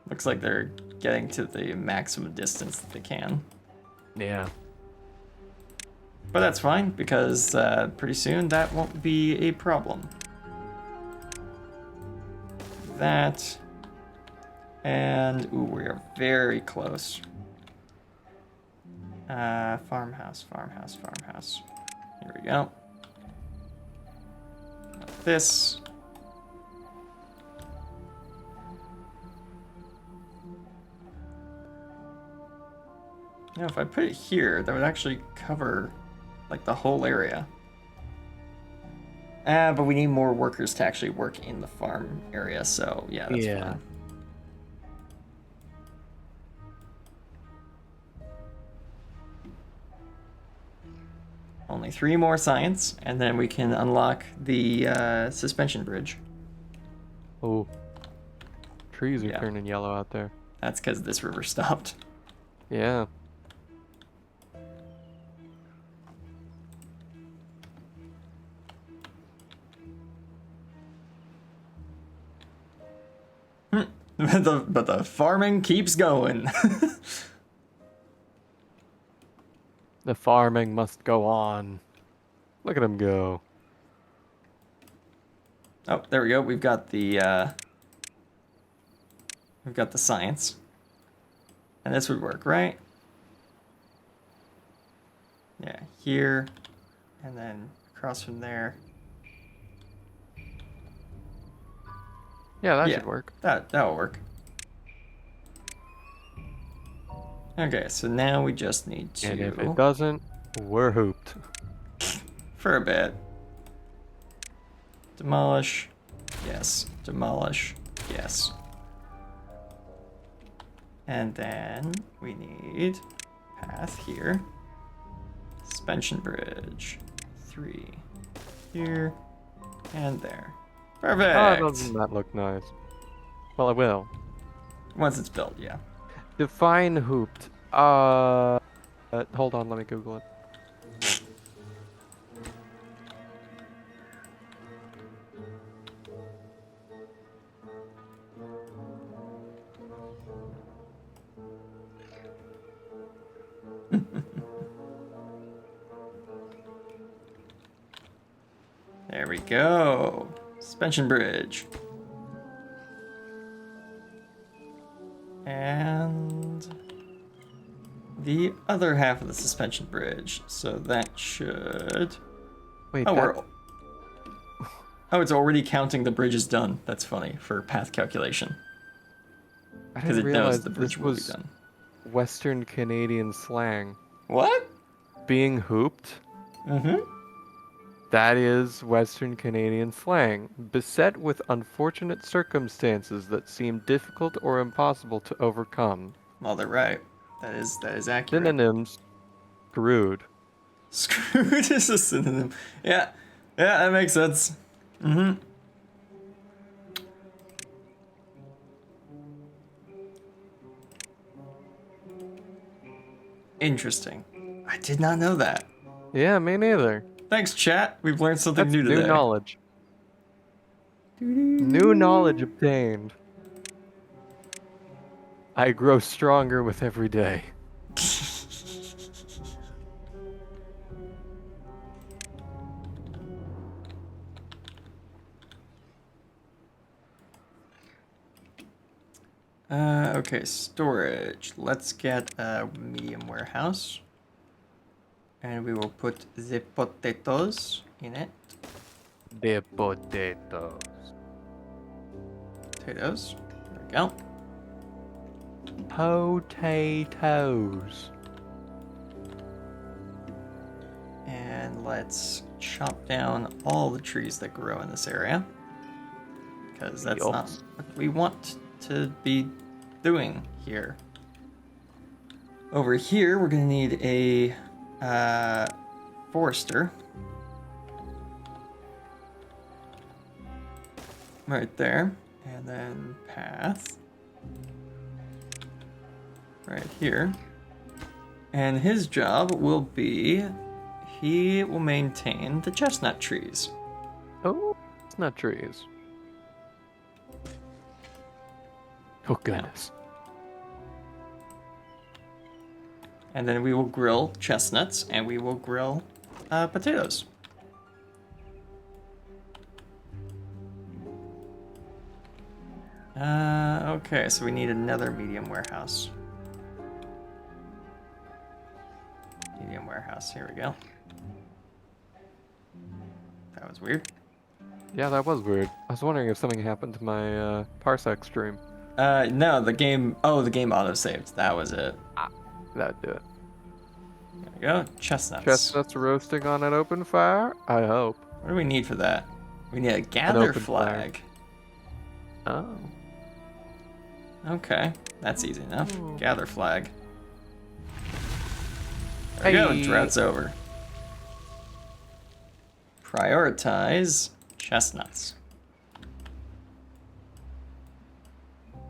Looks like they're getting to the maximum distance that they can. Yeah. But that's fine, because pretty soon that won't be a problem. That. And, ooh, we are very close. Farmhouse. Here we go. This. You know, if I put it here, that would actually cover, like, the whole area. But we need more workers to actually work in the farm area, so yeah, that's fine. Only 3 more science, and then we can unlock the suspension bridge. Oh. Trees are turning yellow out there. That's because this river stopped. Yeah. But the farming keeps going. The farming must go on. Look at him go. Oh, there we go. We've got the science. And this would work, right? Yeah, here, and then across from there. Yeah, that Yeah, should work. That'll work. Okay, so now we just need to... And if it doesn't, we're hooped. For a bit. Demolish. Yes. Demolish. Yes. And then we need path here. Suspension bridge. 3 here and there. Perfect. Oh, doesn't that look nice? Well, it will. Once it's built, yeah. Define hooped. Hold on, let me Google it. There we go. Suspension bridge. And the other half of the suspension bridge. So that should... Wait, Oh, Oh, it's already counting the bridge is done. That's funny for path calculation. I Because didn't it knows realize the this bridge will be was done. Western Canadian slang. What? Being hooped? Mm-hmm. That is Western Canadian slang. Beset with unfortunate circumstances that seem difficult or impossible to overcome. Well, they're right. That is accurate. Synonyms: screwed. Screwed is a synonym. Yeah. Yeah, that makes sense. Mm-hmm. Interesting. I did not know that. Yeah, me neither. Thanks, chat. We've learned something That's new today. new knowledge. New knowledge obtained. I grow stronger with every day. Okay, storage. Let's get a medium warehouse. And we will put the potatoes in it. The potatoes. Potatoes. There we go. Potatoes. And let's chop down all the trees that grow in this area. Because that's Yup. not what we want to be doing here. Over here, we're going to need a forester. Right there. And then path. Right here. And his job will be, he will maintain the chestnut trees. Oh, it's not trees. Oh, goodness. And then we will grill chestnuts and we will grill potatoes. Okay, so we need another medium warehouse. Medium warehouse, here we go. That was weird. Yeah, that was weird. I was wondering if something happened to my Parsec stream. No, the game auto-saved. That was it. That'd do it. There we go, chestnuts. Chestnuts roasting on an open fire? I hope. What do we need for that? We need a gather open flag. Oh. Okay, that's easy enough. Ooh. Gather flag. There we go, Hey. drought's over. Prioritize chestnuts.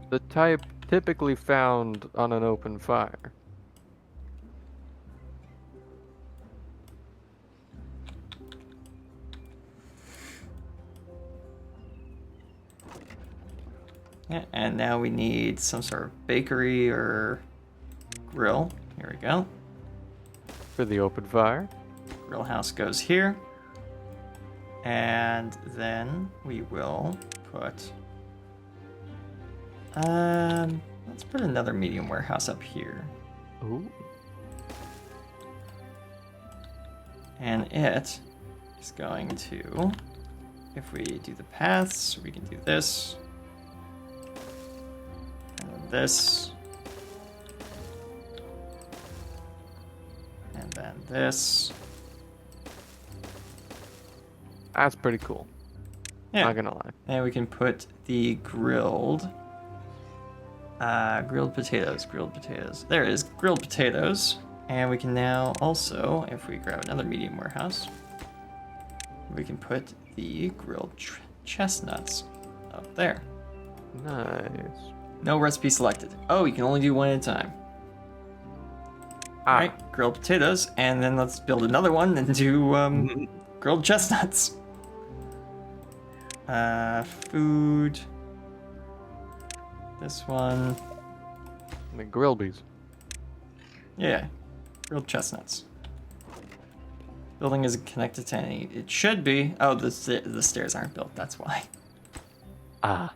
The type typically found on an open fire. Yeah, and now we need some sort of bakery or grill. Here we go. For the open fire. Grill house goes here. And then we will put... let's put another medium warehouse up here. Ooh. And it is going to... If we do the paths, we can do this. And then this. And then this. That's pretty cool. Yeah. Not gonna lie. And we can put the grilled potatoes. There it is, grilled potatoes. And we can now also, if we grab another medium warehouse, we can put the grilled chestnuts up there. Nice. No recipe selected. Oh, you can only do one at a time. All right, grilled potatoes, and then let's build another one and do grilled chestnuts. Food. This one. The grillbies. Yeah, grilled chestnuts. Building isn't connected to any. It should be. Oh, the stairs aren't built. That's why. Ah.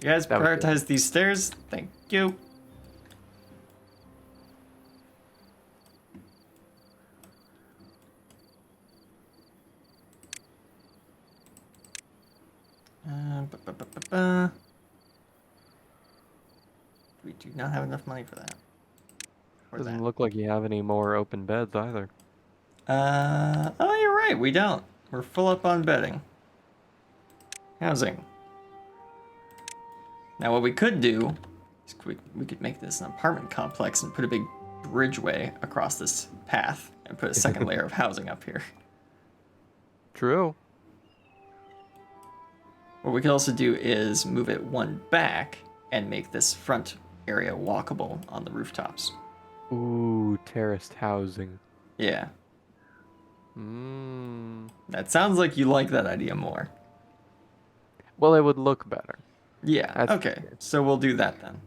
You guys That was prioritize these stairs. Thank you. We do not have enough money for that. Doesn't look like you have any more open beds either. Oh, you're right. We don't. We're full up on bedding. Housing. Now, what we could do is we could make this an apartment complex and put a big bridgeway across this path and put a second layer of housing up here. True. What we could also do is move it one back and make this front area walkable on the rooftops. Ooh, terraced housing. Yeah. Mmm. That sounds like you like that idea more. Well, it would look better. Yeah, That's okay. weird. So we'll do that then.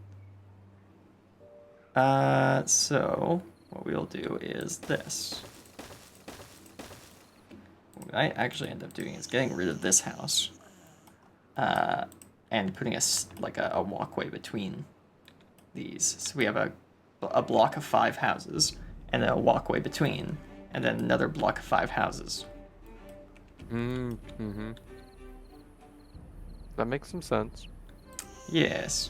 So what we'll do is this. What I actually end up doing is getting rid of this house. And putting a walkway between these. So we have a block of 5 houses, and then a walkway between, and then another block of 5 houses. Mm-hmm. That makes some sense. Yes.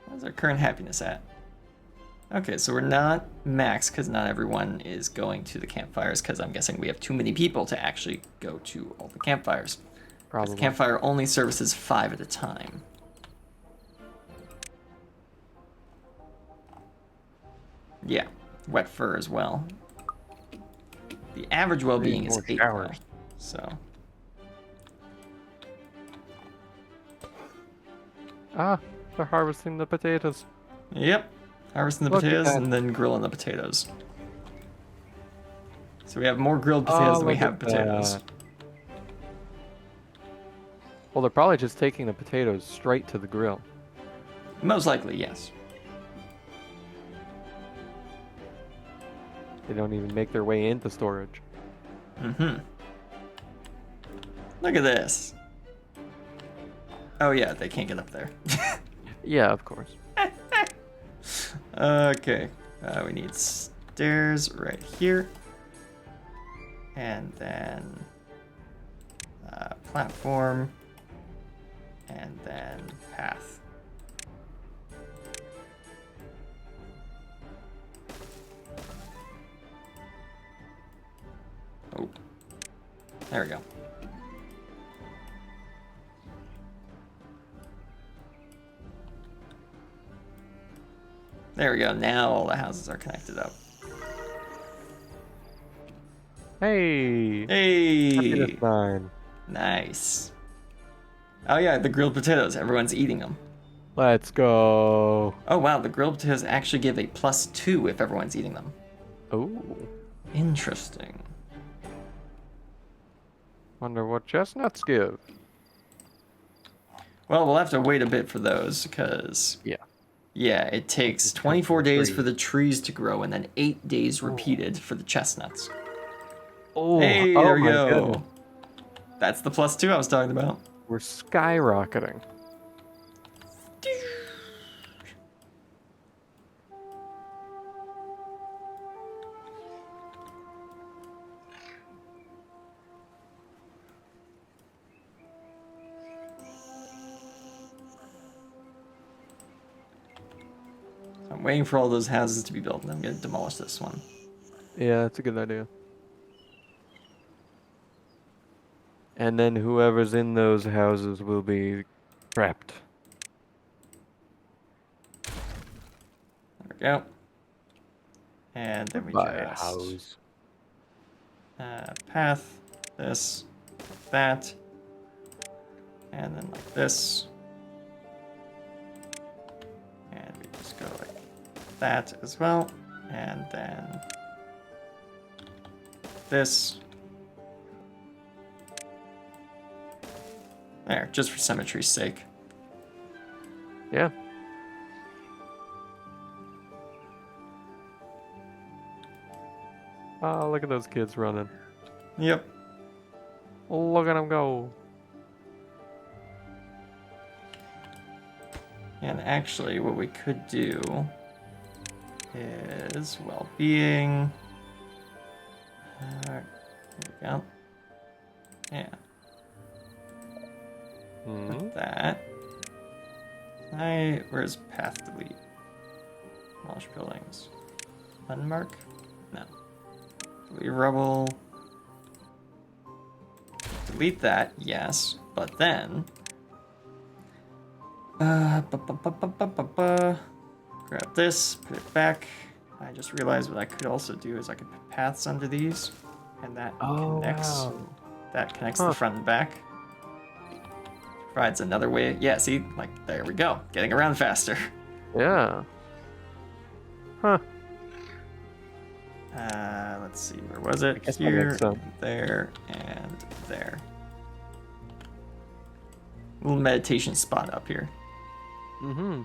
What's our current happiness at? Okay, so we're not max because not everyone is going to the campfires because I'm guessing we have too many people to actually go to all the campfires. 'Cause Probably. the campfire only services 5 at a time. Yeah, wet fur as well. The average well-being is more 8 showers. though, so... Ah, they're harvesting the potatoes. Yep. Harvesting the Look at potatoes that. and then grilling the potatoes. So we have more grilled potatoes than we look have at potatoes. that. Well, they're probably just taking the potatoes straight to the grill. Most likely, yes. They don't even make their way into storage. Mm-hmm. Look at this. Oh yeah, they can't get up there. Yeah, of course. Okay. We need stairs right here. And then platform. And then path. Oh. There we go. There we go. Now all the houses are connected up. Hey! Hey! Happiness sign. Nice. Oh yeah, the grilled potatoes. Everyone's eating them. Let's go. Oh wow, the grilled potatoes actually give a +2 if everyone's eating them. Oh. Interesting. Wonder what chestnuts give. Well, we'll have to wait a bit for those because Yeah. yeah, it takes Just cut 24 the days tree. for the trees to grow and then 8 days Oh. repeated for the chestnuts. Oh, Hey, oh there we my go. goodness. That's the +2 I was talking about. We're skyrocketing. I'm waiting for all those houses to be built and I'm going to demolish this one. Yeah, that's a good idea. And then whoever's in those houses will be trapped. There we go. And then we By just house. path this, that, and then like this. And we just go like that as well. And then this. There, just for symmetry's sake. Yeah. Oh, look at those kids running. Yep. Look at them go. And actually, what we could do is well-being. There we go. Yeah. With that. Where's path delete? Demolish buildings. Unmark? No. Delete rubble. Delete that, yes. But then. Grab this, put it back. I just realized what I could also do is I could put paths under these, and that connects. Wow. That connects the front and back. Provides another way. Yeah, see, like there we go, getting around faster. Yeah. Huh. Let's see, where was it? guess that Here, makes sense. there, and there. Little meditation spot up here. Mm-hmm.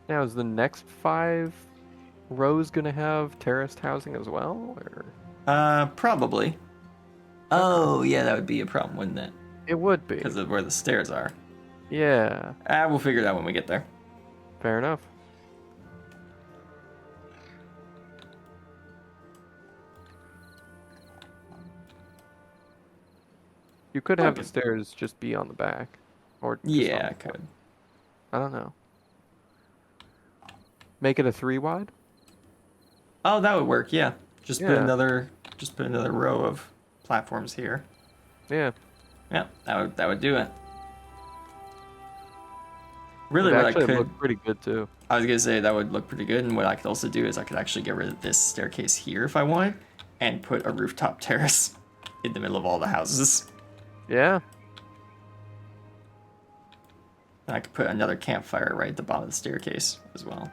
Now, is the next 5 rows gonna have terraced housing as well, or? Probably. Oh, yeah, that would be a problem, wouldn't it? It would be. Because of where the stairs are. Yeah. We'll figure it out when we get there. Fair enough. You could have the Okay. stairs just be on the back, or just Yeah, on I the could. front. I don't know. Make it a 3 wide. Oh, that would work. Yeah, just put Yeah. another row of platforms here. Yeah. Yeah, that would do it. Really, It what I actually could, looked pretty good too. I was gonna say that would look pretty good, and what I could also do is I could actually get rid of this staircase here if I wanted, and put a rooftop terrace in the middle of all the houses. Yeah. And I could put another campfire right at the bottom of the staircase as well.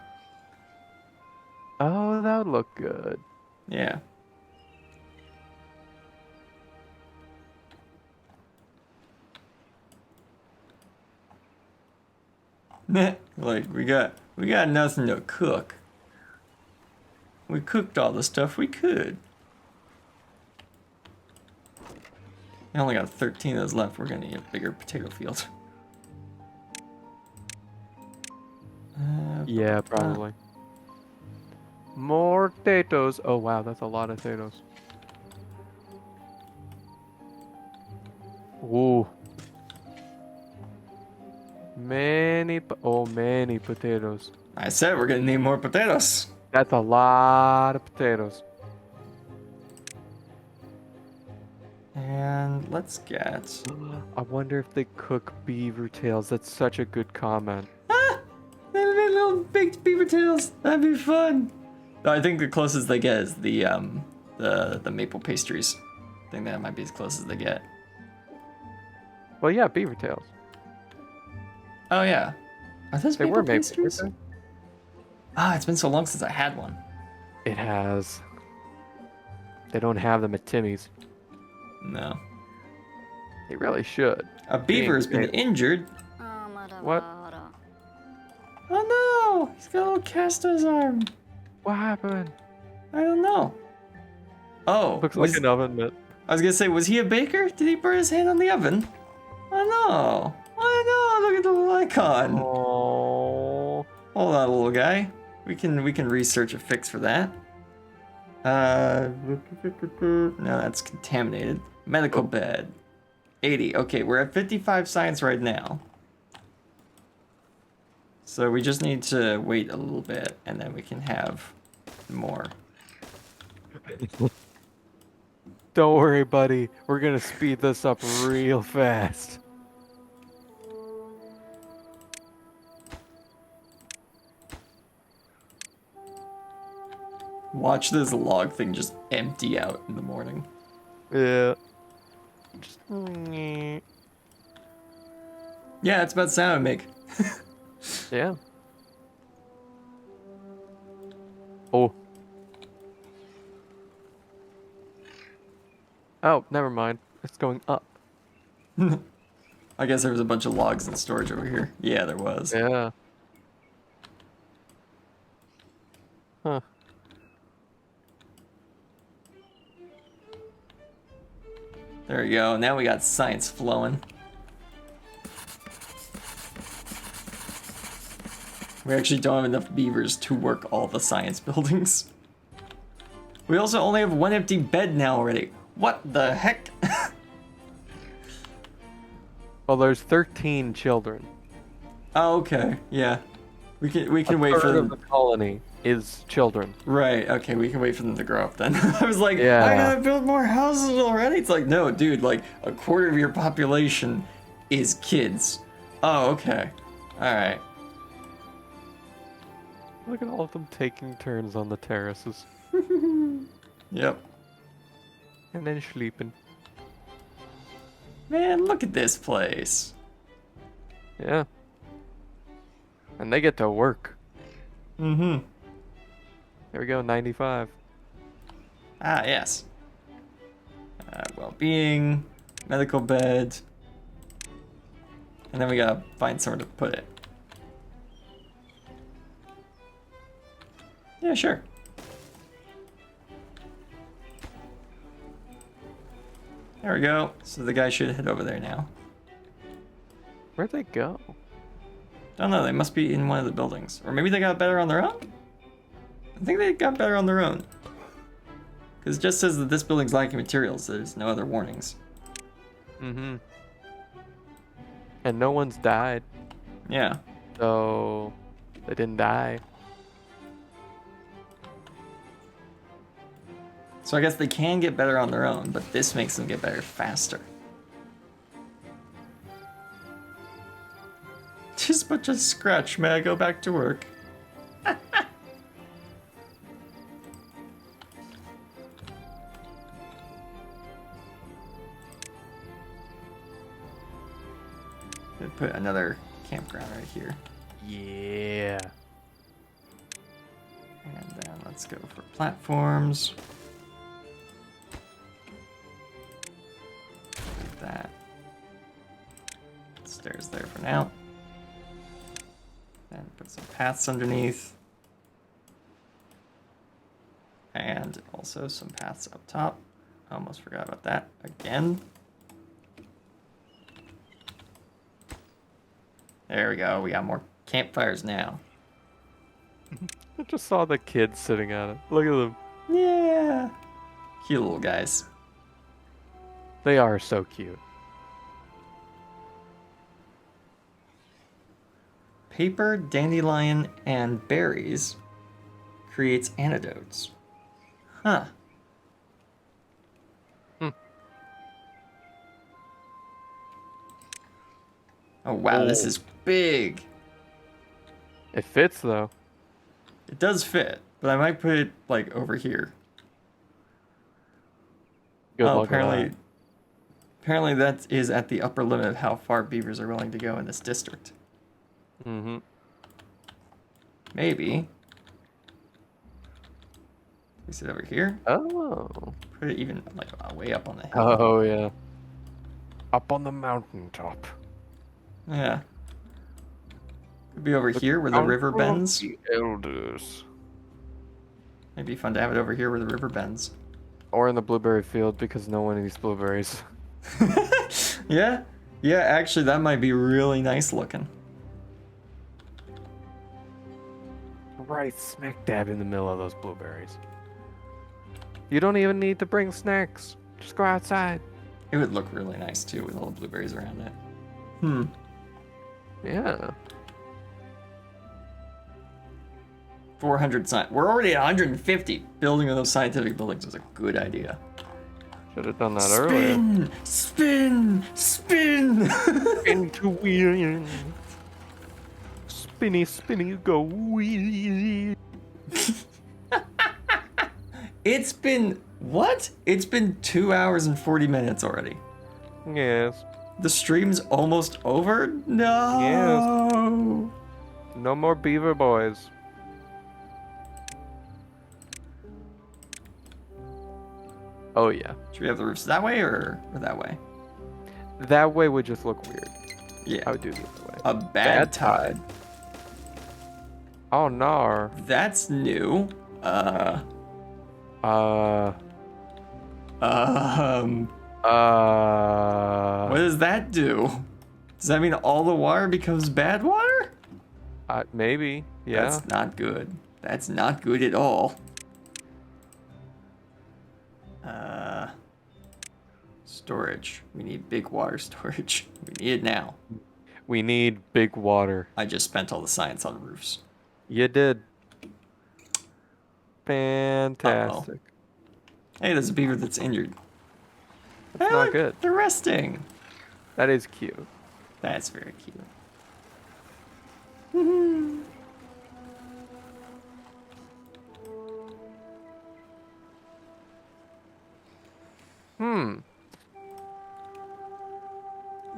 Oh, that would look good. Yeah. Like we got nothing to cook. We cooked all the stuff we could. I only got 13 of those left. We're gonna need a bigger potato field. Yeah, probably. More potatoes. Oh wow, that's a lot of potatoes. Ooh. Many potatoes. I said we're gonna need more potatoes. That's a lot of potatoes. And let's get. I wonder if they cook beaver tails. That's such a good comment. Little baked beaver tails. That'd be fun. No, I think the closest they get is the maple pastries. I think that might be as close as they get. Well, yeah, beaver tails. Oh yeah, are those They maple were maple, pastries? weren't Ah, it's been so long since I had one. they? It has. They don't have them at Timmy's. No. They really should. A beaver's been injured. What? Oh no! He's got a little cast on his arm. What happened? I don't know. Oh, Looks like an oven mitt. I was gonna say, was he a baker? Did he burn his hand on the oven? Oh no! Oh no! Look at the little icon. Oh. Hold on, little guy. We can research a fix for that. No, that's contaminated. Medical bed. 80. Okay, we're at 55 science right now. So we just need to wait a little bit, and then we can have more. Don't worry, buddy. We're gonna speed this up real fast. Watch this log thing just empty out in the morning. Yeah. Just... Yeah, it's about the sound I make. Yeah. Oh. Oh, never mind. It's going up. I guess there was a bunch of logs in storage over here. Yeah, there was. Yeah. Huh. There we go. Now we got science flowing. We actually don't have enough beavers to work all the science buildings. We also only have one empty bed now already. What the heck? Well, there's 13 children. Oh, okay. Yeah. We can wait for Third them. of the colony is children. Right, okay, we can wait for them to grow up then. I was like, Yeah. I gotta build more houses already? It's like, no, dude, like, a quarter of your population is kids. Oh, okay. Alright. Look at all of them taking turns on the terraces. Yep. And then sleeping. Man, look at this place. Yeah. And they get to work. Mm-hmm. There we go, 95. Ah, yes. Well-being, medical bed. And then we gotta find somewhere to put it. Yeah, sure. There we go. So the guy should head over there now. Where'd they go? Don't know, they must be in one of the buildings. Or maybe they got better on their own? I think they got better on their own. Because it just says that this building's lacking materials. There's no other warnings. Mm-hmm. And no one's died. Yeah. So they didn't die. So I guess they can get better on their own, but this makes them get better faster. Just a bunch of scratch. May I go back to work? Gonna put another campground right here. Yeah. And then let's go for platforms. Like that. Stairs there for now. Then put some paths underneath. And also some paths up top. I almost forgot about that again. There we go. We got more campfires now. I just saw the kids sitting at it. Look at them. Yeah. Cute little guys. They are so cute. Paper, dandelion, and berries creates antidotes. Huh. Oh wow, this is big. It fits though. It does fit, but I might put it like over here. Good Oh, luck with that. apparently that is at the upper limit of how far beavers are willing to go in this district. Mm-hmm. Maybe. Place it over here. Oh. Put it even like way up on the hill. Oh yeah. Up on the mountaintop. Yeah. Could be over here where the river bends. The elders. It'd be fun to have it over here where the river bends. Or in the blueberry field because no one eats blueberries. Yeah. Yeah, actually that might be really nice looking. Right smack dab in the middle of those blueberries. You don't even need to bring snacks. Just go outside. It would look really nice too with all the blueberries around it. Hmm. Yeah. 400 We're already at 150. Building of those scientific buildings is a good idea. Should have done that earlier. Spin! Spin! Spin to win. Spinny, spinny, go wheel. It's been what? It's been 2 hours and 40 minutes already. Yes. The stream's almost over? No. Yes. No more beaver boys. Oh yeah. Should we have the roofs that way or that way? That way would just look weird. Yeah. I would do it that way. A bad tide. Oh no. That's new. Uh. What does that do? Does that mean all the water becomes bad water? Maybe. Yeah. That's not good. That's not good at all. Storage. We need big water storage. We need it now. We need big water. I just spent all the science on roofs. You did. Fantastic. Hey, there's a beaver that's injured. That's not good. They're resting. That is cute. That's very cute.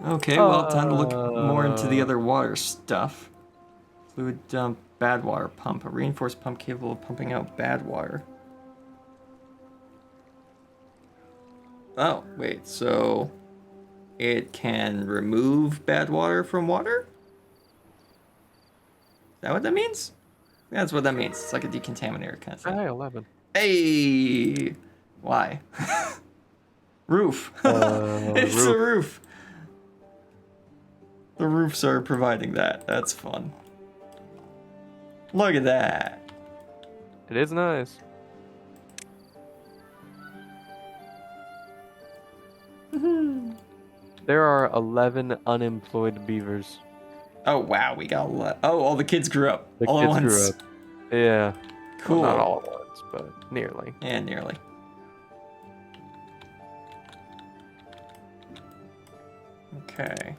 Okay, well, time to look more into the other water stuff. Fluid dump, bad water pump. A reinforced pump capable of pumping out bad water. Oh, wait, so it can remove bad water from water? Is that what that means? That's what that means. It's like a decontaminator kind of thing. 11. Hey! Why? Roof. It's roof. a roof. The roofs are providing that. That's fun. Look at that. It is nice. There are 11 unemployed beavers. Oh wow, we got a lot. Oh, all the kids grew up. The all kids at once. grew up. Yeah. Cool. Well, not all at once, but nearly. Yeah, nearly. Okay.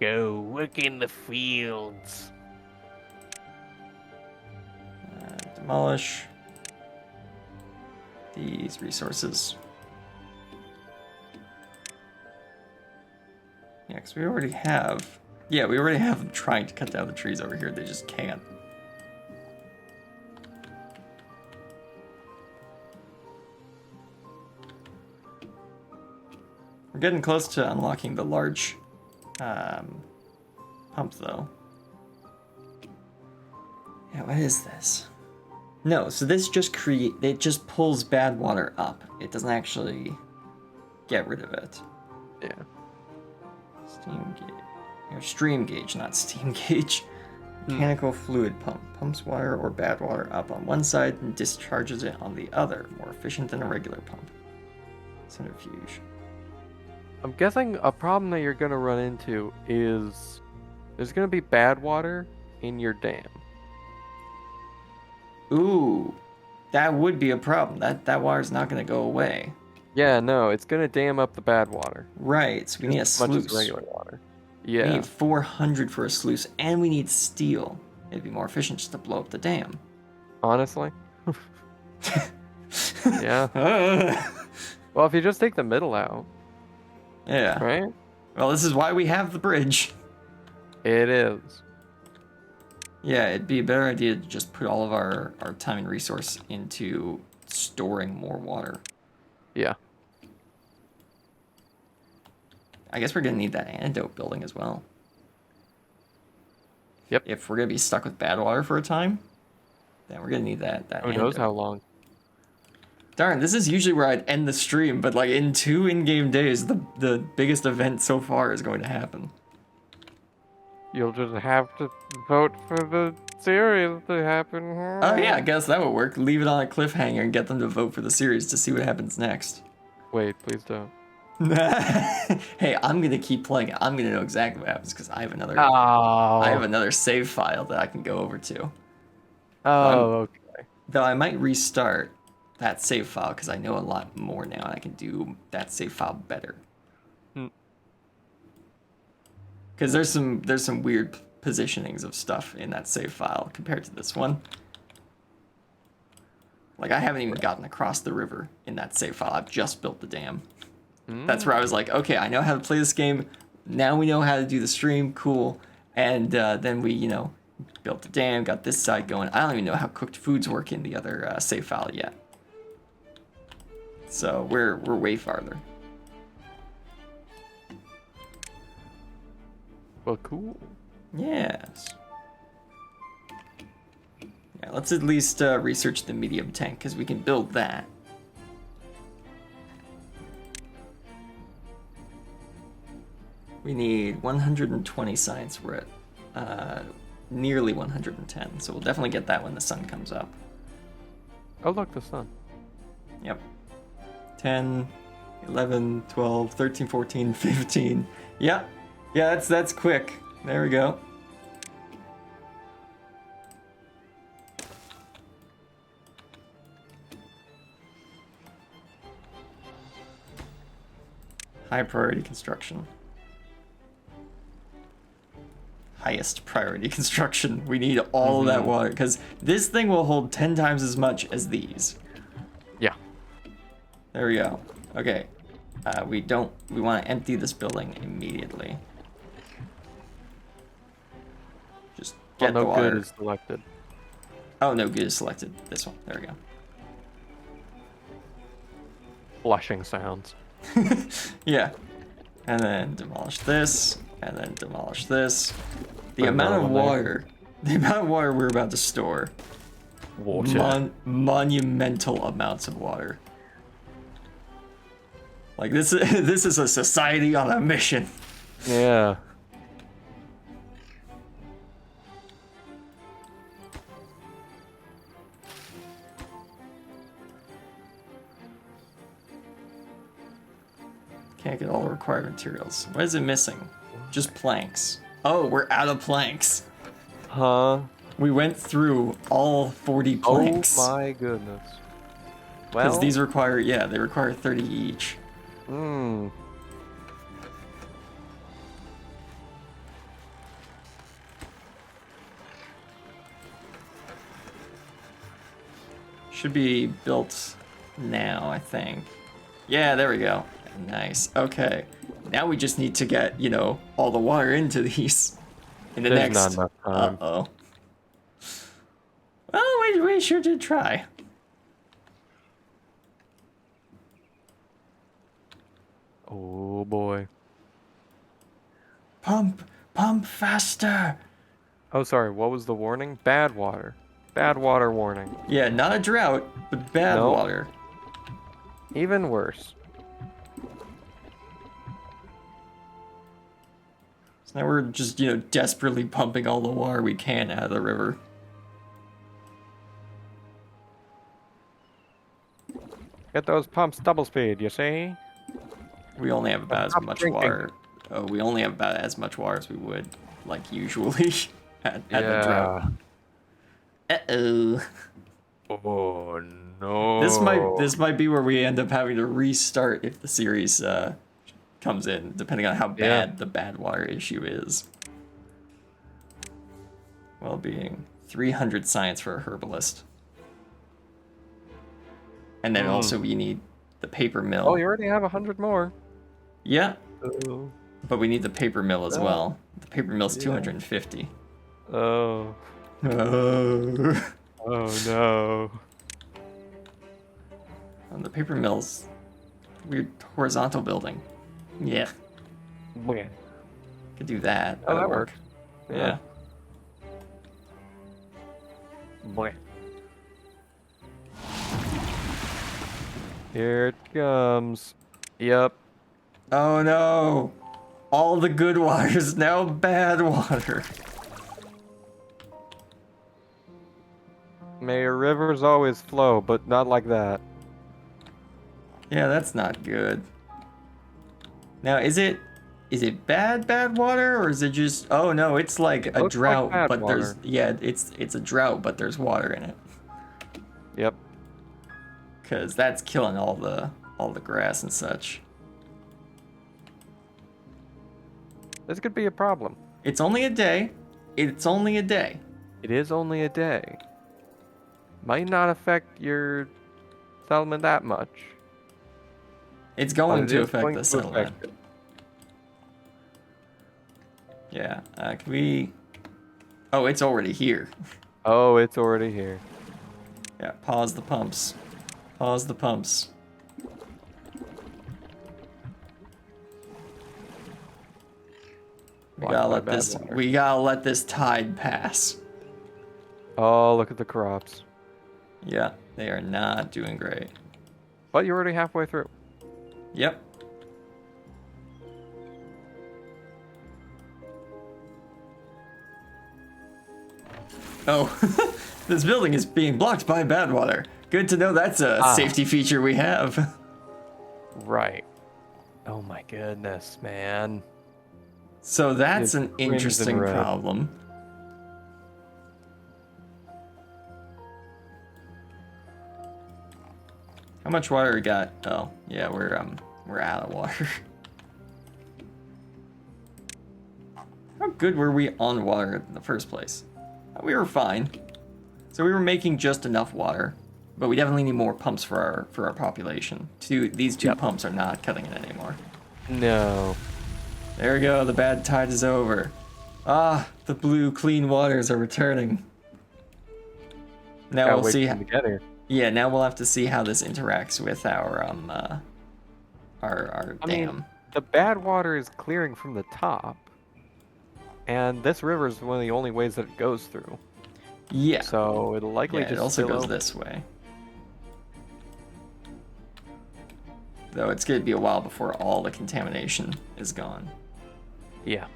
Go work in the fields. Demolish these resources. Yeah, because we already have... Yeah, we already have them trying to cut down the trees over here. They just can't. We're getting close to unlocking the large pump, though. Yeah, what is this? No, so this just it just pulls bad water up. It doesn't actually get rid of it. Yeah. Steam gauge. Or stream gauge, not steam gauge. Mechanical fluid pump. Pumps water or bad water up on one side and discharges it on the other. More efficient than a regular pump. Centrifuge. I'm guessing a problem that you're going to run into is there's going to be bad water in your dam. Ooh, that would be a problem. That water's not going to go away. Yeah, no, it's going to dam up the bad water. Right, so we need a as much as sluice. regular water. Yeah. We need 400 for a sluice, and we need steel. It'd be more efficient just to blow up the dam. Honestly. Yeah. Well, if you just take the middle out. Yeah. Right? Well, this is why we have the bridge. It is. Yeah, it'd be a better idea to just put all of our time and resource into storing more water. Yeah. I guess we're gonna need that antidote building as well. Yep. If we're gonna be stuck with bad water for a time, then we're gonna need that Who antidote. knows how long? Darn, this is usually where I'd end the stream, but like in 2 in-game days, the biggest event so far is going to happen. You'll just have to vote for the series to happen. Oh yeah, I guess that would work. Leave it on a cliffhanger and get them to vote for the series to see what happens next. Wait, please don't. Hey, I'm gonna keep playing it. I'm gonna know exactly what happens because I have another Oh. I have another save file that I can go over to. Oh, okay. Though I might restart that save file because I know a lot more now and I can do that save file better. Because there's some weird positionings of stuff in that save file compared to this one. Like I haven't even gotten across the river in that save file. I've just built the dam. That's where I was like, okay, I know how to play this game. Now we know how to do the stream. Cool. And then we, built the dam, got this side going. I don't even know how cooked foods work in the other save file yet. So we're way farther. Well, cool. Yes. Yeah, let's at least research the medium tank because we can build that. We need 120 science. We're at nearly 110, so we'll definitely get that when the sun comes up. Oh, look, the sun. Yep. 10, 11, 12, 13, 14, 15. Yep. Yeah, that's quick. There we go. High priority construction. Highest priority construction. We need all of that water because this thing will hold 10 times as much as these. Yeah. There we go. Okay. We want to empty this building immediately. Just get Well, the no water. good is selected. Oh, no good is selected. This one. There we go. Flushing sounds. Yeah. And then demolish this. And then demolish this. The Put amount of another one water. The amount of water we're about to store. Water. Monumental amounts of water. Like this is a society on a mission. Yeah. Can't get all the required materials. What is it missing? Just planks. Oh, we're out of planks. Huh? We went through all 40 planks. Oh my goodness. Because Well, these require, they require 30 each. Should be built now, I think. Yeah, there we go. Nice. Okay. Now we just need to get, all the water into these. In the There's next. not enough time. Uh-oh. Well, we sure did try. Oh boy. Pump faster. Oh, sorry. What was the warning? Bad water. Bad water warning. Yeah, not a drought, but bad Nope. water. Even worse. So now we're just, desperately pumping all the water we can out of the river. Get those pumps double speed, you see? We only have about as Stop much drinking. water. Oh, we only have about as much water as we would, like usually, at the drought. Uh-oh. Oh no. This might be where we end up having to restart if the series comes in, depending on how bad the bad water issue is. Well-being. 300 science for a herbalist. And then also we need the paper mill. Oh, you already have 100 more. Yeah, Oh. but we need the paper mill as Oh. well. The paper mill's Yeah. 250. Oh. Oh. Oh no. And the paper mill's weird horizontal building. Yeah, Bleh. could do that. Oh, That'll that work. works. Yeah. Bleh. Here it comes. Yep. Oh no! All the good water is now bad water. May your rivers always flow, but not like that. Yeah, that's not good. Now, is it bad water, or is it just? Oh no, it's like It a looks like drought, bad but there's water. yeah, it's a drought, but there's water in it. Yep. Cause that's killing all the grass and such. This could be a problem. It's only a day. It's only a day. It is only a day. Might not affect your settlement that much. It's But going it to is affect going the to settlement. affect it. Yeah. Can we? Oh, it's already here. Oh, it's already here. Yeah. Pause the pumps. Pause the pumps. We Blocked gotta by let bad this. water. We gotta let this tide pass. Oh, look at the crops. Yeah, they are not doing great. But you're already halfway through. Yep. Oh, this building is being blocked by bad water. Good to know that's a safety feature we have. Right. Oh my goodness, man. So that's It's an crimson interesting red. problem. How much water we got? Oh, yeah, we're out of water. How good were we on water in the first place? We were fine. So we were making just enough water, but we definitely need more pumps for our population. These two Yep. pumps are not cutting it anymore. No. There we go, the bad tide is over. Ah, the blue clean waters are returning. Now Gotta we'll wait see. for them to get here. Yeah, now we'll have to see how this interacts with our I dam. mean, the bad water is clearing from the top. And this river is one of the only ways that it goes through. Yeah. So it'll likely Yeah, just it also spill goes over. this way. Though it's gonna be a while before all the contamination is gone. Yeah.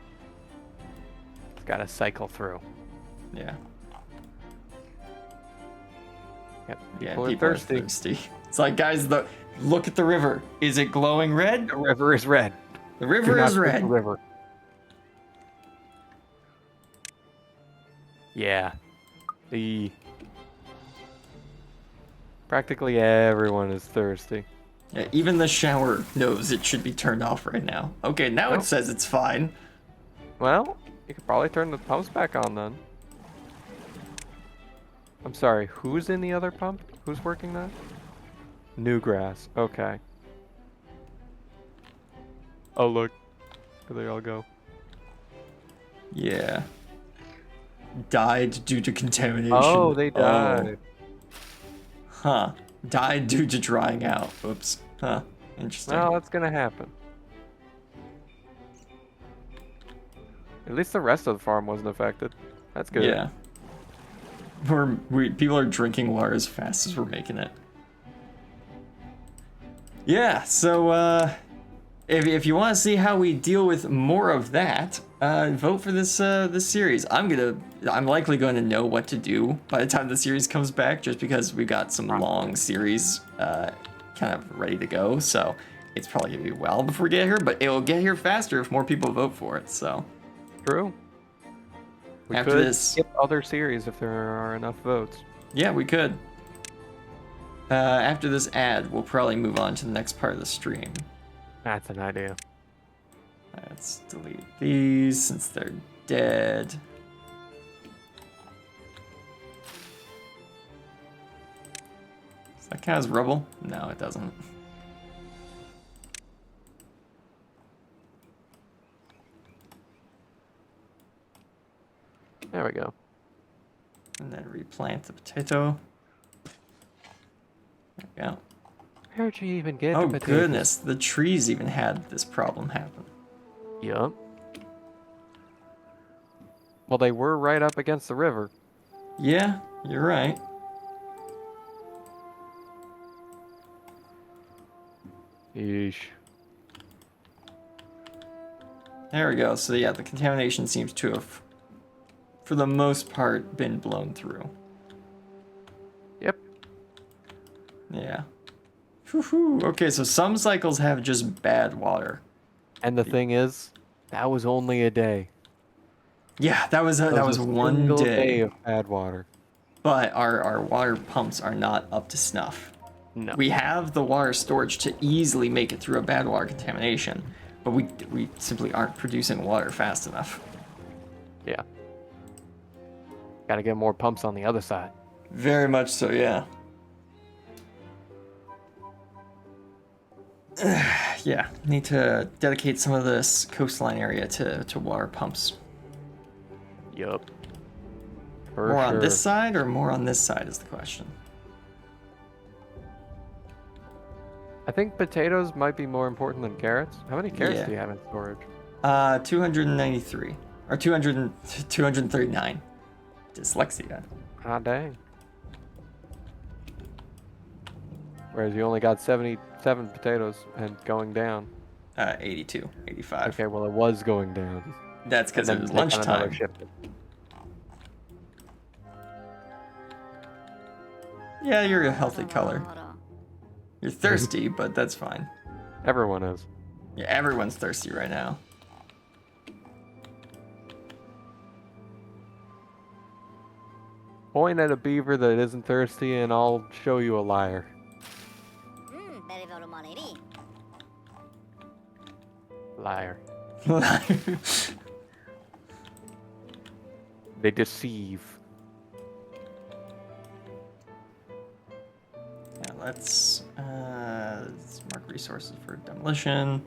It's gotta cycle through. Yeah. Yep. Yeah, People people are are thirsty. thirsty. It's like, guys, look at the river. Is it glowing red? The river is red. The Do river not is drink red. the river. Yeah. Practically everyone is thirsty. Yeah, even the shower knows it should be turned off right now. Okay, now it Nope. says it's fine. Well, you could probably turn the pumps back on then. I'm sorry, who's in the other pump? Who's working that? Newgrass. Okay. Oh, look. Where they all go. Yeah. Died due to contamination. Oh, they Oh. died. Huh. Died due to drying out. Oops. Huh. Interesting. Well, that's gonna happen. At least the rest of the farm wasn't affected. That's good. Yeah. People are drinking water as fast as we're making it. Yeah, so if you want to see how we deal with more of that, vote for this series. I'm likely going to know what to do by the time the series comes back, just because we've got some long series kind of ready to go. So it's probably gonna be a while before we get here, but it will get here faster if more people vote for it. So True. We After could this- skip other series if there are enough votes. yeah, we could. After this ad, we'll probably move on to the next part of the stream. That's an idea. Let's delete these since they're dead. Does that count as rubble? No, it doesn't. There we go. And then replant the potato. There we go. Where'd you even get Oh the potatoes? goodness, the trees even had this problem happen. Yup. Well, they were right up against the river. Yeah, you're right. Yeesh. There we go. So yeah, the contamination seems to have, for the most part, been blown through. Yep. Yeah. Whew. Okay, so some cycles have just bad water. And the thing is, that was only a day. Yeah, that was That was a one single day. of bad water. But our water pumps are not up to snuff. No. We have the water storage to easily make it through a bad water contamination, but we simply aren't producing water fast enough. Yeah. Gotta get more pumps on the other side. Very much so, yeah. Yeah, need to dedicate some of this coastline area to water pumps. Yup. More on this side or more on this side is the question. I think potatoes might be more important than carrots. How many carrots Yeah. do you have in storage? 293 or 239. Dyslexia. Ah, dang. Whereas you only got 77 potatoes and going down. 82, 85. Okay, well it was going down. That's because And it was then they got another lunchtime. shipment. Yeah, you're a healthy color. You're thirsty, but that's fine. Everyone is. Yeah, everyone's thirsty right now. Point at a beaver that isn't thirsty and I'll show you a liar. Liar. They deceive. Yeah, let's mark resources for demolition.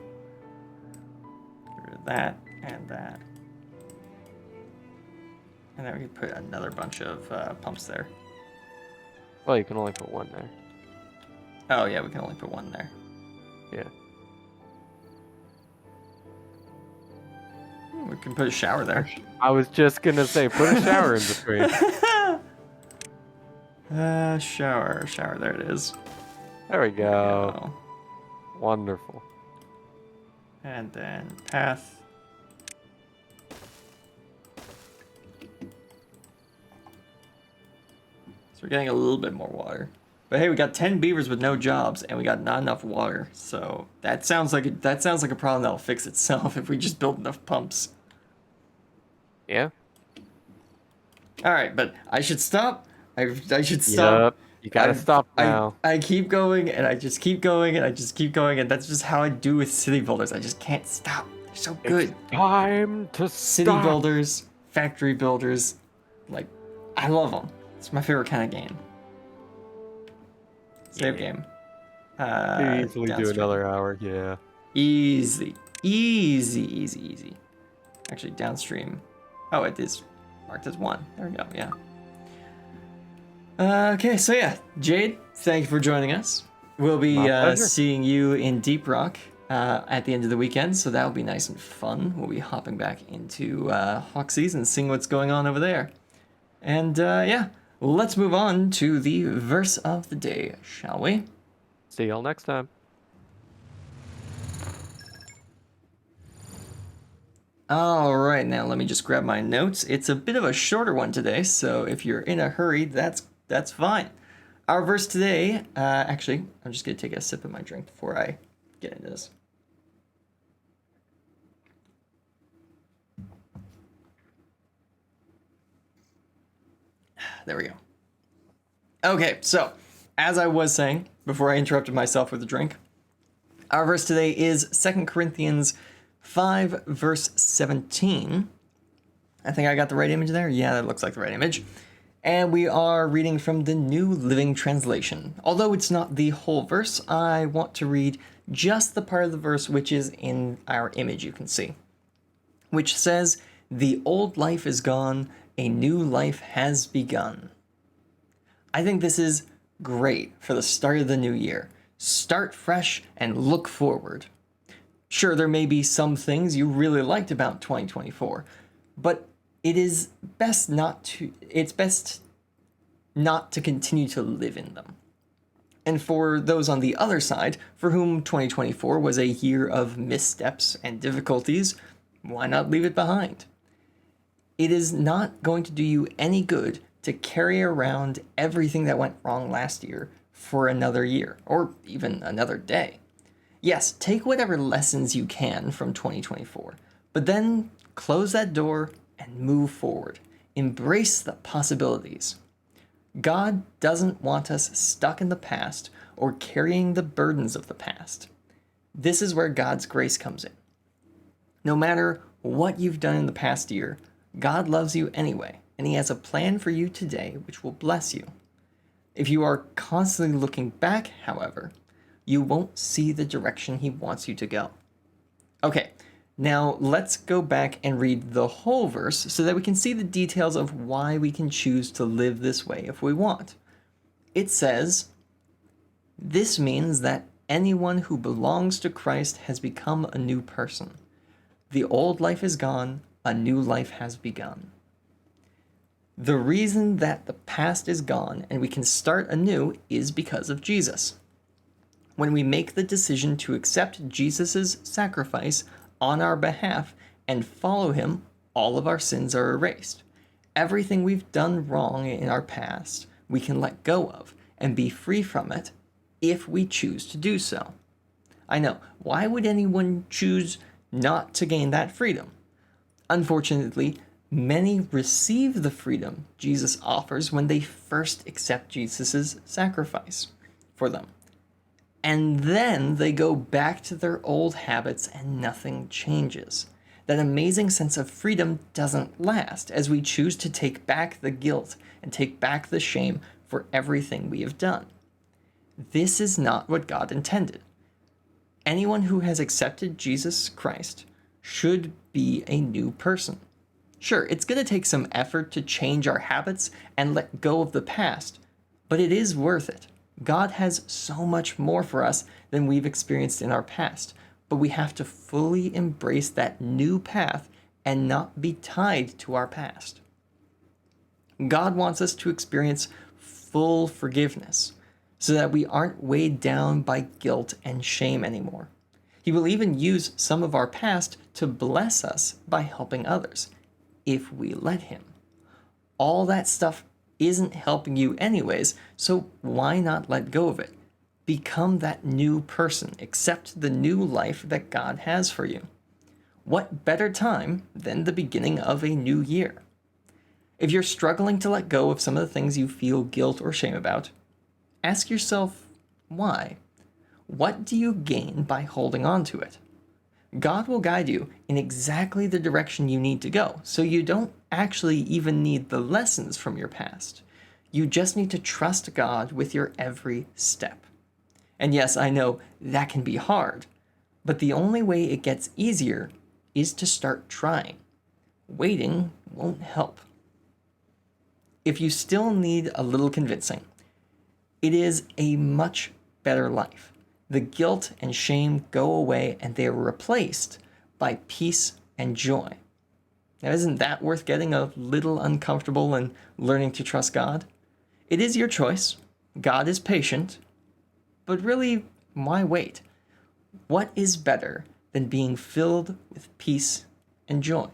Get rid of that and that. And then we can put another bunch of pumps there. Well, you can only put one there. Oh yeah, we can only put one there. Yeah. We can put a shower there. I was just gonna say, put a shower in between. Shower. There it is. There we There we go. go. Wonderful. And then path. So we're getting a little bit more water. But hey, we got 10 beavers with no jobs, and we got not enough water. So that sounds like a problem that'll fix itself if we just build enough pumps. Yeah. All right, but I should stop. I should stop. Yep. You gotta stop now. I keep going, and I just keep going, and I just keep going, and that's just how I do with city builders. I just can't stop. They're so good. Time to City stop. builders, factory builders, like, I love them. It's my favorite kind of game. Save game. Easily do downstream. another hour. Yeah. Easy. Actually, downstream. Oh, it is marked as 1. There we go, yeah. Okay, so yeah, Jade, thank you for joining us. We'll be My pleasure. seeing you in Deep Rock at the end of the weekend, so that'll be nice and fun. We'll be hopping back into Hoxie's and seeing what's going on over there. And yeah, let's move on to the verse of the day, shall we? See y'all next time. All right, now let me just grab my notes. It's a bit of a shorter one today, so if you're in a hurry, that's fine. Our verse today, actually, I'm just gonna take a sip of my drink before I get into this. There we go. Okay, so as I was saying before I interrupted myself with a drink, our verse today is 2 Corinthians 5, verse 17. I think I got the right image there. Yeah, that looks like the right image. And we are reading from the New Living Translation. Although it's not the whole verse, I want to read just the part of the verse which is in our image you can see, which says, "The old life is gone, a new life has begun. I think this is great for the start of the new year. Start fresh and look forward. Sure, there may be some things you really liked about 2024, but it's best not to continue to live in them. And for those on the other side, for whom 2024 was a year of missteps and difficulties, why not leave it behind? It is not going to do you any good to carry around everything that went wrong last year for another year, or even another day. Yes, take whatever lessons you can from 2024, but then close that door and move forward. Embrace the possibilities. God doesn't want us stuck in the past or carrying the burdens of the past. This is where God's grace comes in. No matter what you've done in the past year, God loves you anyway, and He has a plan for you today which will bless you. If you are constantly looking back, however, you won't see the direction He wants you to go. Okay, now let's go back and read the whole verse so that we can see the details of why we can choose to live this way if we want. It says, "This means that anyone who belongs to Christ has become a new person. The old life is gone, a new life has begun." The reason that the past is gone and we can start anew is because of Jesus. When we make the decision to accept Jesus' sacrifice on our behalf and follow Him, all of our sins are erased. Everything we've done wrong in our past, we can let go of and be free from it if we choose to do so. I know, why would anyone choose not to gain that freedom? Unfortunately, many receive the freedom Jesus offers when they first accept Jesus' sacrifice for them. And then they go back to their old habits and nothing changes. That amazing sense of freedom doesn't last as we choose to take back the guilt and take back the shame for everything we have done. This is not what God intended. Anyone who has accepted Jesus Christ should be a new person. Sure, it's going to take some effort to change our habits and let go of the past, but it is worth it. God has so much more for us than we've experienced in our past, but we have to fully embrace that new path and not be tied to our past. God wants us to experience full forgiveness so that we aren't weighed down by guilt and shame anymore. He will even use some of our past to bless us by helping others, if we let Him. All that stuff isn't helping you anyways, so why not let go of it? Become that new person. Accept the new life that God has for you. What better time than the beginning of a new year? If you're struggling to let go of some of the things you feel guilt or shame about, ask yourself, why? What do you gain by holding on to it? God will guide you in exactly the direction you need to go, so you don't actually even need the lessons from your past. You just need to trust God with your every step. And yes, I know that can be hard, but the only way it gets easier is to start trying. Waiting won't help. If you still need a little convincing, it is a much better life. The guilt and shame go away and they are replaced by peace and joy. Now, isn't that worth getting a little uncomfortable and learning to trust God? It is your choice. God is patient. But really, why wait? What is better than being filled with peace and joy?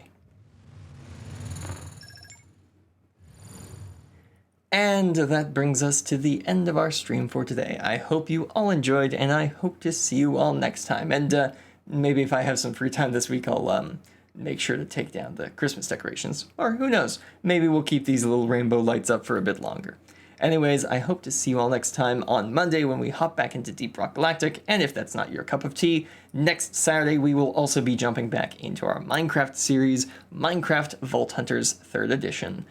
And that brings us to the end of our stream for today. I hope you all enjoyed, and I hope to see you all next time. And maybe if I have some free time this week, I'll make sure to take down the Christmas decorations. Or who knows, maybe we'll keep these little rainbow lights up for a bit longer. Anyways, I hope to see you all next time on Monday when we hop back into Deep Rock Galactic, and if that's not your cup of tea, next Saturday we will also be jumping back into our Minecraft series, Minecraft Vault Hunters 3rd Edition.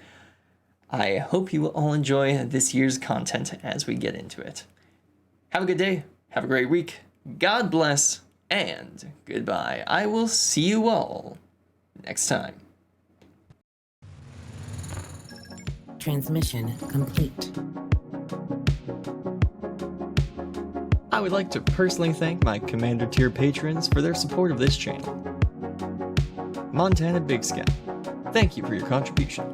I hope you will all enjoy this year's content as we get into it. Have a good day, have a great week, God bless, and goodbye. I will see you all next time. Transmission complete. I would like to personally thank my Commander tier patrons for their support of this channel. Montana Big Scout, thank you for your contribution.